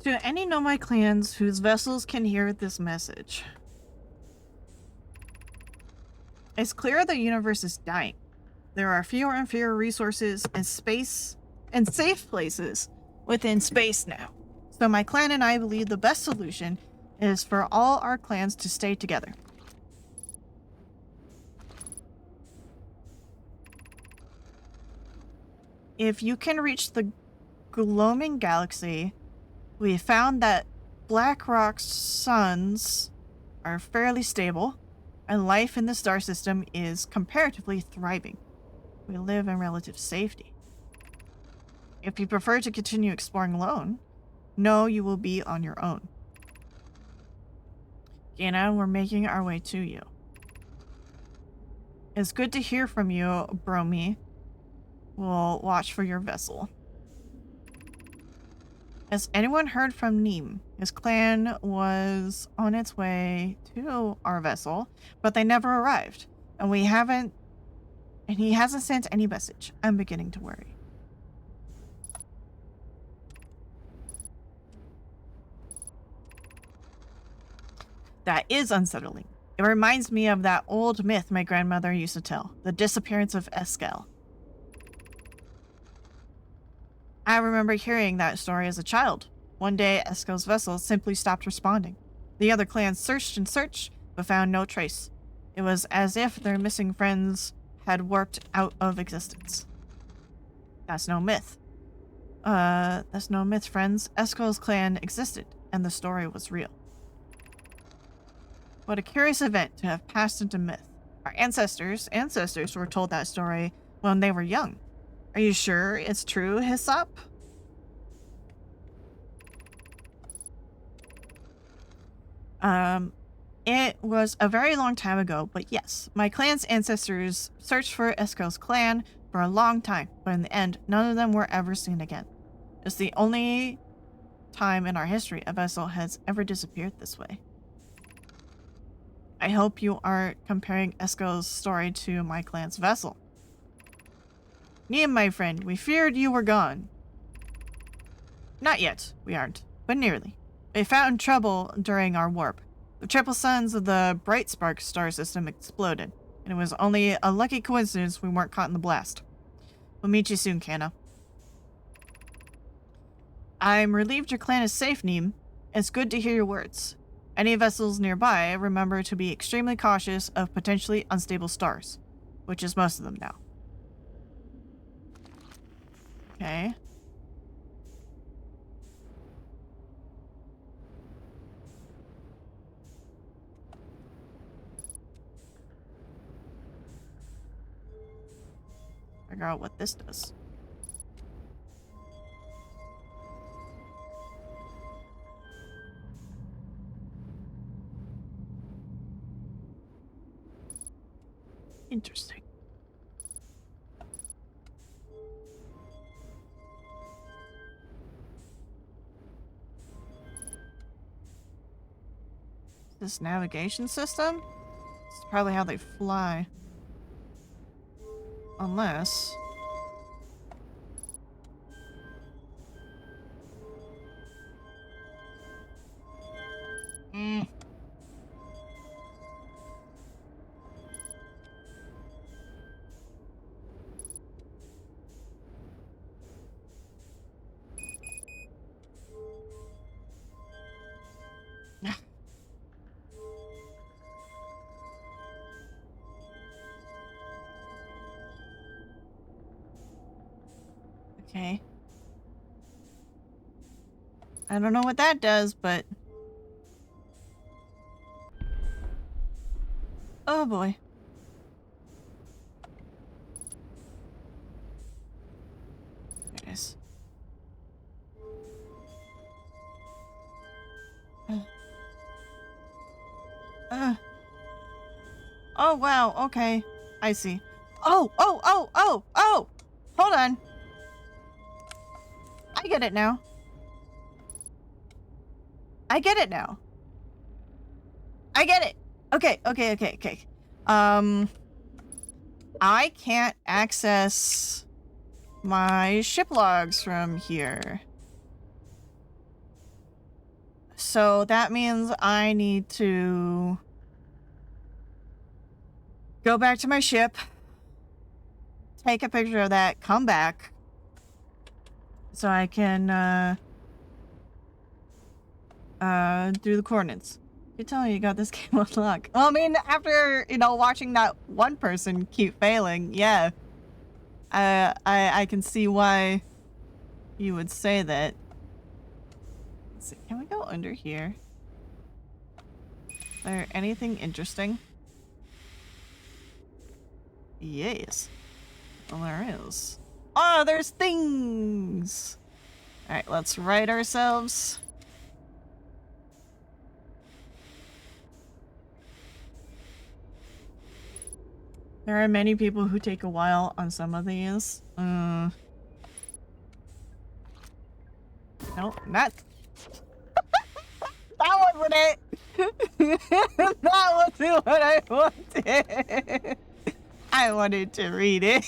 To any Nomai clans whose vessels can hear this message. It's clear the universe is dying. There are fewer and fewer resources and space and safe places within space now. So my clan and I believe the best solution is for all our clans to stay together. If you can reach the Gloaming Galaxy, we found that Blackrock's suns are fairly stable, and life in the star system is comparatively thriving. We live in relative safety. If you prefer to continue exploring alone, know you will be on your own. Gina, we're making our way to you. It's good to hear from you, Bromi. We'll watch for your vessel. Has anyone heard from Neem? His clan was on its way to our vessel, but they never arrived. And he hasn't sent any message. I'm beginning to worry. That is unsettling. It reminds me of that old myth my grandmother used to tell, the disappearance of Eskel. I remember hearing that story as a child. One day, Eskel's vessel simply stopped responding. The other clans searched and searched, but found no trace. It was as if their missing friends had warped out of existence. That's no myth. That's no myth, friends. Eskel's clan existed, and the story was real. What a curious event to have passed into myth. Our ancestors were told that story when they were young. Are you sure it's true, Hyssop? It was a very long time ago, but yes, my clan's ancestors searched for Eskel's clan for a long time, but in the end, none of them were ever seen again. It's the only time in our history a vessel has ever disappeared this way. I hope you aren't comparing Eskel's story to my clan's vessel. Neem, my friend, we feared you were gone. Not yet, we aren't, but nearly. We found trouble during our warp. The triple suns of the Bright Spark star system exploded, and it was only a lucky coincidence we weren't caught in the blast. We'll meet you soon, Kana. I'm relieved your clan is safe, Neem. It's good to hear your words. Any vessels nearby, remember to be extremely cautious of potentially unstable stars, which is most of them now. Okay. Figure out what this does. Interesting. This navigation system? It's probably how they fly. Unless... Okay. I don't know what that does, but... Oh boy. There it is. Oh wow, okay. I see. Oh! Hold on. I get it now. I get it now. I get it. Okay. I can't access my ship logs from here. So that means I need to go back to my ship, take a picture of that, come back, so I can do the coordinates. You're telling me you got this game on lock. Well, I mean, after, watching that one person keep failing, yeah. I can see why you would say that. Let's see, can we go under here? Is there anything interesting? Yes. Well, there is. Oh, there's things! Alright, let's right ourselves. There are many people who take a while on some of these. Nope, not... That wasn't it! That wasn't what I wanted! I wanted to read it.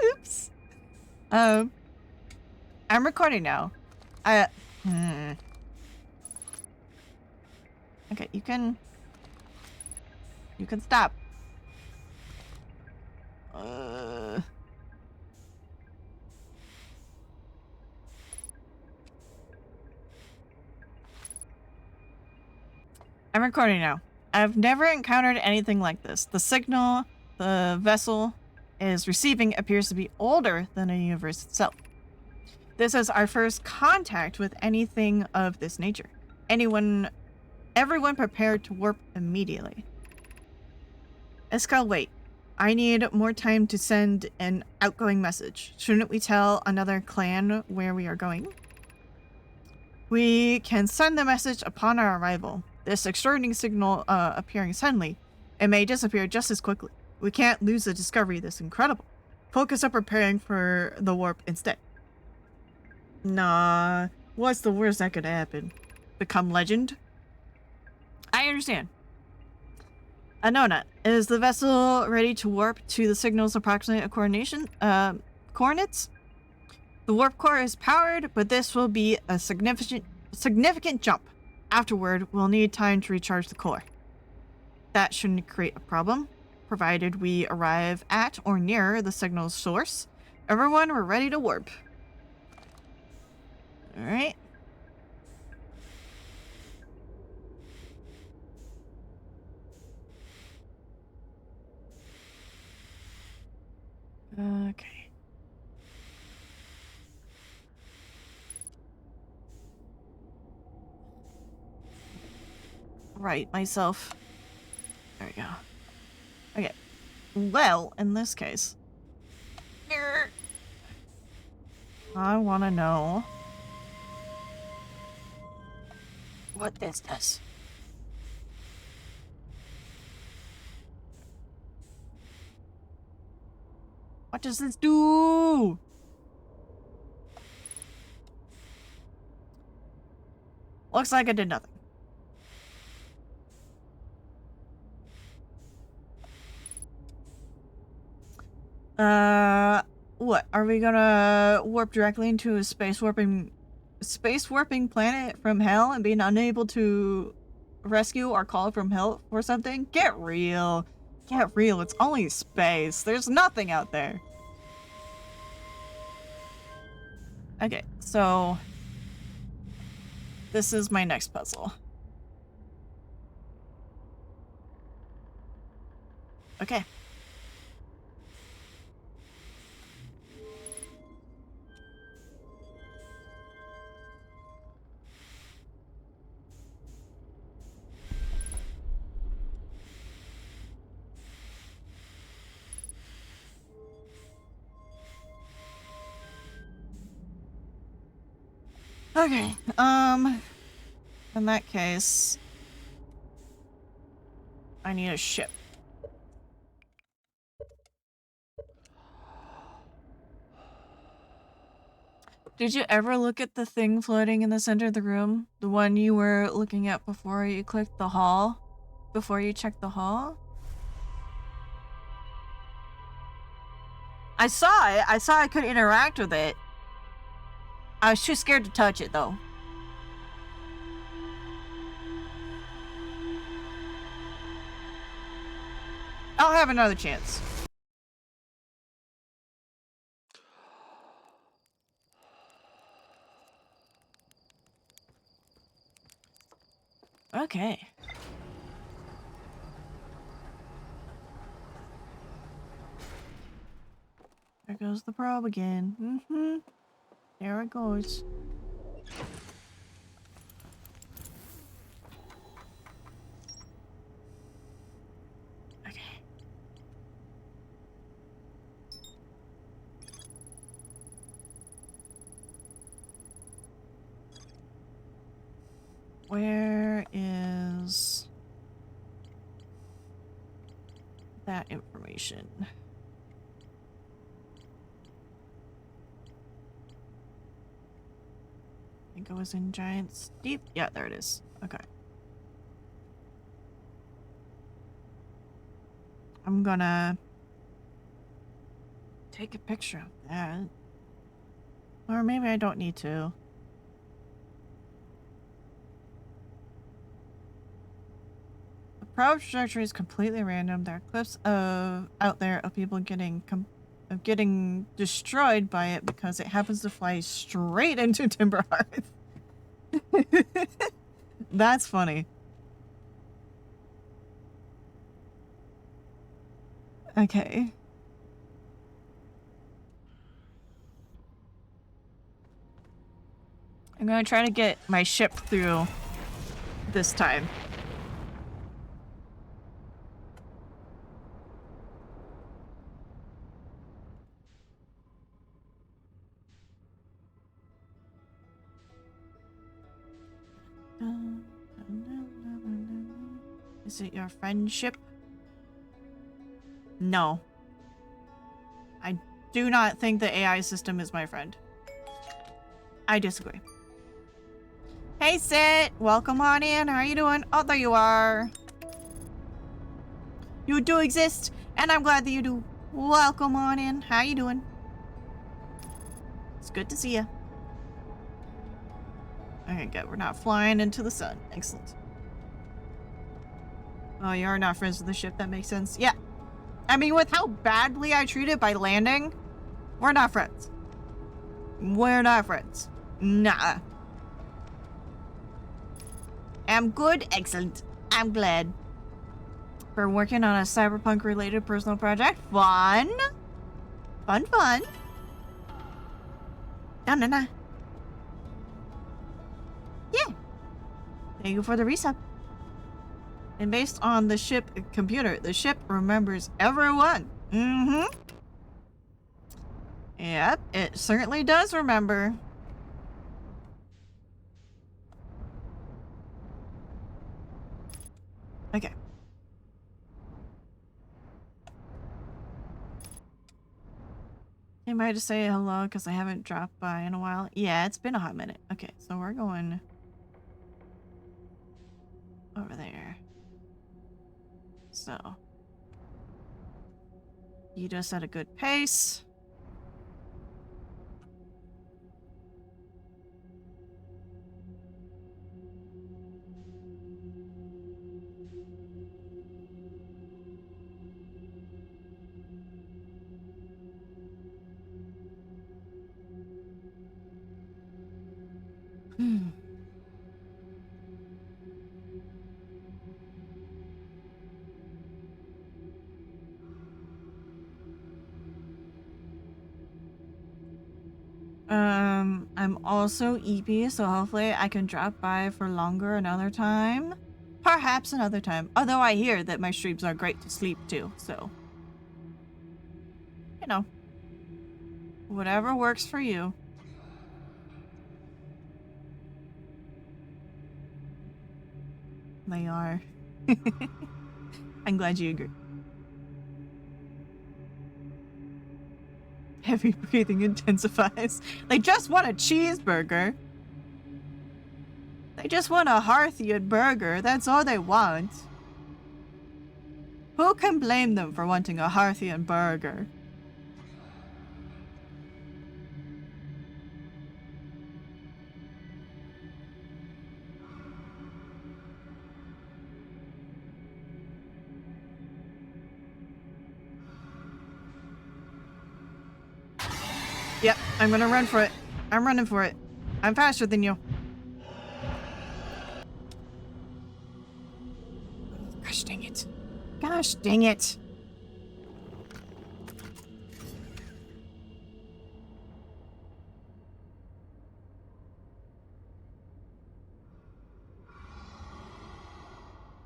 Oops. I'm recording now. Okay, you can stop. I'm recording now. I've never encountered anything like this. The signal the vessel is receiving appears to be older than the universe itself. This is our first contact with anything of this nature. Everyone prepared to warp immediately. Escal, wait. I need more time to send an outgoing message. Shouldn't we tell another clan where we are going? We can send the message upon our arrival. This extraordinary signal appearing suddenly, it may disappear just as quickly. We can't lose the discovery that's incredible. Focus on preparing for the warp instead. Nah, what's the worst that could happen? Become legend? I understand. Anona, is the vessel ready to warp to the signal's approximate coordinates? The warp core is powered, but this will be a significant jump. Afterward, we'll need time to recharge the core. That shouldn't create a problem, provided we arrive at or near the signal source. Everyone, we're ready to warp. Alright. Okay. Right, myself. There we go. Okay. Well, in this case, I want to know what this does. What does this do? Looks like it did nothing. What? Are we gonna warp directly into a space warping planet from hell and being unable to rescue or call from hell for something? Get real. Get real. It's only space. There's nothing out there. Okay, so this is my next puzzle. Okay. Okay, in that case, I need a ship. Did you ever look at the thing floating in the center of the room? The one you were looking at before you clicked the hall? Before you checked the hall? I saw it. I saw I could interact with it. I was too scared to touch it, though. I'll have another chance. Okay. There goes the probe again. There it goes. Okay. Where is that information? I think it was in Giant's Deep. Yeah, there it is. Okay. I'm gonna take a picture of that. Or maybe I don't need to. The probe trajectory is completely random. There are clips out there of people getting destroyed by it because it happens to fly straight into Timberhearth. That's funny. Okay. I'm gonna try to get my ship through this time. Is it your friendship? No. I do not think the AI system is my friend. I disagree. Hey, Sid! Welcome on in. How are you doing? Oh, there you are. You do exist, and I'm glad that you do. Welcome on in. How you doing? It's good to see you. Okay, good. We're not flying into the sun. Excellent. Oh, you are not friends with the ship. That makes sense. Yeah. I mean, with how badly I treat it by landing, we're not friends. We're not friends. Nah. I'm good. Excellent. I'm glad. We're working on a cyberpunk-related personal project. Fun. Fun, fun. No, no, no. Yeah. Thank you for the resub. And based on the ship computer, the ship remembers everyone. Mm-hmm. Yep, it certainly does remember. Okay. Anybody to say hello because I haven't dropped by in a while? Yeah, it's been a hot minute. Okay, so we're going over there. So you just at a good pace. Hmm. I'm also EP, so hopefully I can drop by for longer another time. Perhaps another time. Although I hear that my streams are great to sleep to, so. You know. Whatever works for you. They are. I'm glad you agree. Heavy breathing intensifies. They just want a cheeseburger. They just want a Hearthian burger. That's all they want. Who can blame them for wanting a Hearthian burger? Yep, I'm gonna run for it. I'm running for it. I'm faster than you. Gosh dang it. Gosh dang it.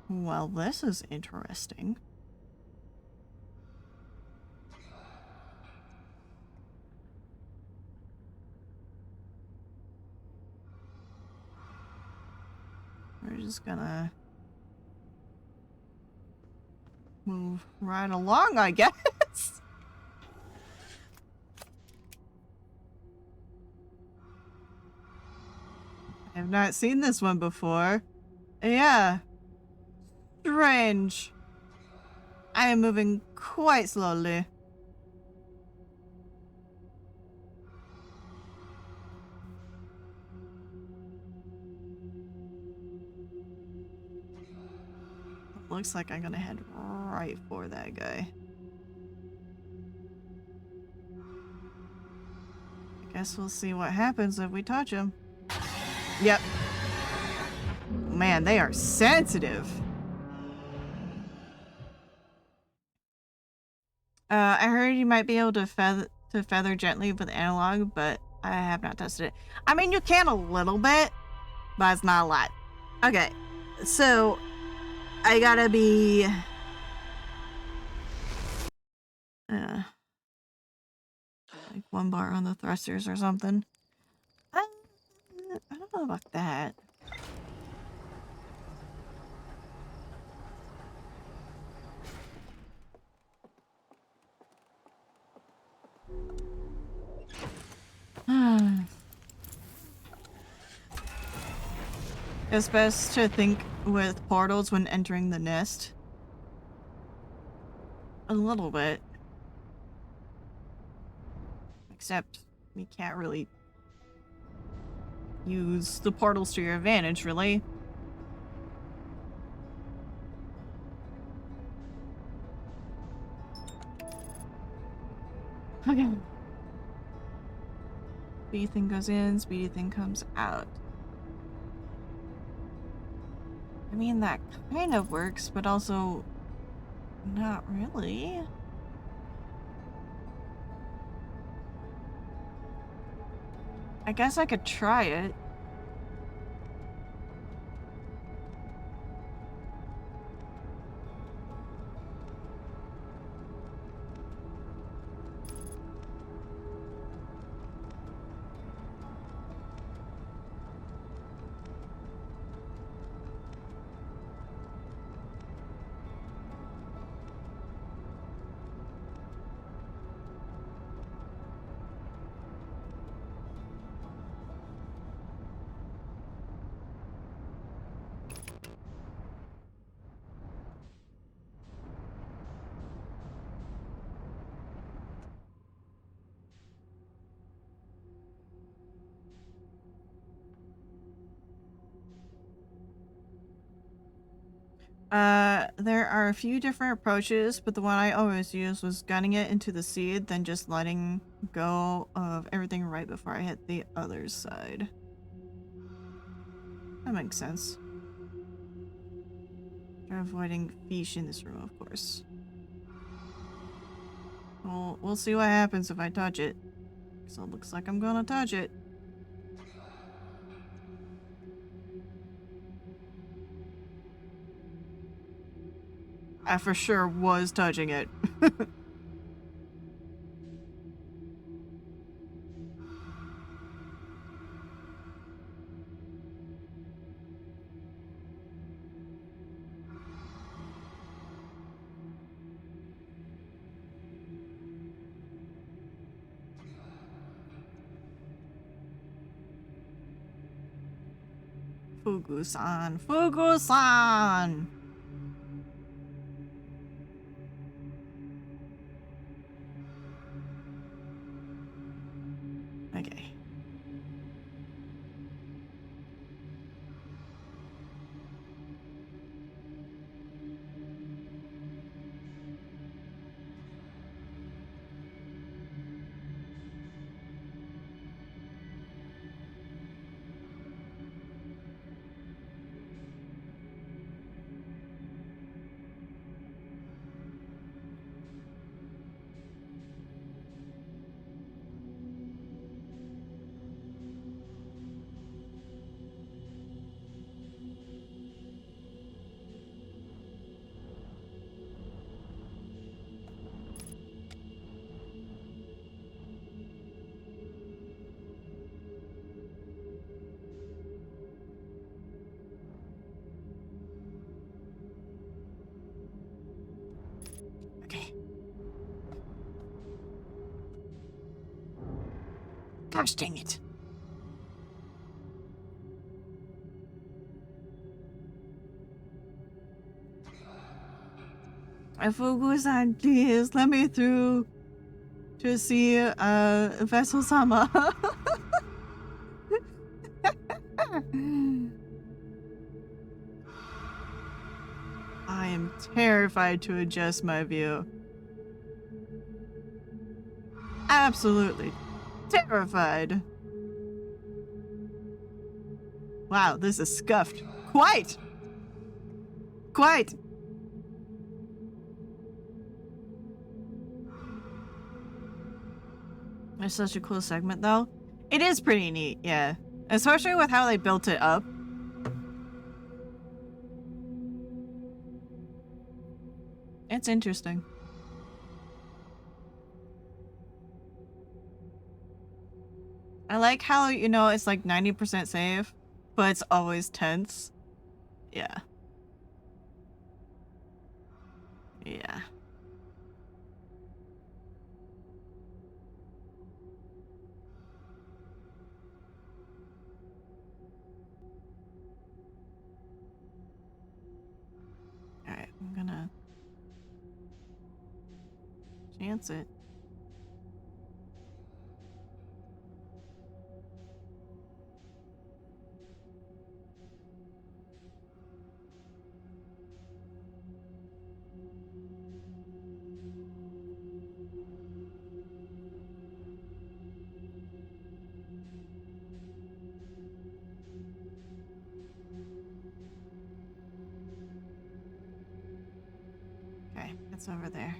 Well, this is interesting. We're just gonna move right along, I guess. I have not seen this one before. Yeah. Strange. I am moving quite slowly. Looks like I'm gonna head right for that guy. I guess we'll see what happens if we touch him. Yep. Man, they are sensitive. I heard you might be able to feather gently with analog, but I have not tested it. I mean, you can a little bit, but it's not a lot. Okay, so I gotta be like one bar on the thrusters or something. I don't know about that. It's best to think with portals when entering the nest. A little bit. Except you can't really use the portals to your advantage, really. Okay. Speedy thing goes in, speedy thing comes out. I mean, that kind of works, but also not really. I guess I could try it. There are a few different approaches, but the one I always use was gunning it into the seed, then just letting go of everything right before I hit the other side. That makes sense. Try avoiding fish in this room, of course. Well, we'll see what happens if I touch it. So it looks like I'm gonna touch it. I for sure was touching it. Fugu-san! Fugu-san! Okay. Okay. Gosh dang it. Fugu-san, please let me through to see Vessel-sama. I am terrified to adjust my view. Absolutely terrified. Wow, this is scuffed. Quite! Quite! It's such a cool segment, though. It is pretty neat, yeah. Especially with how they built it up. It's interesting. I like how, you know, it's like 90% safe, but it's always tense. Yeah. Yeah. Alright, I'm gonna chance it. It's over there.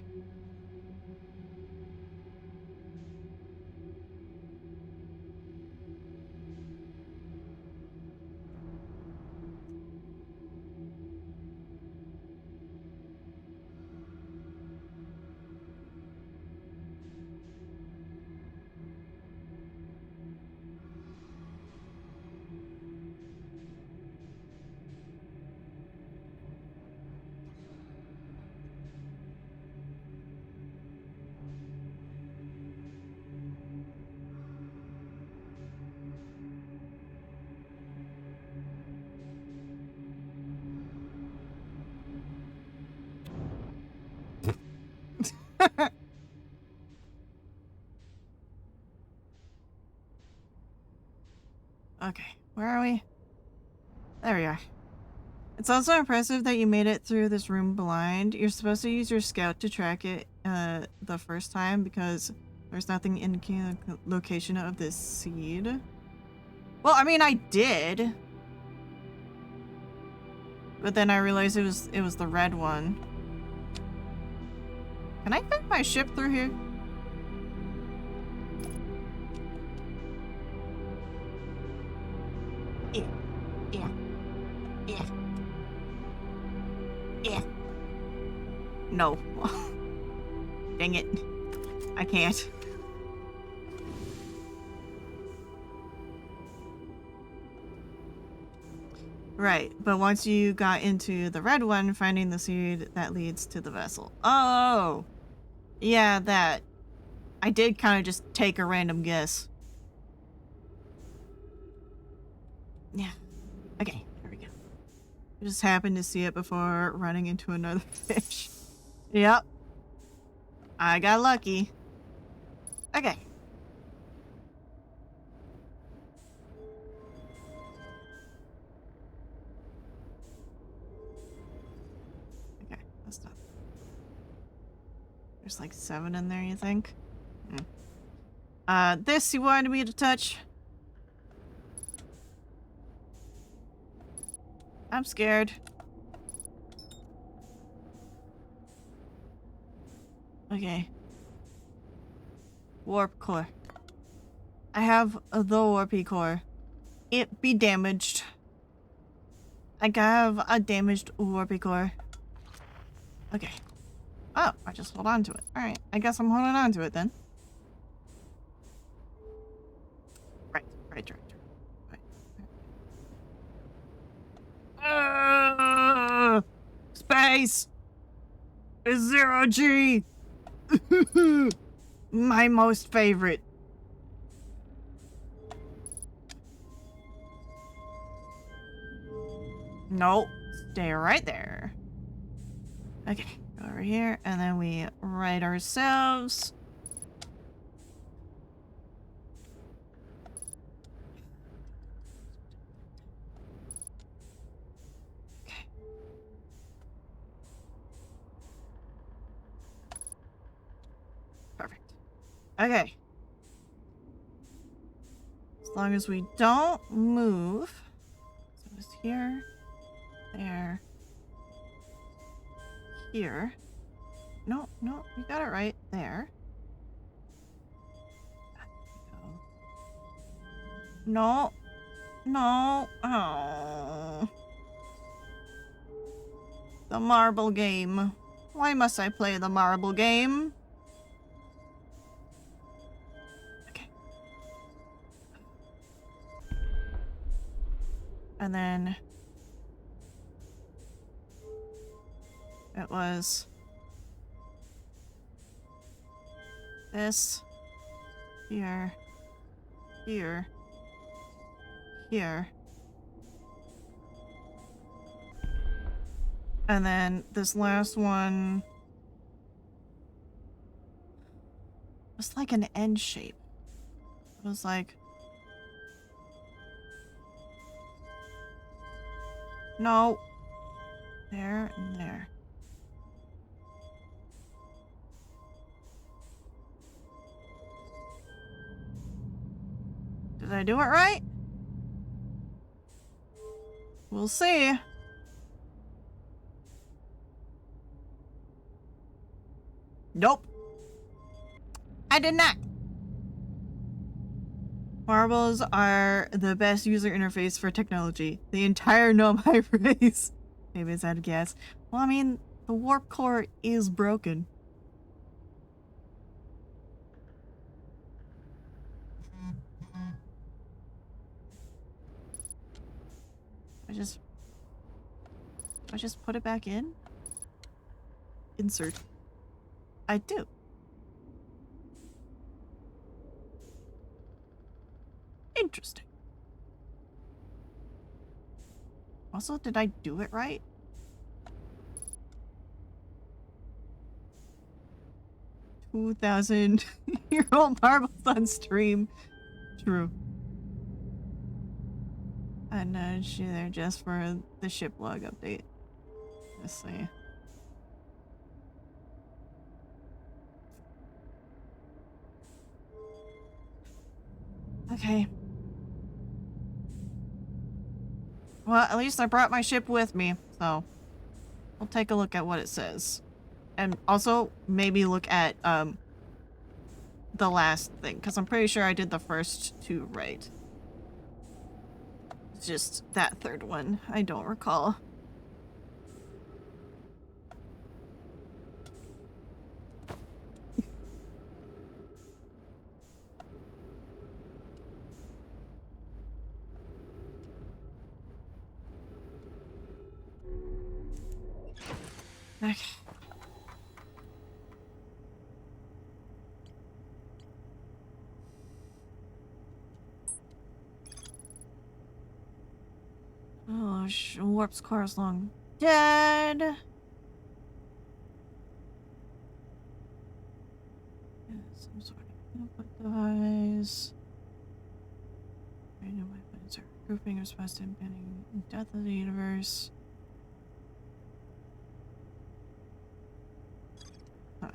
Okay, where are we? There we are. It's also impressive that you made it through this room blind. You're supposed to use your scout to track it the first time because there's nothing indicating the location of this seed. Well, I mean, I did. But then I realized it was the red one. Can I fit my ship through here? Yeah. Yeah. Yeah. Yeah. No. Dang it. I can't. Right, but once you got into the red one, finding the seed that leads to the vessel. Oh! Yeah, that. I did kind of just take a random guess. Yeah. Okay, there we go. I just happened to see it before running into another fish. Yep. I got lucky. Okay. Okay, that's not. There's like 7 in there, you think? This you wanted me to touch? I'm scared. Okay. Warp core. I have the warpy core. It be damaged. I have a damaged warpy core. Okay. Oh, I just hold on to it. Alright, I guess I'm holding on to it then. Right. Space is 0G. My most favorite. Nope. Stay right there. Okay, go over here, and then we right ourselves. Okay. Perfect. Okay. As long as we don't move. So it's here, there, here. No, you got it right there. No. Oh. The marble game. Why must I play the marble game? Okay. And then it was this, here, here, here. And then this last one was like an N shape. It was like... No. There and there. Did I do it right? We'll see. Nope. I did not. Marbles are the best user interface for technology. The entire gnome race. Maybe it's out of gas. Well, I mean, the warp core is broken. I just put it back in? Insert. I do. Interesting. Also, did I do it right? $2,000-year-old marbles on stream. True. I nudged you there just for the ship log update. Let's see. Okay. Well, at least I brought my ship with me, so we'll take a look at what it says. And also, maybe look at, the last thing, because I'm pretty sure I did the first two right. It's just that third one, I don't recall. Okay. Oh, warp's core is long dead. Yeah, some sort of input device. Random weapons are grouping in response to impending death of the universe. Huh.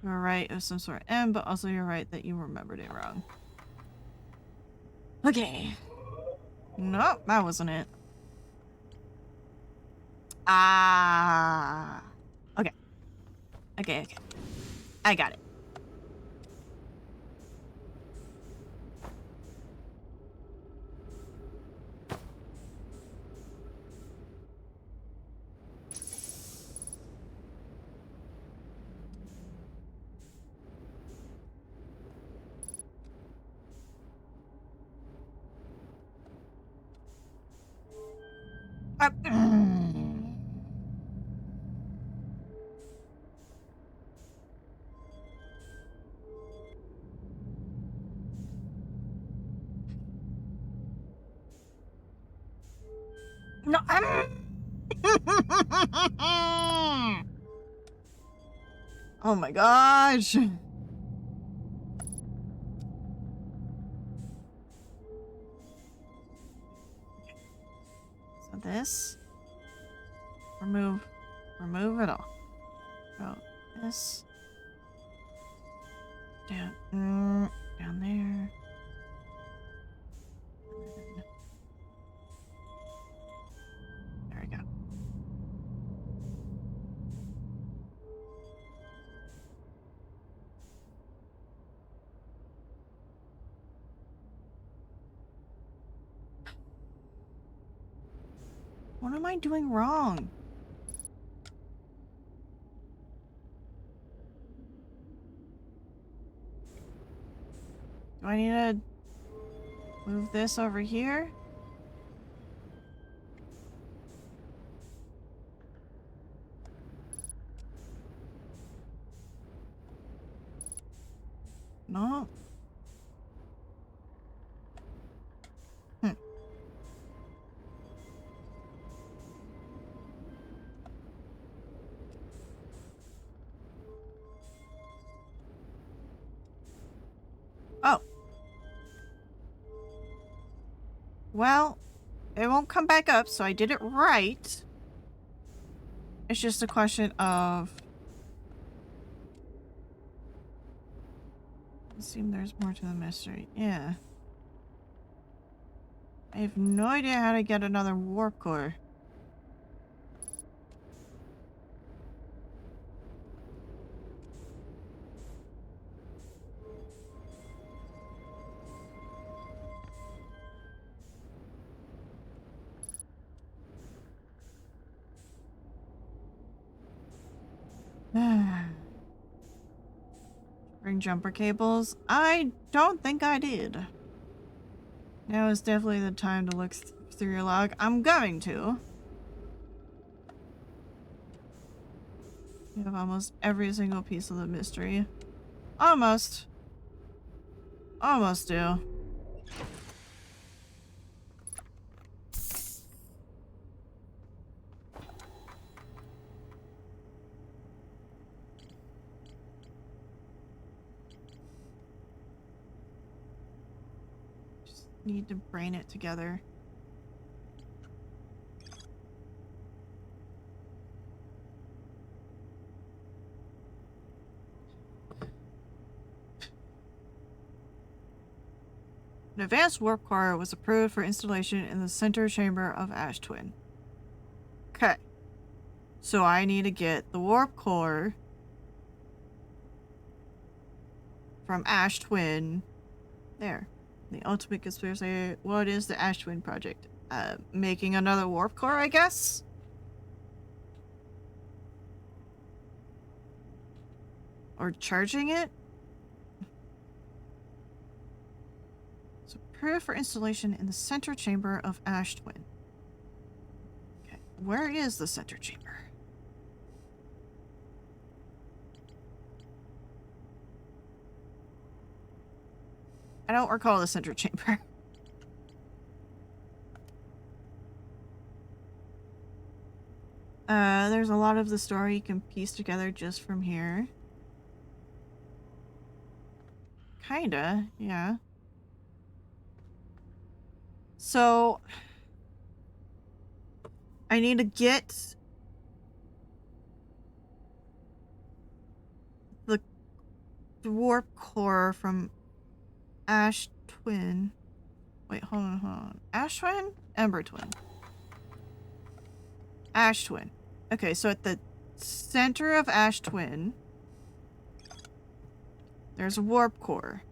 You were right, it was some sort of M, but also you're right that you remembered it wrong. Okay. Nope, that wasn't it. Ah. Okay. Okay. I got it. No, oh my gosh. So this, remove it all. So this down, down there. There we go. What am I doing wrong? Do I need to move this over here? No. Oh. Well, it won't come back up, so I did it right. It's just a question of... I assume there's more to the mystery. Yeah. I have no idea how to get another warp core. Bring jumper cables. I don't think I did. Now is definitely the time to look through your log. I'm going to. You have almost every single piece of the mystery. Almost. Almost do. Just need to brain it together. An advanced warp core was approved for installation in the center chamber of Ash Twin. Okay. So I need to get the warp core from Ash Twin. There. The ultimate conspiracy. What is the Ash Twin project? Making another warp core, I guess? Or charging it? So approved for installation in the center chamber of Ash Twin. Okay. Where is the center chamber? I don't recall the center chamber. There's a lot of the story you can piece together just from here. Kinda, yeah. So, I need to get the warp core from Ash Twin. Wait, hold on. Ash Twin? Ember Twin. Ash Twin. Okay, so at the center of Ash Twin, there's a warp core.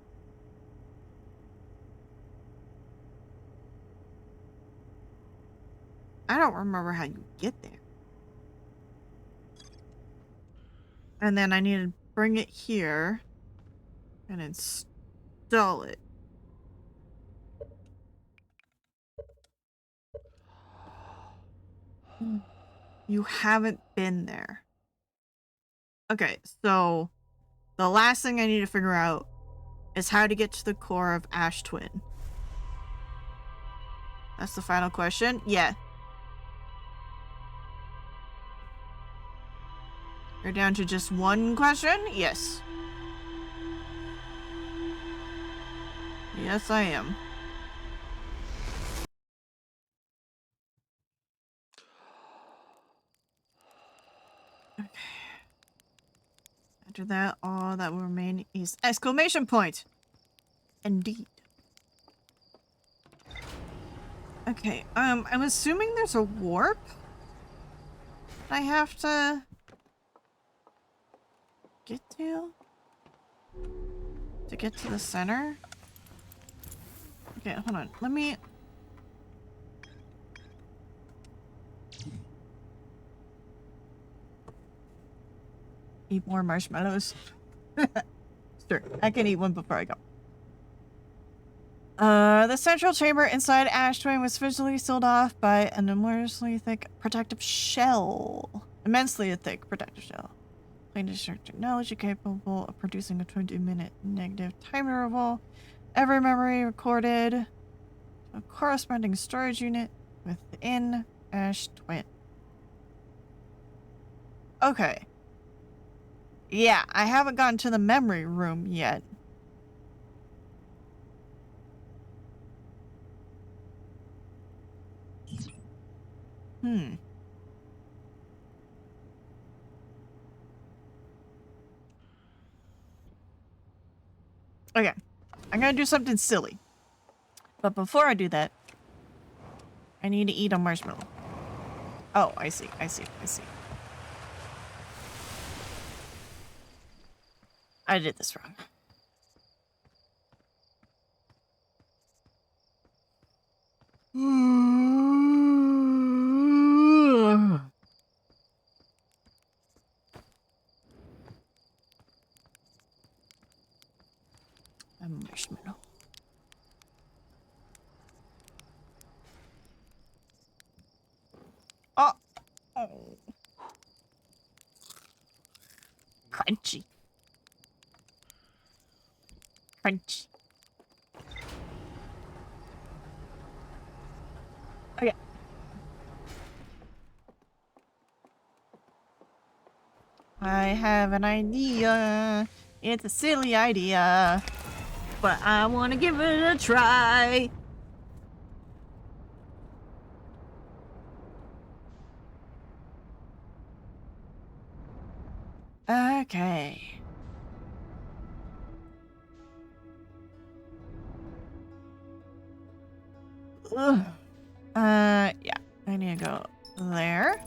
I don't remember how you get there. And then I need to bring it here and install it. You haven't been there. Okay, so the last thing I need to figure out is how to get to the core of Ash Twin. That's the final question? Yeah. You're down to just one question? Yes. Yes, I am. Okay. After that, all that will remain is exclamation point. Indeed. Okay, I'm assuming there's a warp I have to get to get to the center. Okay, hold on. Let me eat more marshmallows. Sure, I can eat one before I go. The central chamber inside Ash Twin was visually sealed off by an immensely thick protective shell. Immensely thick protective shell. Plain destructive technology capable of producing a 20-minute negative time interval. Every memory recorded to a corresponding storage unit within Ash Twin. Okay. Yeah, I haven't gotten to the memory room yet. Okay. I'm gonna do something silly. But before I do that, I need to eat a marshmallow. Oh, I see. I did this wrong. marshmallow. Oh. Oh. Crunchy. Crunchy. Okay. I have an idea. It's a silly idea, but I want to give it a try. Okay. Ugh. Yeah. I need to go there.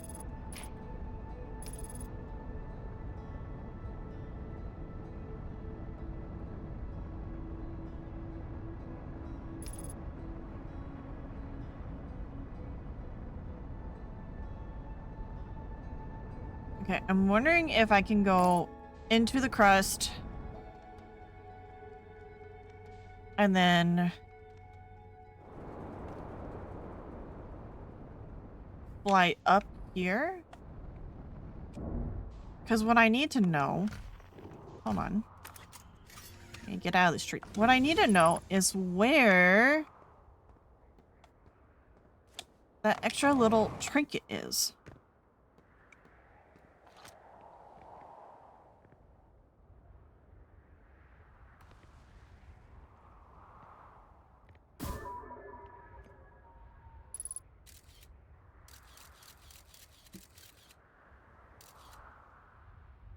Okay, I'm wondering if I can go into the crust and then fly up here. Because what I need to know... Hold on. Okay, get out of the street. What I need to know is where that extra little trinket is.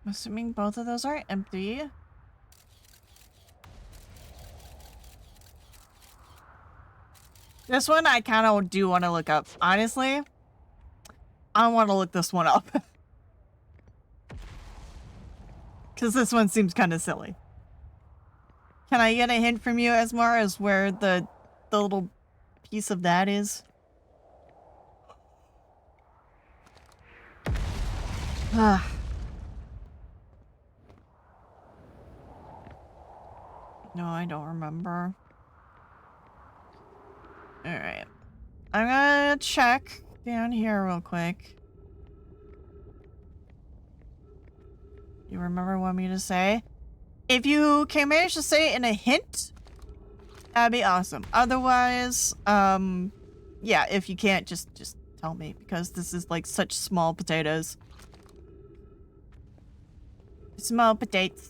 I'm assuming both of those are empty. This one I kind of do want to look up. Honestly, I want to look this one up. Because this one seems kind of silly. Can I get a hint from you, Esmar, as where the little piece of that is? Ah. No, I don't remember. Alright. I'm gonna check down here real quick. You remember what me to say? If you can manage to say it in a hint, that'd be awesome. Otherwise, yeah, if you can't, just tell me, because this is like such small potatoes. Small potatoes.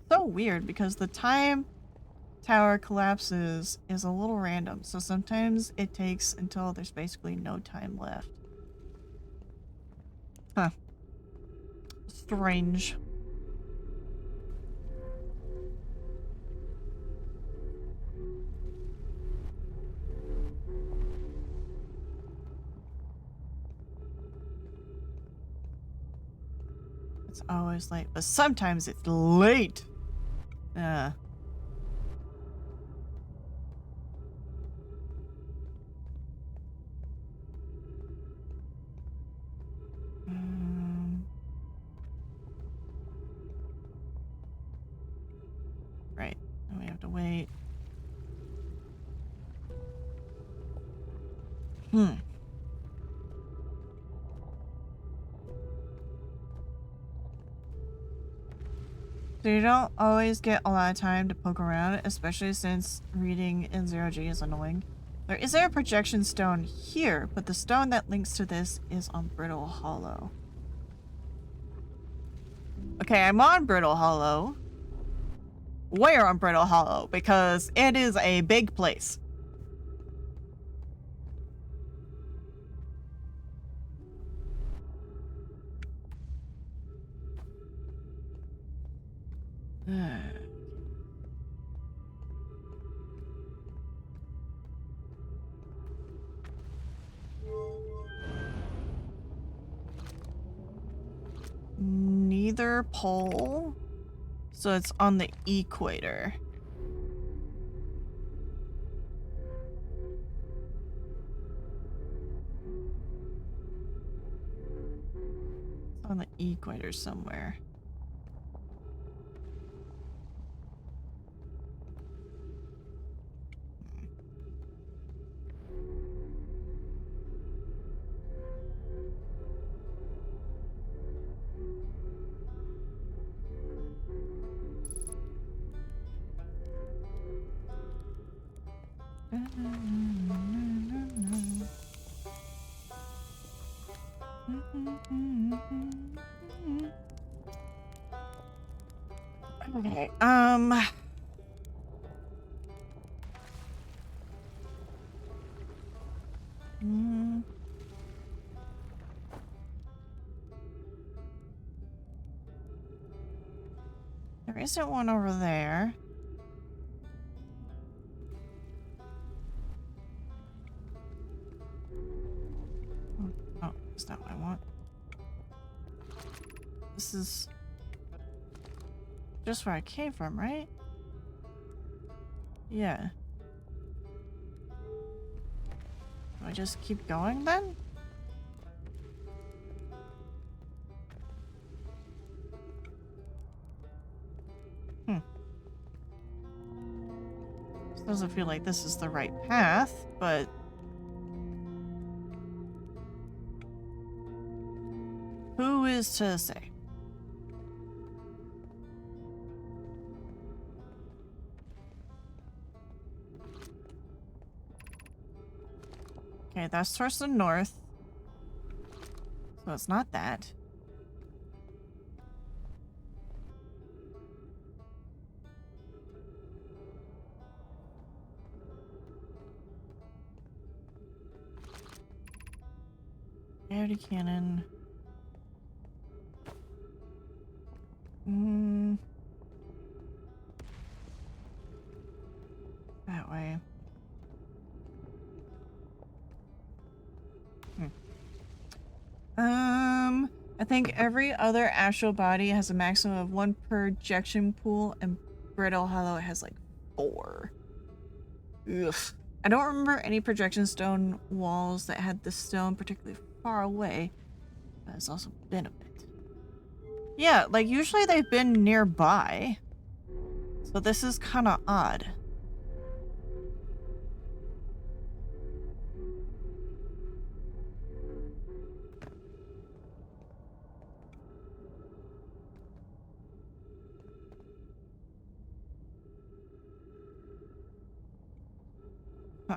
So weird because the time tower collapses is a little random, so sometimes it takes until there's basically no time left. Huh. Strange. It's always late, but sometimes it's late. Mm. Right. Now we have to wait. So you don't always get a lot of time to poke around, especially since reading in Zero-G is annoying. There is a projection stone here, but the stone that links to this is on Brittle Hollow. Okay, I'm on Brittle Hollow. Where on Brittle Hollow? Because it is a big place. Neither pole. So it's on the equator. It's on the equator somewhere. Okay. Mm. There isn't one over there. Oh, that's not what I want. This is just where I came from, right? Yeah. Do I just keep going then? Doesn't feel like this is the right path, but who is to say? Okay, that's towards the north. So it's not that. Gravity cannon. That way. I think every other astral body has a maximum of 1 projection pool, and Brittle Hollow has like 4. Ugh. I don't remember any projection stone walls that had the stone particularly far away. That's also been a bit. Yeah, like usually they've been nearby. So this is kind of odd. Huh.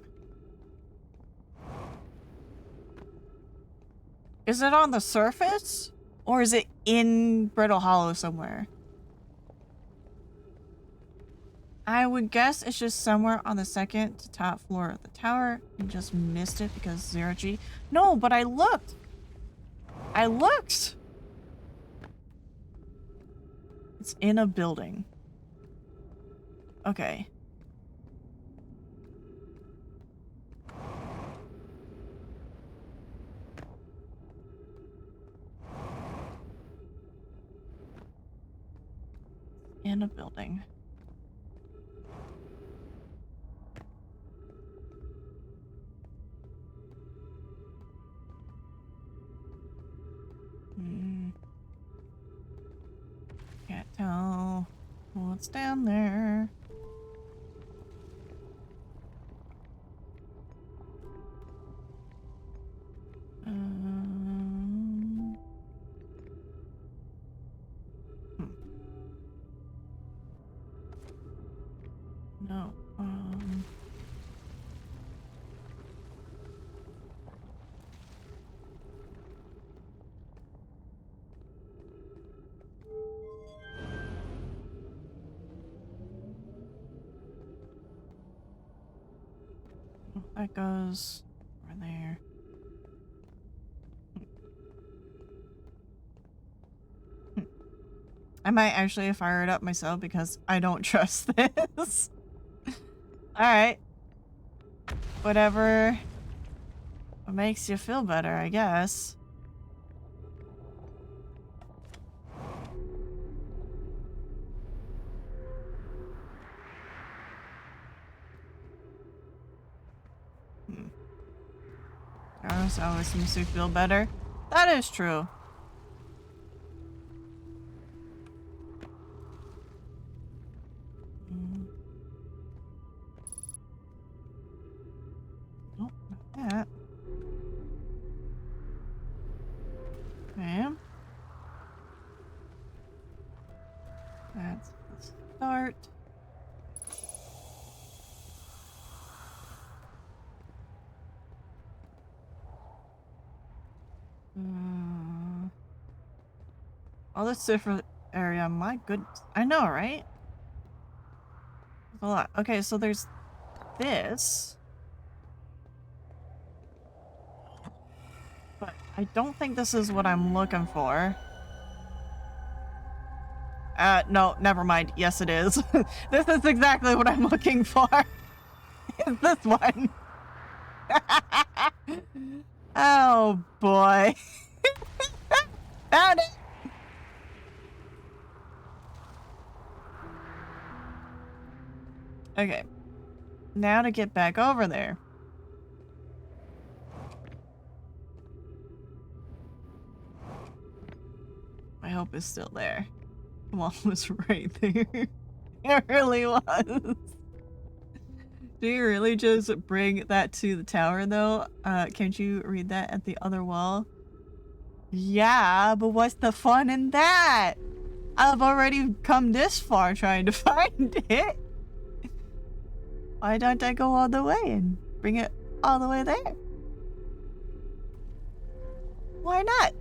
Is it on the surface? Or is it in Brittle Hollow somewhere? I would guess it's just somewhere on the second to top floor of the tower and just missed it because 0G. No, but I looked! I looked! It's in a building. Okay. In a building. Can't tell what's down there. No. That goes over there. I might actually fire it up myself because I don't trust this. Alright. Whatever makes you feel better, I guess. Garros always seems to feel better. That is true. Nope, not that. Okay. That's the start. All this different area, my goodness. I know, right? A lot. Okay, so there's this. But I don't think this is what I'm looking for. No, never mind. Yes, it is. This is exactly what I'm looking for. It's this one. Oh, boy. Found it! Okay. Now to get back over there. I hope it's still there. Come on, it was right there. It really was. Do you really just bring that to the tower, though? Can't you read that at the other wall? Yeah, but what's the fun in that? I've already come this far trying to find it. Why don't I go all the way and bring it all the way there? Why not?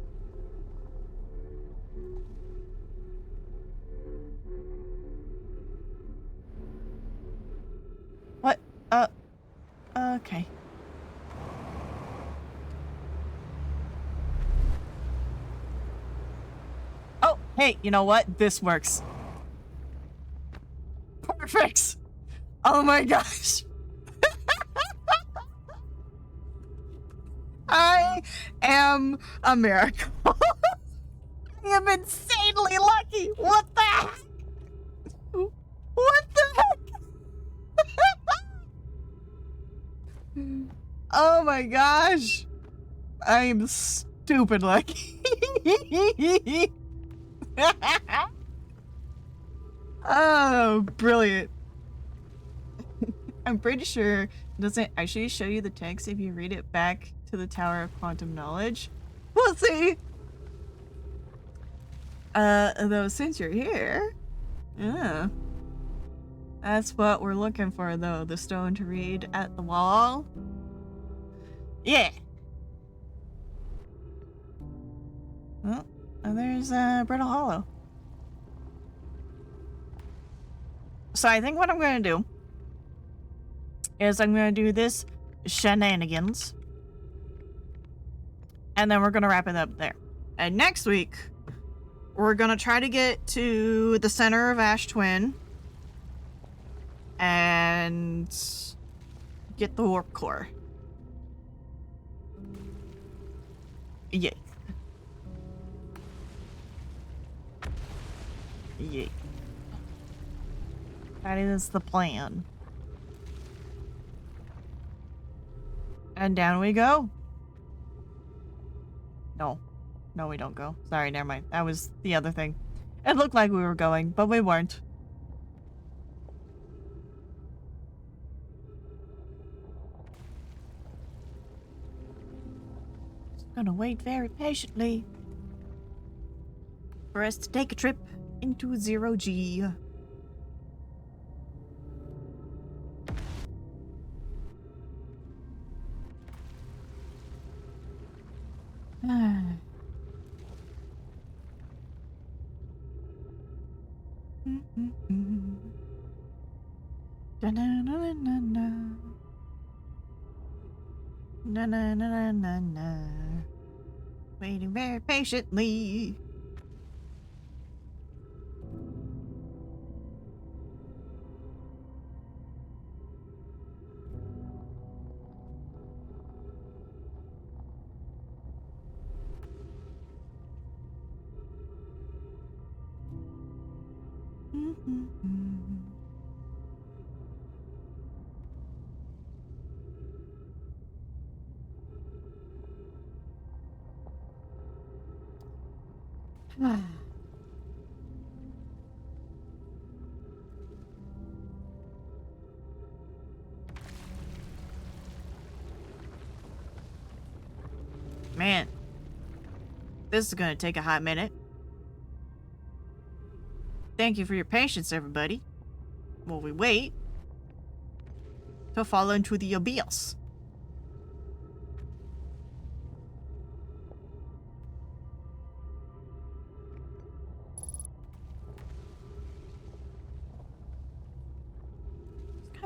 What? Okay. Oh, hey, you know what? This works. Perfect! Oh my gosh. I am a miracle. I am insanely lucky. What the heck? What the heck? Oh my gosh. I am stupid lucky. Oh, brilliant. I'm pretty sure it doesn't actually show you the text if you read it back to the Tower of Quantum Knowledge. We'll see. Though since you're here, yeah. That's what we're looking for, though. The stone to read at the wall. Yeah. Well, and there's Brittle Hollow. So I think what I'm gonna do is I'm gonna do this shenanigans, and then we're gonna wrap it up there. And next week, we're gonna try to get to the center of Ash Twin and get the warp core. Yay. Yay. That is the plan. And down we go. No. No, we don't go. Sorry, never mind. That was the other thing. It looked like we were going, but we weren't. Gonna wait very patiently for us to take a trip into 0G. Na. Waiting very patiently. Man, this is gonna take a hot minute. Thank you for your patience, everybody. While we wait to fall into the abyss.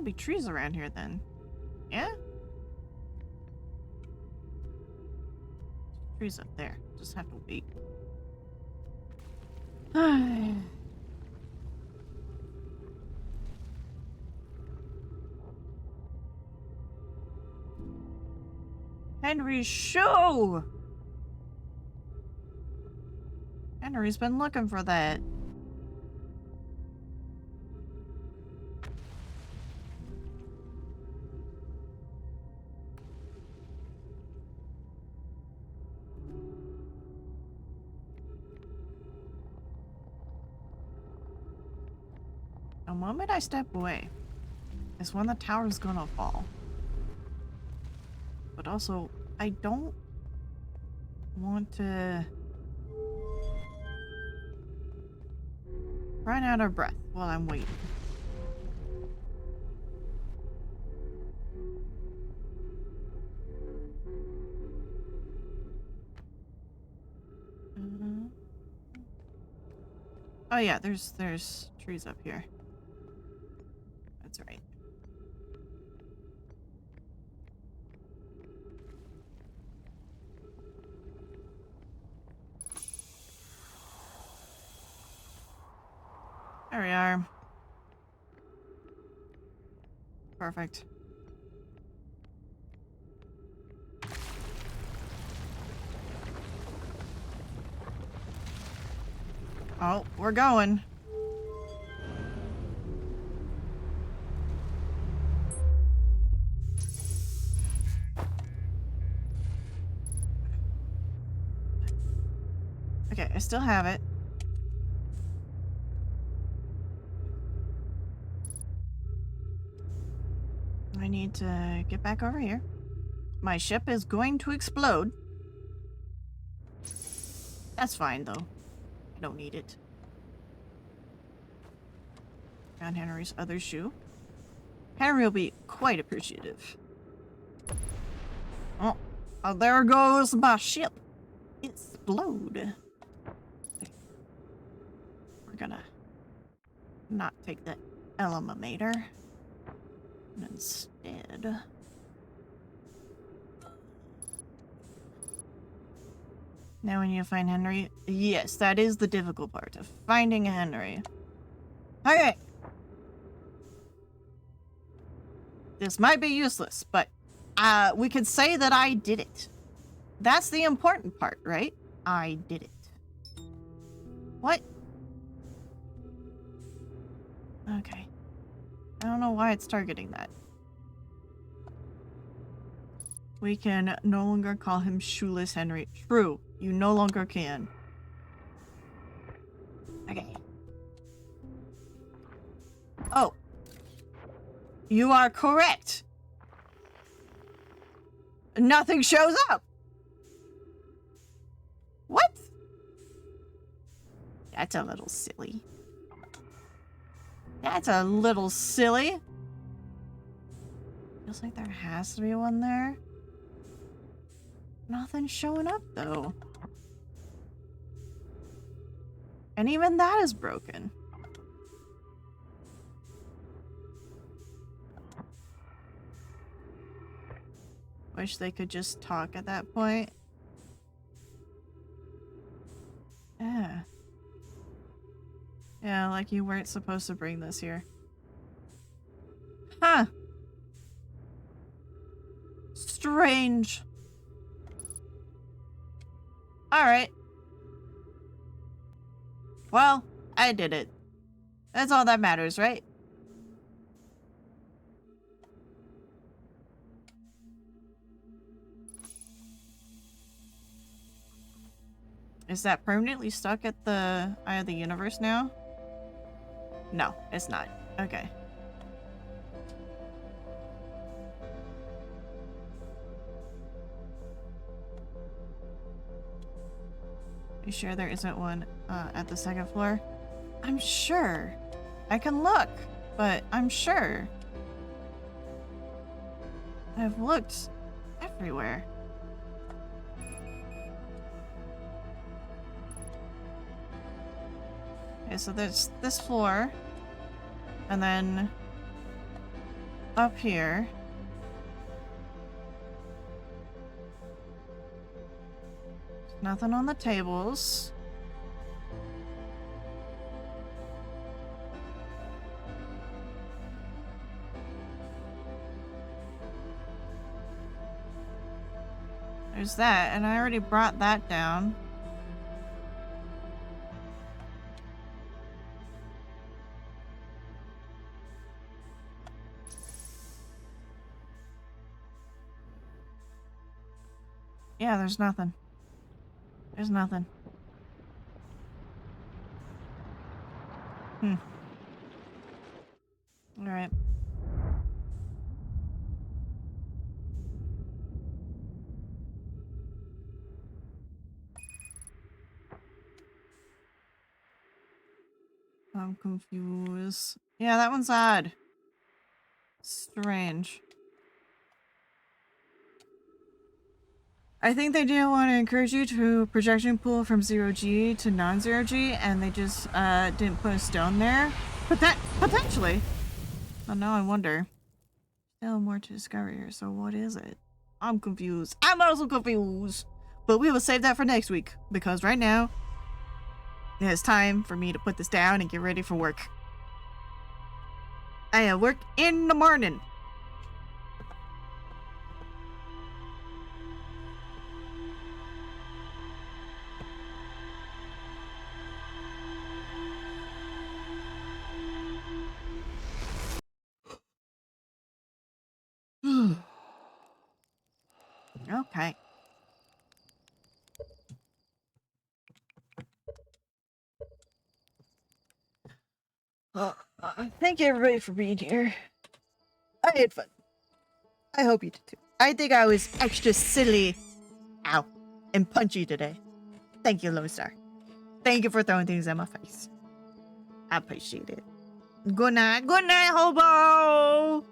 Gotta be trees around here then. Yeah? Trees up there. Just have to wait. Henry's shoe! Henry's been looking for that. The moment I step away is when the tower's gonna fall. But also, I don't want to run out of breath while I'm waiting. Oh yeah, there's trees up here. That's right. There we are. Perfect. Oh, we're going. Okay, I still have it. I need to get back over here. My ship is going to explode. That's fine, though. I don't need it. Found Henry's other shoe. Henry will be quite appreciative. Oh, there goes my ship. Explode. We're gonna not take the Eliminator. And instead... Now we need to find Henry. Yes, that is the difficult part of finding Henry. Okay. This might be useless, but we could say that I did it. That's the important part, right? I did it. What? Okay. I don't know why it's targeting that. We can no longer call him Shoeless Henry. True. You no longer can. Okay. Oh. You are correct. Nothing shows up. What? That's a little silly. That's a little silly. Feels like there has to be one there. Nothing's showing up, though. And even that is broken. Wish they could just talk at that point. Yeah. Yeah, like you weren't supposed to bring this here. Huh. Strange. Alright. Well, I did it. That's all that matters, right? Is that permanently stuck at the Eye of the Universe now? No, it's not. Okay. You sure there isn't one at the second floor? I'm sure. I can look, but I'm sure. I've looked everywhere. Okay, so there's this floor, and then up here. Nothing on the tables. There's that, and I already brought that down. Yeah, there's nothing. There's nothing. Alright. I'm confused. Yeah, that one's odd. Strange. I think they didn't want to encourage you to projection pool from 0G to non-zero G, and they just didn't put a stone there. But that potentially. Oh, now I wonder. Still more to discover here. So what is it? I'm confused. I'm also confused. But we will save that for next week, because right now it's time for me to put this down and get ready for work. I have work in the morning. Okay. Thank you everybody for being here. I had fun. I hope you did too. I think I was extra silly, ow, and punchy today. Thank you, Lone Star. Thank you for throwing things at my face. I appreciate it. Good night, hobo!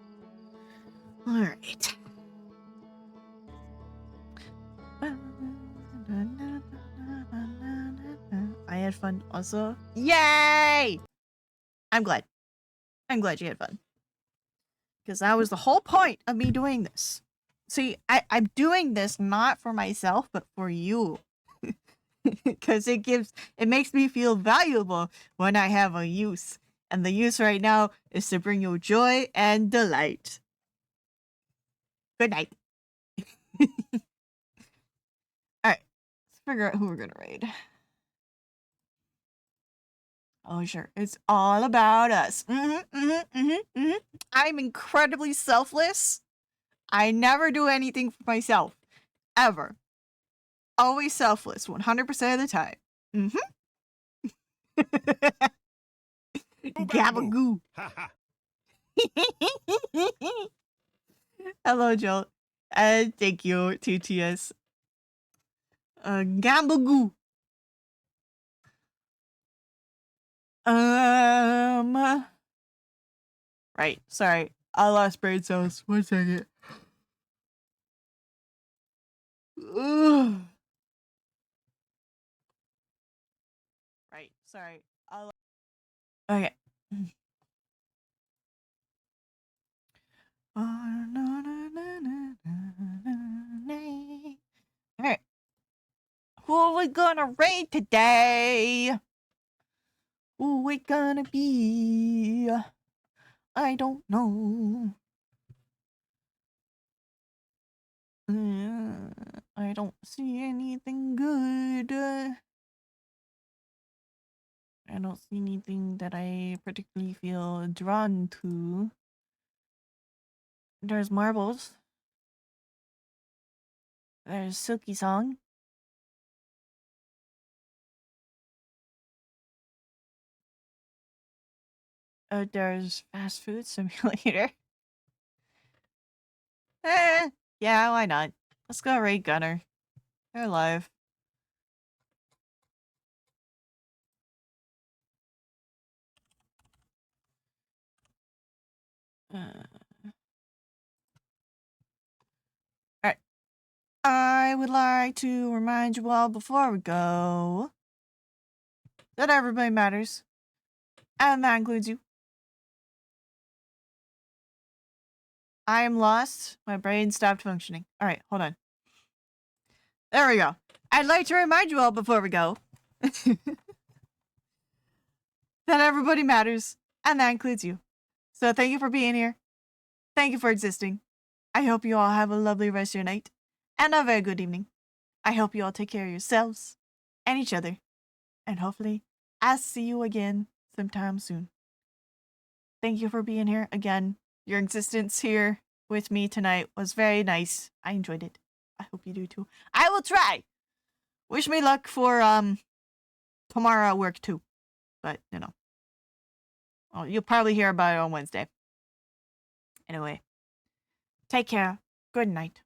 Alright. I had fun also. Yay! I'm glad. I'm glad you had fun. Because that was the whole point of me doing this. See, I'm doing this not for myself, but for you. Because it makes me feel valuable when I have a use. And the use right now is to bring you joy and delight. Good night. Alright, let's figure out who we're gonna raid. Oh, sure. It's all about us. I'm incredibly selfless. I never do anything for myself. Ever. Always selfless, 100% of the time. Gabagoo. Hello, Joel. Thank you, TTS. Gambagoo. Right, sorry. I lost brain cells. 1 second. Right, sorry. Okay. Alright. Who are we gonna raid today? Who we gonna be? I don't know. I don't see anything good. I don't see anything that I particularly feel drawn to. There's marbles. There's Silky Song. There's Fast Food Simulator. Yeah, why not? Let's go raid Gunner. They're alive. Alright. I would like to remind you all before we go that everybody matters. And that includes you. I am lost. My brain stopped functioning. All right, hold on. There we go. I'd like to remind you all before we go that everybody matters, and that includes you. So thank you for being here. Thank you for existing. I hope you all have a lovely rest of your night and a very good evening. I hope you all take care of yourselves and each other. And hopefully, I'll see you again sometime soon. Thank you for being here again. Your existence here with me tonight was very nice. I enjoyed it. I hope you do too. I will try. Wish me luck for tomorrow at work too. But you'll probably hear about it on Wednesday. Anyway, take care. Good night.